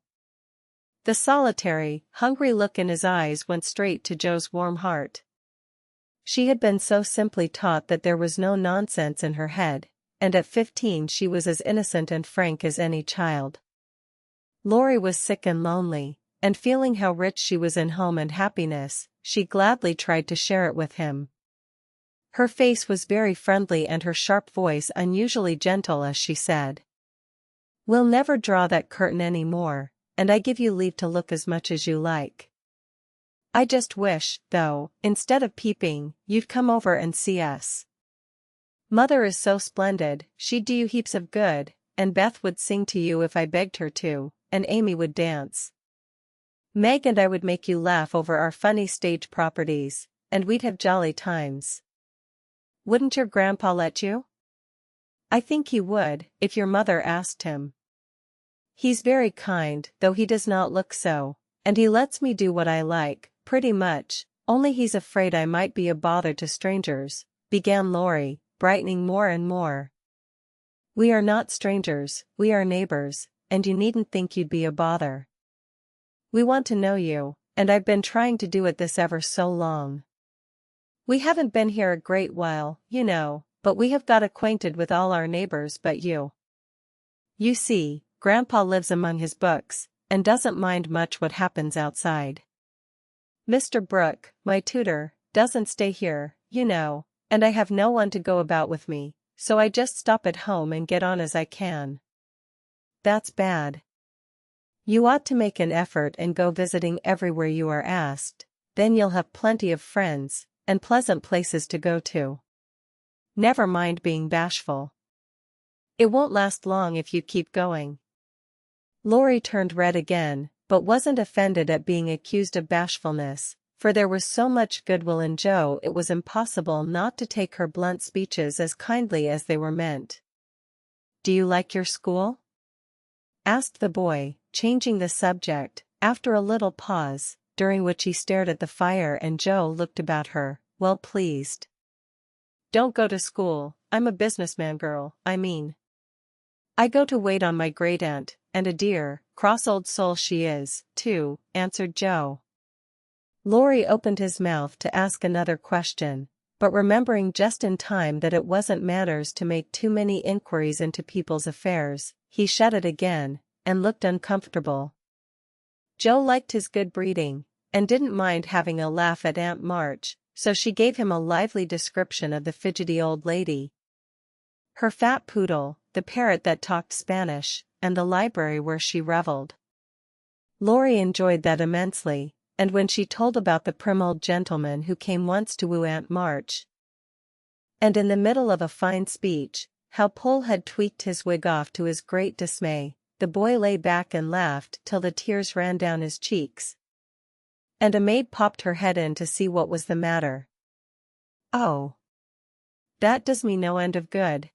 The solitary, hungry look in his eyes went straight to Joe's warm heart. She had been so simply taught that there was no nonsense in her head, and at 15 she was as innocent and frank as any child. Laurie was sick and lonely, and feeling how rich she was in home and happiness, she gladly tried to share it with him. Her face was very friendly and her sharp voice unusually gentle as she said, "We'll never draw that curtain any more, and I give you leave to look as much as you like. I just wish, though, instead of peeping, you'd come over and see us. Mother is so splendid, she'd do you heaps of good, and Beth would sing to you if I begged her to, and Amy would dance. Meg and I would make you laugh over our funny stage properties, and we'd have jolly times. Wouldn't your grandpa let you?" "I think he would, if your mother asked him. He's very kind, though he does not look so, and he lets me do what I like, pretty much, only he's afraid I might be a bother to strangers," began Laurie, brightening more and more. "We are not strangers, we are neighbors, and you needn't think you'd be a bother. We want to know you, and I've been trying to do it this ever so long. We haven't been here a great while, you know, but we have got acquainted with all our neighbors but you. You see, Grandpa lives among his books, and doesn't mind much what happens outside. Mr. Brooke, my tutor, doesn't stay here, you know, and I have no one to go about with me, so I just stop at home and get on as I can." "That's bad. You ought to make an effort and go visiting everywhere you are asked, then you'll have plenty of friends, and pleasant places to go to. Never mind being bashful. It won't last long if you keep going." Laurie turned red again, but wasn't offended at being accused of bashfulness, for there was so much goodwill in Joe it was impossible not to take her blunt speeches as kindly as they were meant. "Do you like your school?" asked the boy, changing the subject, after a little pause, during which he stared at the fire and Joe looked about her, well pleased. "Don't go to school, I'm a businessman girl, I mean. I go to wait on my great-aunt, and a dear, cross old soul she is, too," answered Joe. Laurie opened his mouth to ask another question, but remembering just in time that it wasn't manners to make too many inquiries into people's affairs, he shut it again, and looked uncomfortable. Joe liked his good breeding, and didn't mind having a laugh at Aunt March, so she gave him a lively description of the fidgety old lady, her fat poodle, the parrot that talked Spanish, and the library where she reveled. Laurie enjoyed that immensely, and when she told about the prim old gentleman who came once to woo Aunt March, and in the middle of a fine speech, how Pole had tweaked his wig off to his great dismay, the boy lay back and laughed till the tears ran down his cheeks. And a maid popped her head in to see what was the matter. "Oh, that does me no end of good.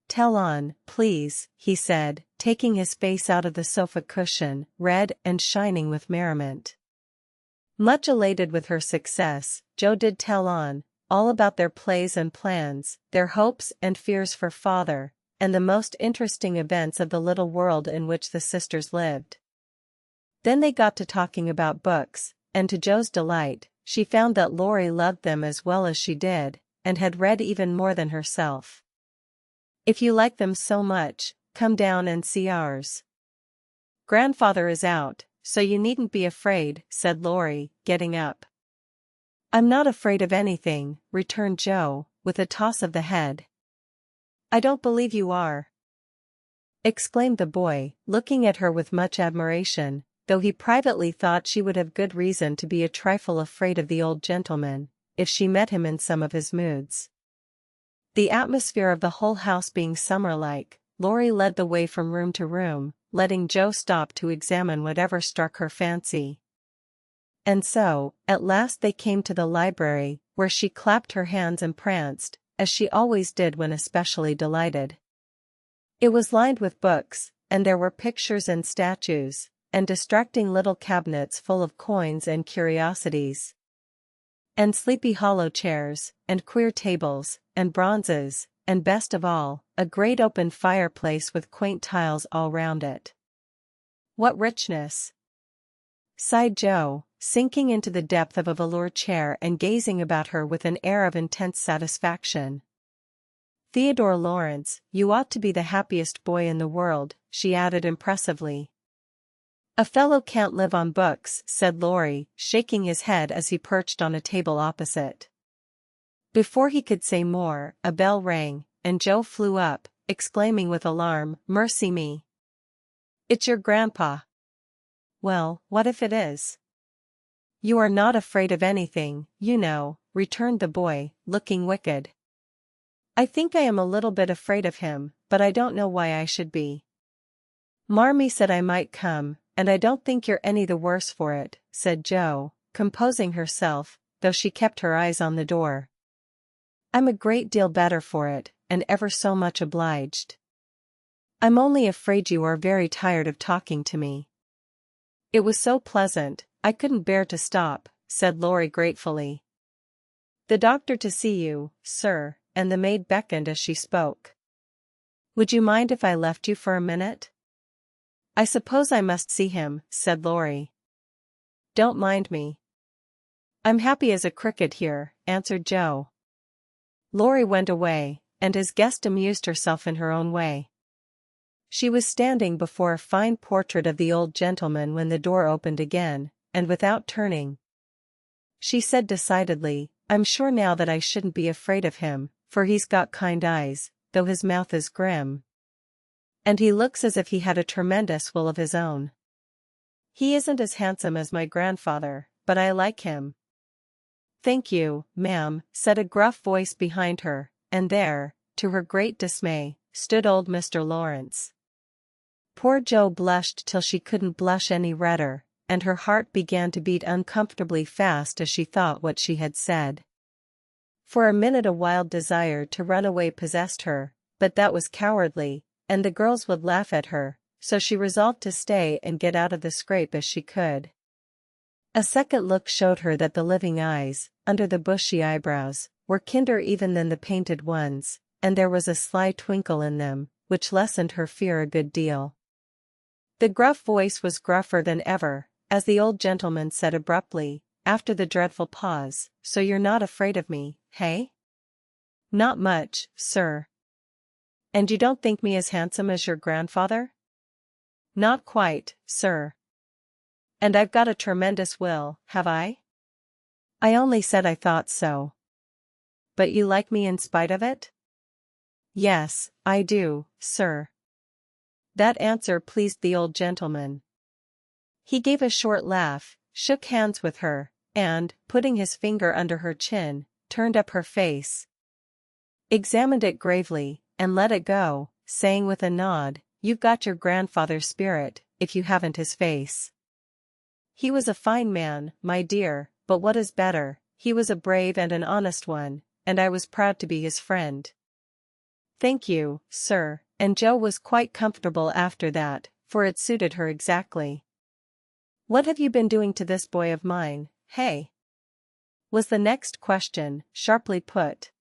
Tell on, please," he said, taking his face out of the sofa cushion, red and shining with merriment. Much elated with her success, Joe did tell on, all about their plays and plans, their hopes and fears for father, and the most interesting events of the little world in which the sisters lived. Then they got to talking about books, and to Joe's delight, she found that Laurie loved them as well as she did, and had read even more than herself. "If you like them so much, come down and see ours. Grandfather is out, so you needn't be afraid," said Laurie, getting up. "I'm not afraid of anything," returned Joe, with a toss of the head. "I don't believe you are," exclaimed the boy, looking at her with much admiration, though he privately thought she would have good reason to be a trifle afraid of the old gentleman, if she met him in some of his moods. The atmosphere of the whole house being summer-like, Laurie led the way from room to room, letting Joe stop to examine whatever struck her fancy. And so, at last they came to the library, where she clapped her hands and pranced, as she always did when especially delighted. It was lined with books, and there were pictures and statues, and distracting little cabinets full of coins and curiosities. And sleepy hollow chairs, and queer tables, and bronzes, and best of all, a great open fireplace with quaint tiles all round it. What richness! Sighed Joe, sinking into the depth of a velour chair and gazing about her with an air of intense satisfaction. Theodore Laurence, you ought to be the happiest boy in the world, she added impressively. A fellow can't live on books, said Laurie, shaking his head as he perched on a table opposite. Before he could say more, a bell rang, and Joe flew up, exclaiming with alarm, "Mercy me! It's your grandpa." "Well, what if it is?" "You are not afraid of anything, you know," returned the boy, looking wicked. "I think I am a little bit afraid of him, but I don't know why I should be." "Marmee said I might come, and I don't think you're any the worse for it," said Joe, composing herself, though she kept her eyes on the door. "I'm a great deal better for it, and ever so much obliged. I'm only afraid you are very tired of talking to me." "It was so pleasant, I couldn't bear to stop," said Laurie gratefully. "The doctor to see you, sir," and the maid beckoned as she spoke. "Would you mind if I left you for a minute?" "I suppose I must see him," said Laurie. "Don't mind me. I'm happy as a cricket here," answered Joe. Laurie went away, and his guest amused herself in her own way. She was standing before a fine portrait of the old gentleman when the door opened again, and without turning, she said decidedly, "I'm sure now that I shouldn't be afraid of him, for he's got kind eyes, though his mouth is grim. And he looks as if he had a tremendous will of his own. He isn't as handsome as my grandfather, but I like him." "Thank you, ma'am," said a gruff voice behind her, and there, to her great dismay, stood old Mr. Laurence. Poor Joe blushed till she couldn't blush any redder, and her heart began to beat uncomfortably fast as she thought what she had said. For a minute a wild desire to run away possessed her, but that was cowardly, and the girls would laugh at her, so she resolved to stay and get out of the scrape as she could. A second look showed her that the living eyes, under the bushy eyebrows, were kinder even than the painted ones, and there was a sly twinkle in them, which lessened her fear a good deal. The gruff voice was gruffer than ever, as the old gentleman said abruptly, after the dreadful pause, "So you're not afraid of me, hey?" "Not much, sir." "And you don't think me as handsome as your grandfather?" "Not quite, sir." "And I've got a tremendous will, have I?" "I only said I thought so." "But you like me in spite of it?" "Yes, I do, sir." That answer pleased the old gentleman. He gave a short laugh, shook hands with her, and, putting his finger under her chin, turned up her face, examined it gravely, and let it go, saying with a nod, "You've got your grandfather's spirit, if you haven't his face. He was a fine man, my dear, but what is better, he was a brave and an honest one, and I was proud to be his friend." "Thank you, sir," and Joe was quite comfortable after that, for it suited her exactly. "What have you been doing to this boy of mine, hey?" was the next question, sharply put.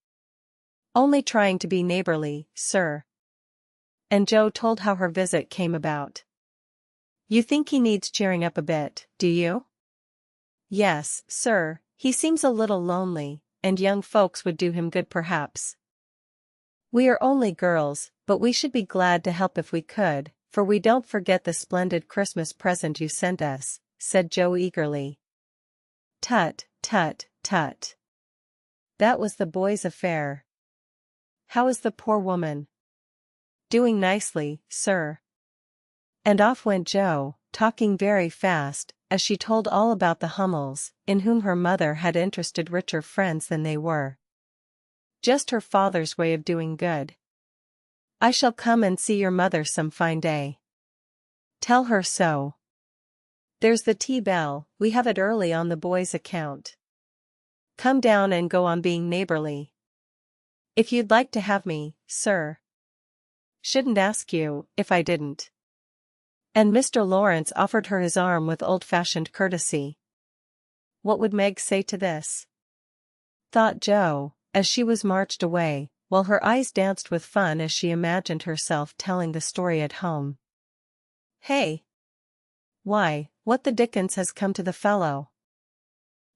"Only trying to be neighborly, sir." And Joe told how her visit came about. "You think he needs cheering up a bit, do you?" "Yes, sir, he seems a little lonely, and young folks would do him good perhaps. We are only girls, but we should be glad to help if we could, for we don't forget the splendid Christmas present you sent us," said Joe eagerly. "Tut, tut, tut. That was the boy's affair. How is the poor woman?" "Doing nicely, sir." And off went Joe, talking very fast, as she told all about the Hummels, in whom her mother had interested richer friends than they were. Just her father's way of doing good. I shall come and see your mother some fine day. Tell her so. There's the tea bell, we have it early on the boys' account. Come down and go on being neighborly. If you'd like to have me, sir. Shouldn't ask you, if I didn't. And Mr. Laurence offered her his arm with old-fashioned courtesy. What would Meg say to this? Thought Jo, as she was marched away, while her eyes danced with fun as she imagined herself telling the story at home. Hey! Why, what the dickens has come to the fellow?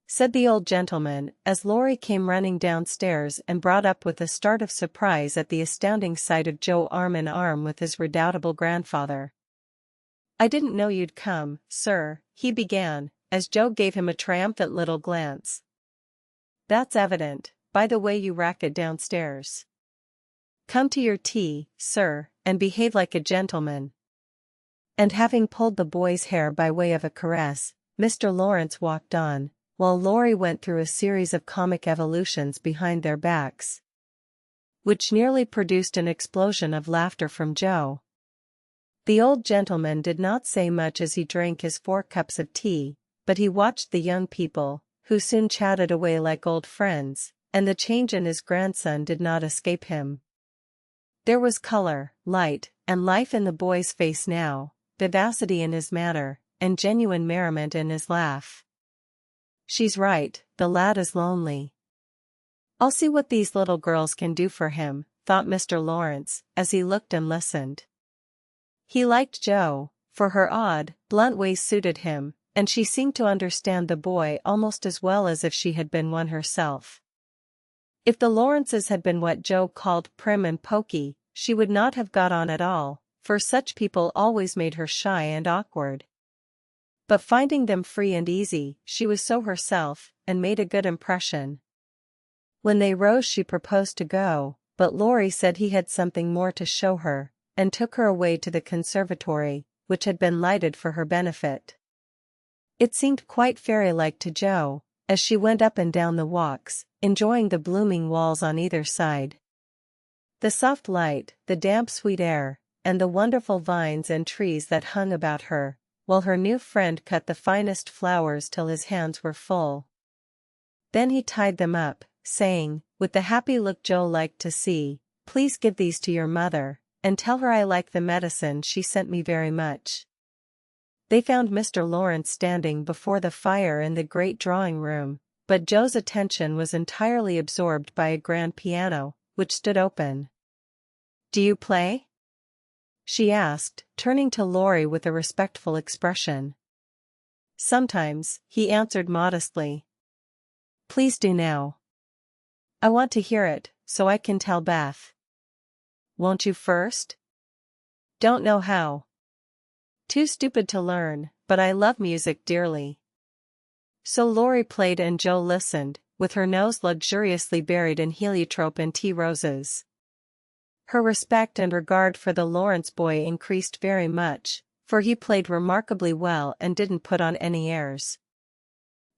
Said the old gentleman, as Laurie came running downstairs and brought up with a start of surprise at the astounding sight of Jo arm in arm with his redoubtable grandfather. I didn't know you'd come, sir, he began, as Jo gave him a triumphant little glance. That's evident, by the way you racket downstairs. Come to your tea, sir, and behave like a gentleman. And having pulled the boy's hair by way of a caress, Mr. Laurence walked on, while Laurie went through a series of comic evolutions behind their backs, which nearly produced an explosion of laughter from Jo. The old gentleman did not say much as he drank his 4 cups of tea, but he watched the young people, who soon chatted away like old friends, and the change in his grandson did not escape him. There was color, light, and life in the boy's face now, vivacity in his manner, and genuine merriment in his laugh. She's right, the lad is lonely. I'll see what these little girls can do for him, thought Mr. Laurence, as he looked and listened. He liked Jo, for her odd, blunt ways suited him, and she seemed to understand the boy almost as well as if she had been one herself. If the Lawrences had been what Jo called prim and poky, she would not have got on at all, for such people always made her shy and awkward. But finding them free and easy, she was so herself, and made a good impression. When they rose she proposed to go, but Laurie said he had something more to show her, and took her away to the conservatory, which had been lighted for her benefit. It seemed quite fairy-like to Jo, as she went up and down the walks, enjoying the blooming walls on either side. The soft light, the damp sweet air, and the wonderful vines and trees that hung about her, while her new friend cut the finest flowers till his hands were full. Then he tied them up, saying, with the happy look Jo liked to see, "Please give these to your mother, and tell her I like the medicine she sent me very much." They found Mr. Laurence standing before the fire in the great drawing-room, but Jo's attention was entirely absorbed by a grand piano, which stood open. "Do you play?" she asked, turning to Laurie with a respectful expression. "Sometimes," he answered modestly. "Please do now. I want to hear it, so I can tell Beth." "Won't you first?" "Don't know how. Too stupid to learn, but I love music dearly." So Laurie played and Jo listened, with her nose luxuriously buried in heliotrope and tea roses. Her respect and regard for the Laurence boy increased very much, for he played remarkably well and didn't put on any airs.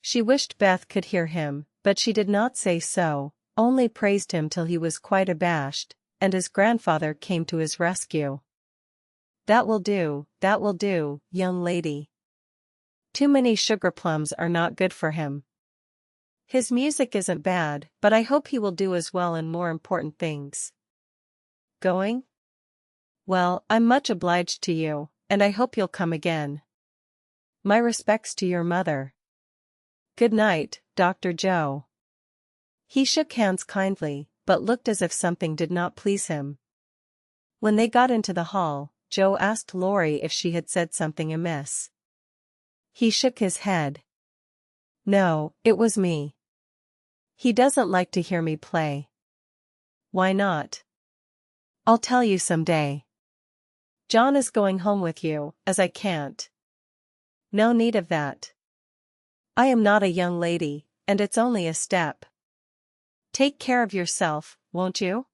She wished Beth could hear him, but she did not say so, only praised him till he was quite abashed, and his grandfather came to his rescue. That will do, young lady. Too many sugar plums are not good for him. His music isn't bad, but I hope he will do as well in more important things." "Going? Well, I'm much obliged to you, and I hope you'll come again. My respects to your mother. Good night, Dr. Jo." He shook hands kindly, but looked as if something did not please him. When they got into the hall, Jo asked Laurie if she had said something amiss. He shook his head. "No, it was me. He doesn't like to hear me play." "Why not?" "I'll tell you some day. John is going home with you, as I can't." "No need of that. I am not a young lady, and it's only a step. Take care of yourself, won't you?"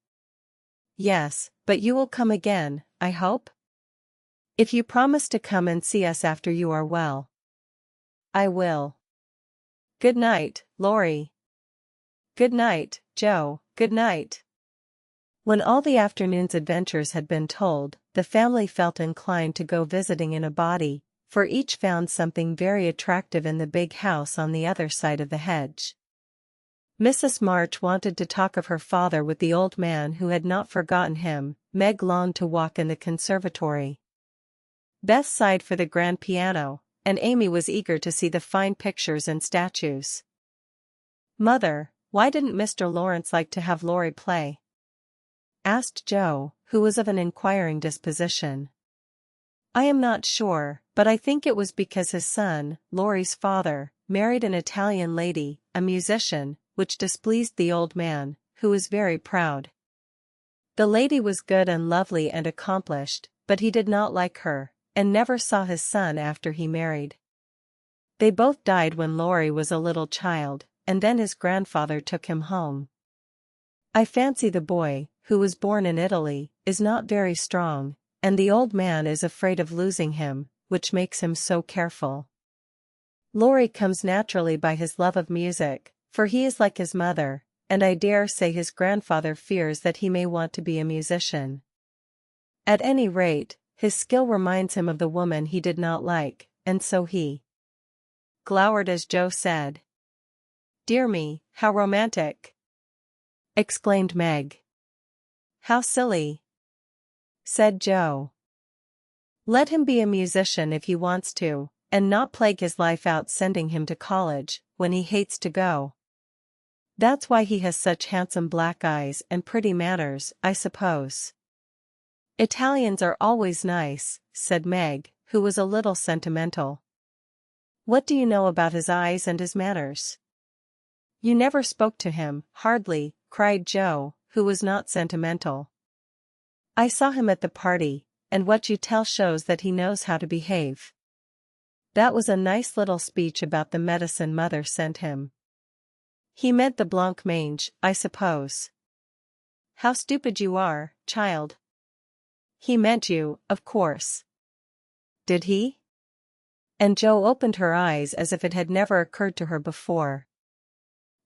"Yes, but you will come again, I hope? If you promise to come and see us after you are well." "I will. Good night, Laurie." "Good night, Jo, good night." When all the afternoon's adventures had been told, the family felt inclined to go visiting in a body, for each found something very attractive in the big house on the other side of the hedge. Mrs. March wanted to talk of her father with the old man who had not forgotten him. Meg longed to walk in the conservatory. Beth sighed for the grand piano, and Amy was eager to see the fine pictures and statues. "Mother, why didn't Mr. Laurence like to have Laurie play?" asked Joe, who was of an inquiring disposition. "I am not sure, but I think it was because his son, Laurie's father, married an Italian lady, a musician, which displeased the old man, who was very proud. The lady was good and lovely and accomplished, but he did not like her, and never saw his son after he married. They both died when Laurie was a little child, and then his grandfather took him home. I fancy the boy, who was born in Italy, is not very strong, and the old man is afraid of losing him, which makes him so careful. Laurie comes naturally by his love of music, for he is like his mother, and I dare say his grandfather fears that he may want to be a musician. At any rate, his skill reminds him of the woman he did not like, and so he glowered as Joe said. "Dear me, how romantic!" exclaimed Meg. "How silly!" said Joe. "Let him be a musician if he wants to, and not plague his life out sending him to college, when he hates to go. That's why he has such handsome black eyes and pretty manners, I suppose." "Italians are always nice," said Meg, who was a little sentimental. "What do you know about his eyes and his manners?" "You never spoke to him, hardly," cried Joe, who was not sentimental. "I saw him at the party, and what you tell shows that he knows how to behave." That was a nice little speech about the medicine mother sent him. "He meant the blancmange, I suppose." "How stupid you are, child." "He meant you, of course." "Did he?" And Joe opened her eyes as if it had never occurred to her before.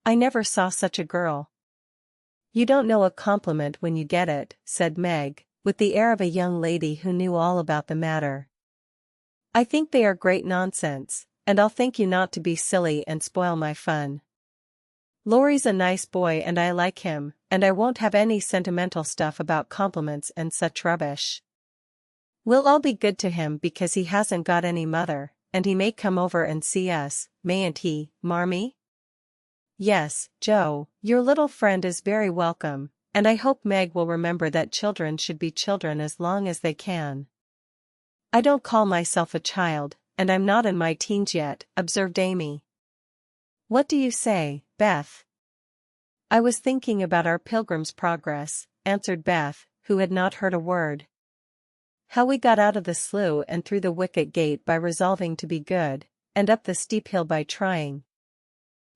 "I never saw such a girl." "You don't know a compliment when you get it," said Meg, with the air of a young lady who knew all about the matter. "I think they are great nonsense, and I'll thank you not to be silly and spoil my fun. Laurie's a nice boy and I like him, and I won't have any sentimental stuff about compliments and such rubbish. We'll all be good to him because he hasn't got any mother, and he may come over and see us, mayn't he, Marmee?" "Yes, Joe, your little friend is very welcome, and I hope Meg will remember that children should be children as long as they can." "I don't call myself a child, and I'm not in my teens yet," observed Amy. "What do you say, Beth?" "I was thinking about our Pilgrim's Progress," answered Beth, who had not heard a word. "How we got out of the slough and through the wicket gate by resolving to be good, and up the steep hill by trying.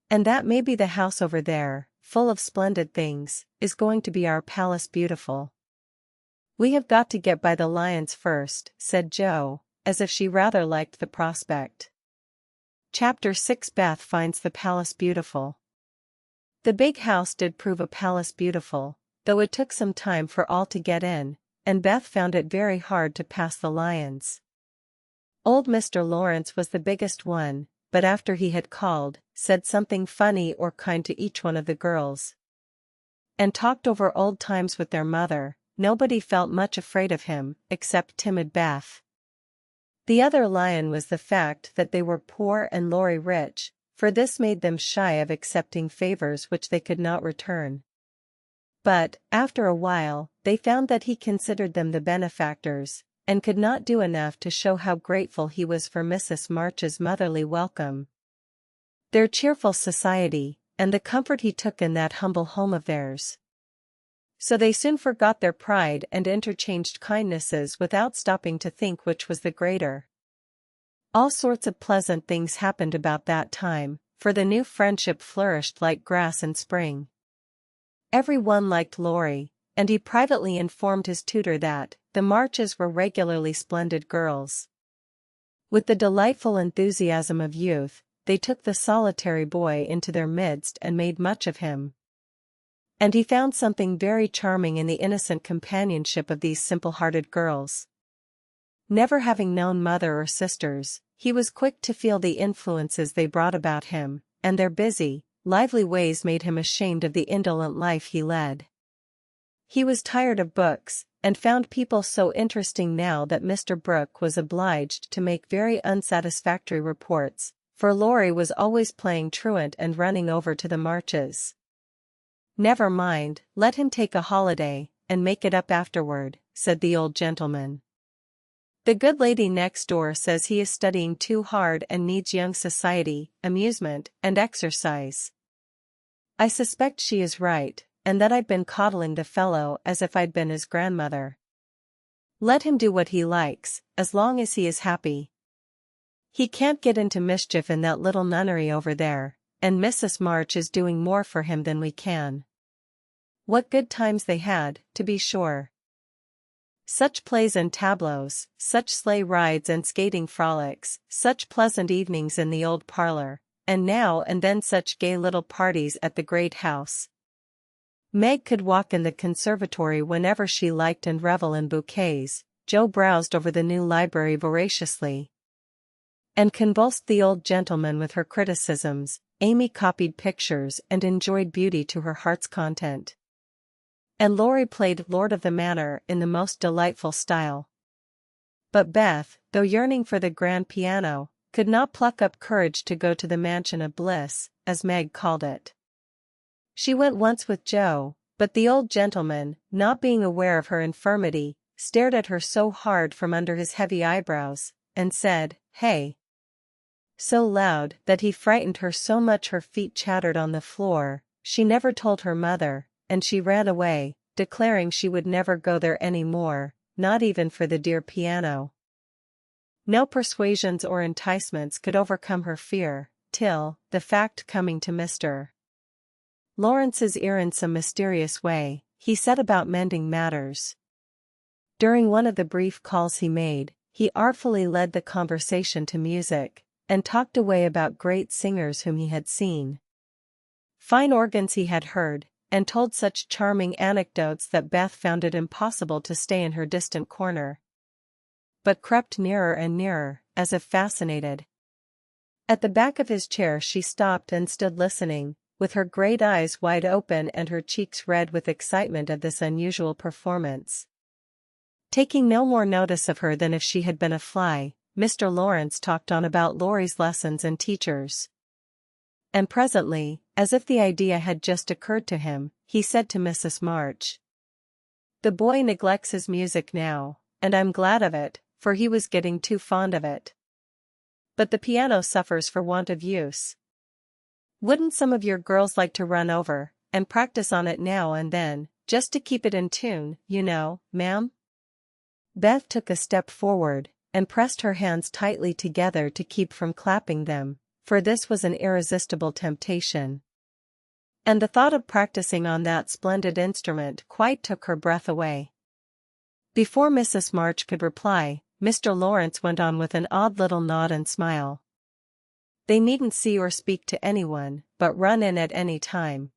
And that maybe the house over there, full of splendid things, is going to be our Palace Beautiful. We have got to get by the lions first," said Joe, as if she rather liked the prospect. Chapter 6 Beth finds the Palace Beautiful. The big house did prove a palace beautiful, though it took some time for all to get in, and Beth found it very hard to pass the lions. Old Mr. Laurence was the biggest one, but after he had called, said something funny or kind to each one of the girls, and talked over old times with their mother, nobody felt much afraid of him, except timid Beth. The other lion was the fact that they were poor and Laurie rich, for this made them shy of accepting favors which they could not return. But, after a while, they found that he considered them the benefactors, and could not do enough to show how grateful he was for Mrs. March's motherly welcome, their cheerful society, and the comfort he took in that humble home of theirs. So they soon forgot their pride and interchanged kindnesses without stopping to think which was the greater. All sorts of pleasant things happened about that time, for the new friendship flourished like grass in spring. Every one liked Laurie, and he privately informed his tutor that the Marches were regularly splendid girls. With the delightful enthusiasm of youth, they took the solitary boy into their midst and made much of him. And he found something very charming in the innocent companionship of these simple-hearted girls. Never having known mother or sisters, he was quick to feel the influences they brought about him, and their busy, lively ways made him ashamed of the indolent life he led. He was tired of books, and found people so interesting now that Mr. Brooke was obliged to make very unsatisfactory reports, for Laurie was always playing truant and running over to the marches. "Never mind, let him take a holiday, and make it up afterward," said the old gentleman. "The good lady next door says he is studying too hard and needs young society, amusement, and exercise. I suspect she is right, and that I've been coddling the fellow as if I'd been his grandmother. Let him do what he likes, as long as he is happy. He can't get into mischief in that little nunnery over there, and Mrs. March is doing more for him than we can." What good times they had, to be sure. Such plays and tableaux, such sleigh rides and skating frolics, such pleasant evenings in the old parlor, and now and then such gay little parties at the great house. Meg could walk in the conservatory whenever she liked and revel in bouquets. Jo browsed over the new library voraciously and convulsed the old gentleman with her criticisms. Amy copied pictures and enjoyed beauty to her heart's content. And Laurie played Lord of the Manor in the most delightful style. But Beth, though yearning for the grand piano, could not pluck up courage to go to the mansion of bliss, as Meg called it. She went once with Jo, but the old gentleman, not being aware of her infirmity, stared at her so hard from under his heavy eyebrows, and said, "Hey," so loud that he frightened her so much her feet chattered on the floor. She never told her mother, and she ran away, declaring she would never go there any more, not even for the dear piano. No persuasions or enticements could overcome her fear, till, the fact coming to Mr. Lawrence's ear in some mysterious way, he set about mending matters. During one of the brief calls he made, he artfully led the conversation to music, and talked away about great singers whom he had seen, fine organs he had heard, and told such charming anecdotes that Beth found it impossible to stay in her distant corner, but crept nearer and nearer, as if fascinated. At the back of his chair she stopped and stood listening, with her great eyes wide open and her cheeks red with excitement of this unusual performance. Taking no more notice of her than if she had been a fly, Mr. Laurence talked on about Laurie's lessons and teachers. And presently, as if the idea had just occurred to him, he said to Mrs. March, "The boy neglects his music now, and I'm glad of it, for he was getting too fond of it. But the piano suffers for want of use. Wouldn't some of your girls like to run over and practice on it now and then, just to keep it in tune, you know, ma'am?" Beth took a step forward, and pressed her hands tightly together to keep from clapping them, for this was an irresistible temptation. And the thought of practicing on that splendid instrument quite took her breath away. Before Mrs. March could reply, Mr. Laurence went on with an odd little nod and smile. "They needn't see or speak to anyone, but run in at any time.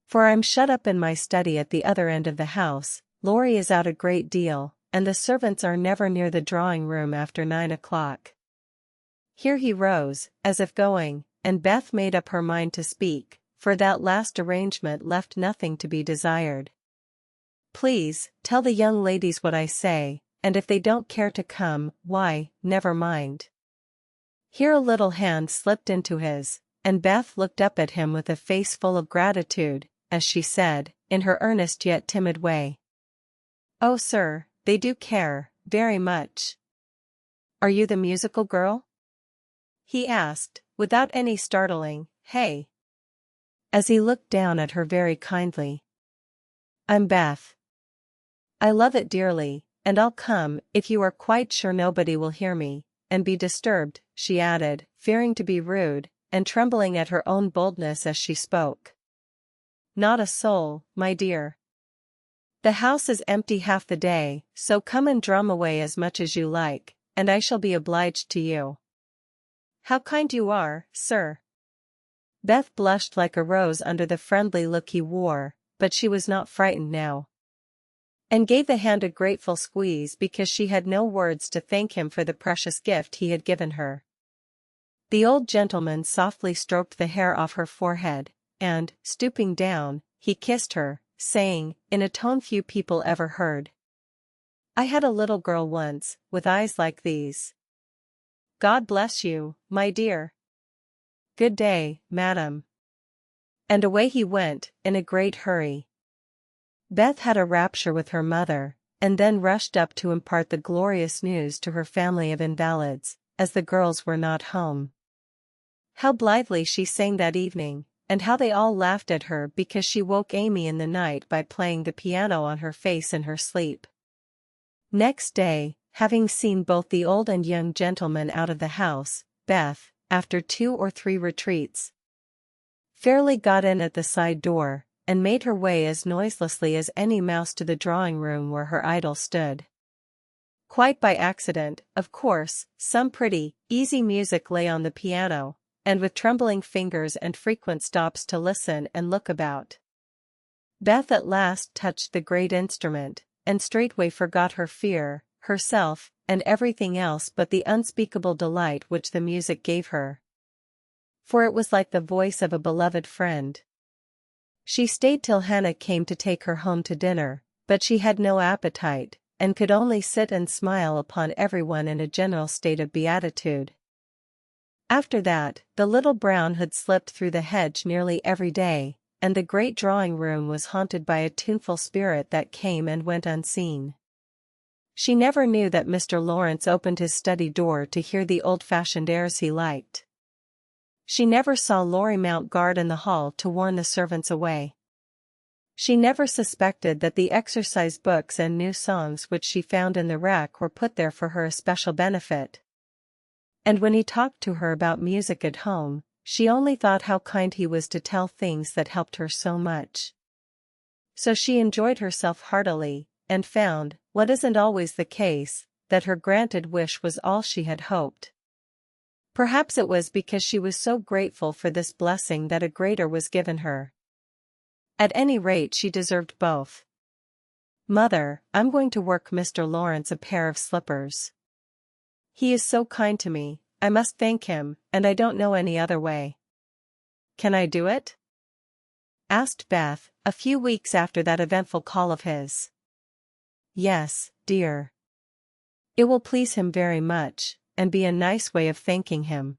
For I'm shut up in my study at the other end of the house. Laurie is out a great deal, and the servants are never near the drawing-room after 9 o'clock. Here he rose, as if going, and Beth made up her mind to speak, for that last arrangement left nothing to be desired. "Please, tell the young ladies what I say, and if they don't care to come, why, never mind." Here a little hand slipped into his, and Beth looked up at him with a face full of gratitude, as she said, in her earnest yet timid way, "Oh, sir, they do care, very much." "Are you the musical girl?" he asked, without any startling, "Hey?" as he looked down at her very kindly. "I'm Beth. I love it dearly, and I'll come if you are quite sure nobody will hear me, and be disturbed," she added, fearing to be rude, and trembling at her own boldness as she spoke. "Not a soul, my dear. The house is empty half the day, so come and drum away as much as you like, and I shall be obliged to you." "How kind you are, sir." Beth blushed like a rose under the friendly look he wore, but she was not frightened now, and gave the hand a grateful squeeze because she had no words to thank him for the precious gift he had given her. The old gentleman softly stroked the hair off her forehead, and, stooping down, he kissed her, saying, in a tone few people ever heard, "I had a little girl once, with eyes like these. God bless you, my dear. Good day, madam." And away he went, in a great hurry. Beth had a rapture with her mother, and then rushed up to impart the glorious news to her family of invalids, as the girls were not home. How blithely she sang that evening, and how they all laughed at her because she woke Amy in the night by playing the piano on her face in her sleep. Next day, having seen both the old and young gentlemen out of the house, Beth, after 2 or 3 retreats, fairly got in at the side door, and made her way as noiselessly as any mouse to the drawing-room where her idol stood. Quite by accident, of course, some pretty, easy music lay on the piano, and with trembling fingers and frequent stops to listen and look about, Beth at last touched the great instrument, and straightway forgot her fear, herself, and everything else but the unspeakable delight which the music gave her. For it was like the voice of a beloved friend. She stayed till Hannah came to take her home to dinner, but she had no appetite, and could only sit and smile upon everyone in a general state of beatitude. After that, the little brown hood slipped through the hedge nearly every day, and the great drawing-room was haunted by a tuneful spirit that came and went unseen. She never knew that Mr. Laurence opened his study door to hear the old-fashioned airs he liked. She never saw Laurie mount guard in the hall to warn the servants away. She never suspected that the exercise books and new songs which she found in the rack were put there for her especial benefit. And when he talked to her about music at home, she only thought how kind he was to tell things that helped her so much. So she enjoyed herself heartily, and found, what isn't always the case, that her granted wish was all she had hoped. Perhaps it was because she was so grateful for this blessing that a greater was given her. At any rate, she deserved both. "Mother, I'm going to work Mr. Laurence a pair of slippers. He is so kind to me, I must thank him, and I don't know any other way." "Can I do it?" asked Beth, a few weeks after that eventful call of his. "Yes, dear. It will please him very much, and be a nice way of thanking him.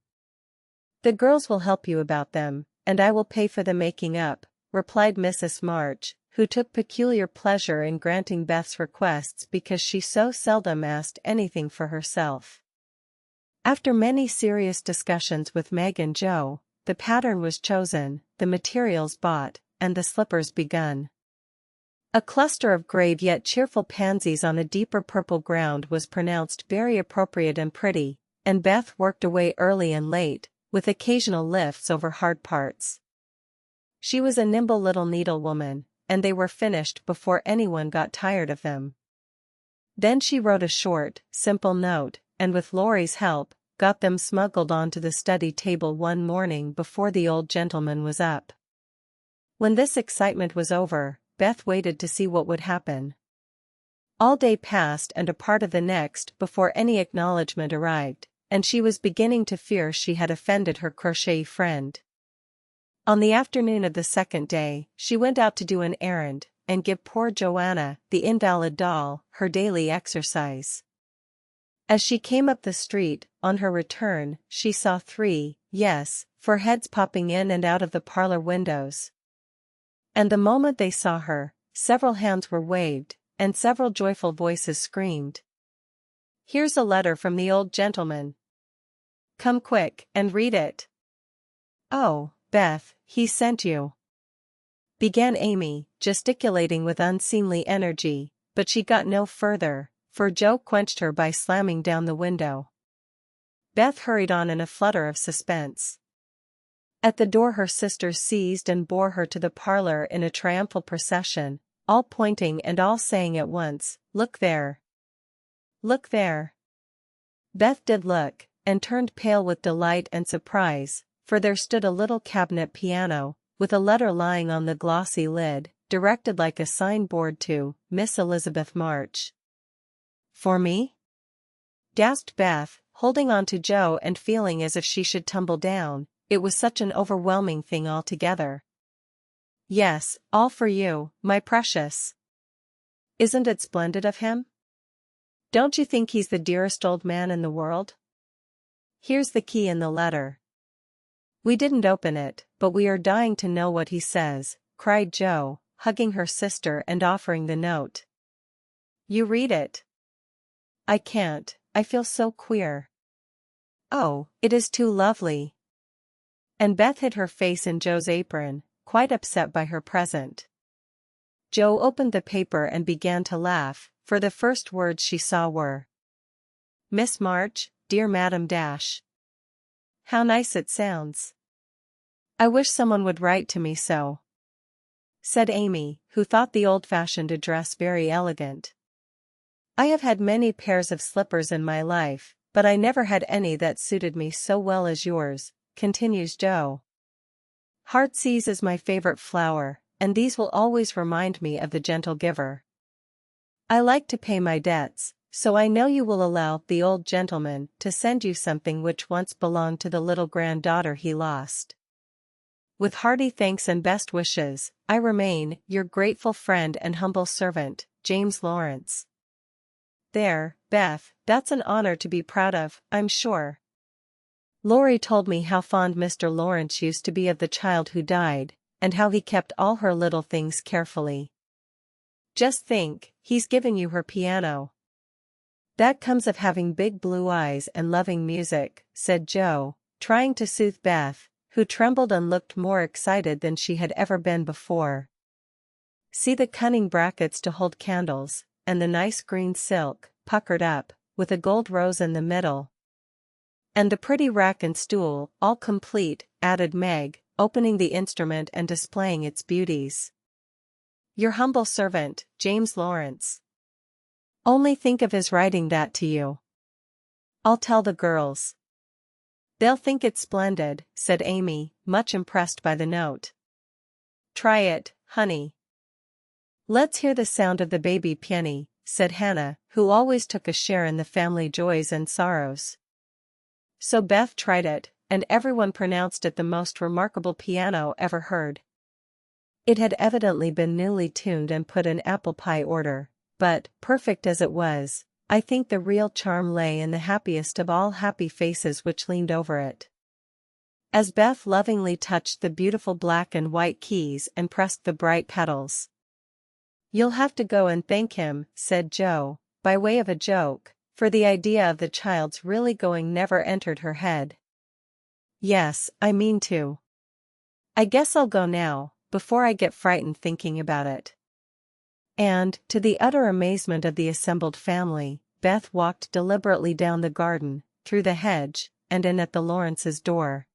The girls will help you about them, and I will pay for the making up," replied Mrs. March, who took peculiar pleasure in granting Beth's requests because she so seldom asked anything for herself. After many serious discussions with Meg and Joe, the pattern was chosen, the materials bought, and the slippers begun. A cluster of grave yet cheerful pansies on a deeper purple ground was pronounced very appropriate and pretty, and Beth worked away early and late, with occasional lifts over hard parts. She was a nimble little needlewoman, and they were finished before anyone got tired of them. Then she wrote a short, simple note, and with Laurie's help, got them smuggled onto the study table one morning before the old gentleman was up. When this excitement was over, Beth waited to see what would happen. All day passed and a part of the next before any acknowledgement arrived, and she was beginning to fear she had offended her crochet friend. On the afternoon of the second day, she went out to do an errand, and give poor Joanna, the invalid doll, her daily exercise. As she came up the street, on her return, she saw 3, yes, 4 heads popping in and out of the parlor windows. And the moment they saw her, several hands were waved, and several joyful voices screamed, "Here's a letter from the old gentleman. Come quick, and read it." "Oh, Beth, he sent you," began Amy, gesticulating with unseemly energy, but she got no further, for Joe quenched her by slamming down the window. Beth hurried on in a flutter of suspense. At the door her sisters seized and bore her to the parlor in a triumphal procession, all pointing and all saying at once, "Look there! Look there!" Beth did look, and turned pale with delight and surprise, for there stood a little cabinet piano, with a letter lying on the glossy lid, directed like a signboard to Miss Elizabeth March. "For me?" gasped Beth, holding on to Joe and feeling as if she should tumble down. It was such an overwhelming thing altogether. "Yes, all for you, my precious. Isn't it splendid of him? Don't you think he's the dearest old man in the world? Here's the key in the letter. We didn't open it, but we are dying to know what he says," cried Joe, hugging her sister and offering the note. "You read it." "I can't, I feel so queer." "Oh, it is too lovely." And Beth hid her face in Joe's apron, quite upset by her present. Joe opened the paper and began to laugh, for the first words she saw were, "Miss March, dear Madam Dash. How nice it sounds. I wish someone would write to me so," said Amy, who thought the old-fashioned address very elegant. "I have had many pairs of slippers in my life, but I never had any that suited me so well as yours," continues Joe. "Heartsease is my favorite flower, and these will always remind me of the gentle giver. I like to pay my debts, so I know you will allow the old gentleman to send you something which once belonged to the little granddaughter he lost. With hearty thanks and best wishes, I remain, your grateful friend and humble servant, James Laurence." There, Beth, that's an honor to be proud of, I'm sure. Laurie told me how fond Mr. Laurence used to be of the child who died, and how he kept all her little things carefully. Just think, he's giving you her piano. That comes of having big blue eyes and loving music, said Joe, trying to soothe Beth, who trembled and looked more excited than she had ever been before. "See the cunning brackets to hold candles, and the nice green silk, puckered up, with a gold rose in the middle. And the pretty rack and stool, all complete," added Meg, opening the instrument and displaying its beauties. "Your humble servant, James Laurence. Only think of his writing that to you. I'll tell the girls. They'll think it splendid," said Amy, much impressed by the note. "Try it, honey." "Let's hear the sound of the baby piano," said Hannah, who always took a share in the family joys and sorrows. So Beth tried it, and everyone pronounced it the most remarkable piano ever heard. It had evidently been newly tuned and put in apple pie order, but, perfect as it was, I think the real charm lay in the happiest of all happy faces which leaned over it. As Beth lovingly touched the beautiful black and white keys and pressed the bright pedals. "You'll have to go and thank him," said Joe, by way of a joke, for the idea of the child's really going never entered her head. "Yes, I mean to. I guess I'll go now, before I get frightened thinking about it." And, to the utter amazement of the assembled family, Beth walked deliberately down the garden, through the hedge, and in at the Lawrences' door.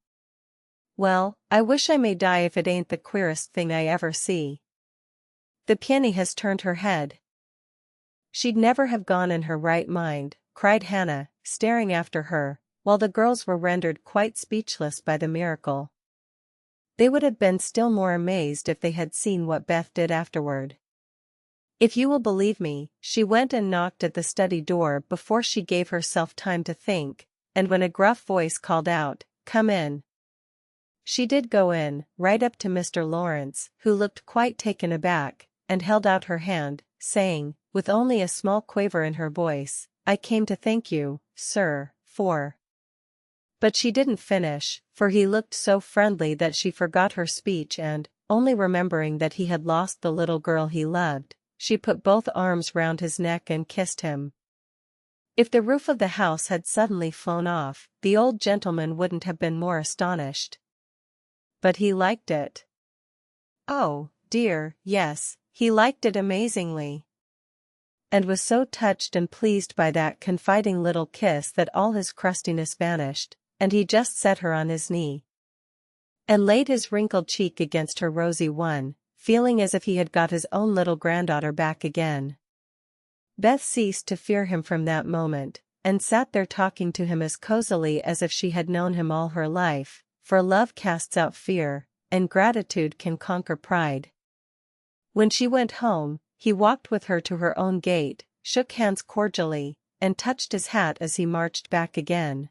"Well, I wish I may die if it ain't the queerest thing I ever see. The piano has turned her head." "She'd never have gone in her right mind," cried Hannah, staring after her, while the girls were rendered quite speechless by the miracle. They would have been still more amazed if they had seen what Beth did afterward. If you will believe me, she went and knocked at the study door before she gave herself time to think, and when a gruff voice called out, "Come in," she did go in, right up to Mr. Laurence, who looked quite taken aback, and held out her hand, saying, with only a small quaver in her voice, "I came to thank you, sir, for—" But she didn't finish, for he looked so friendly that she forgot her speech and, only remembering that he had lost the little girl he loved, she put both arms round his neck and kissed him. If the roof of the house had suddenly flown off, the old gentleman wouldn't have been more astonished. But he liked it. Oh, dear, yes, he liked it amazingly. And was so touched and pleased by that confiding little kiss that all his crustiness vanished, and he just set her on his knee and laid his wrinkled cheek against her rosy one, feeling as if he had got his own little granddaughter back again. Beth ceased to fear him from that moment, and sat there talking to him as cozily as if she had known him all her life, for love casts out fear, and gratitude can conquer pride. When she went home, he walked with her to her own gate, shook hands cordially, and touched his hat as he marched back again.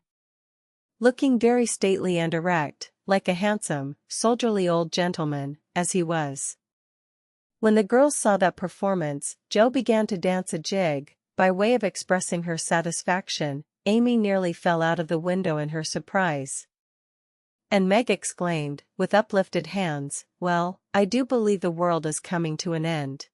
Looking very stately and erect, like a handsome, soldierly old gentleman, as he was. When the girls saw that performance, Jo began to dance a jig. By way of expressing her satisfaction, Amy nearly fell out of the window in her surprise. And Meg exclaimed, with uplifted hands, "Well, I do believe the world is coming to an end."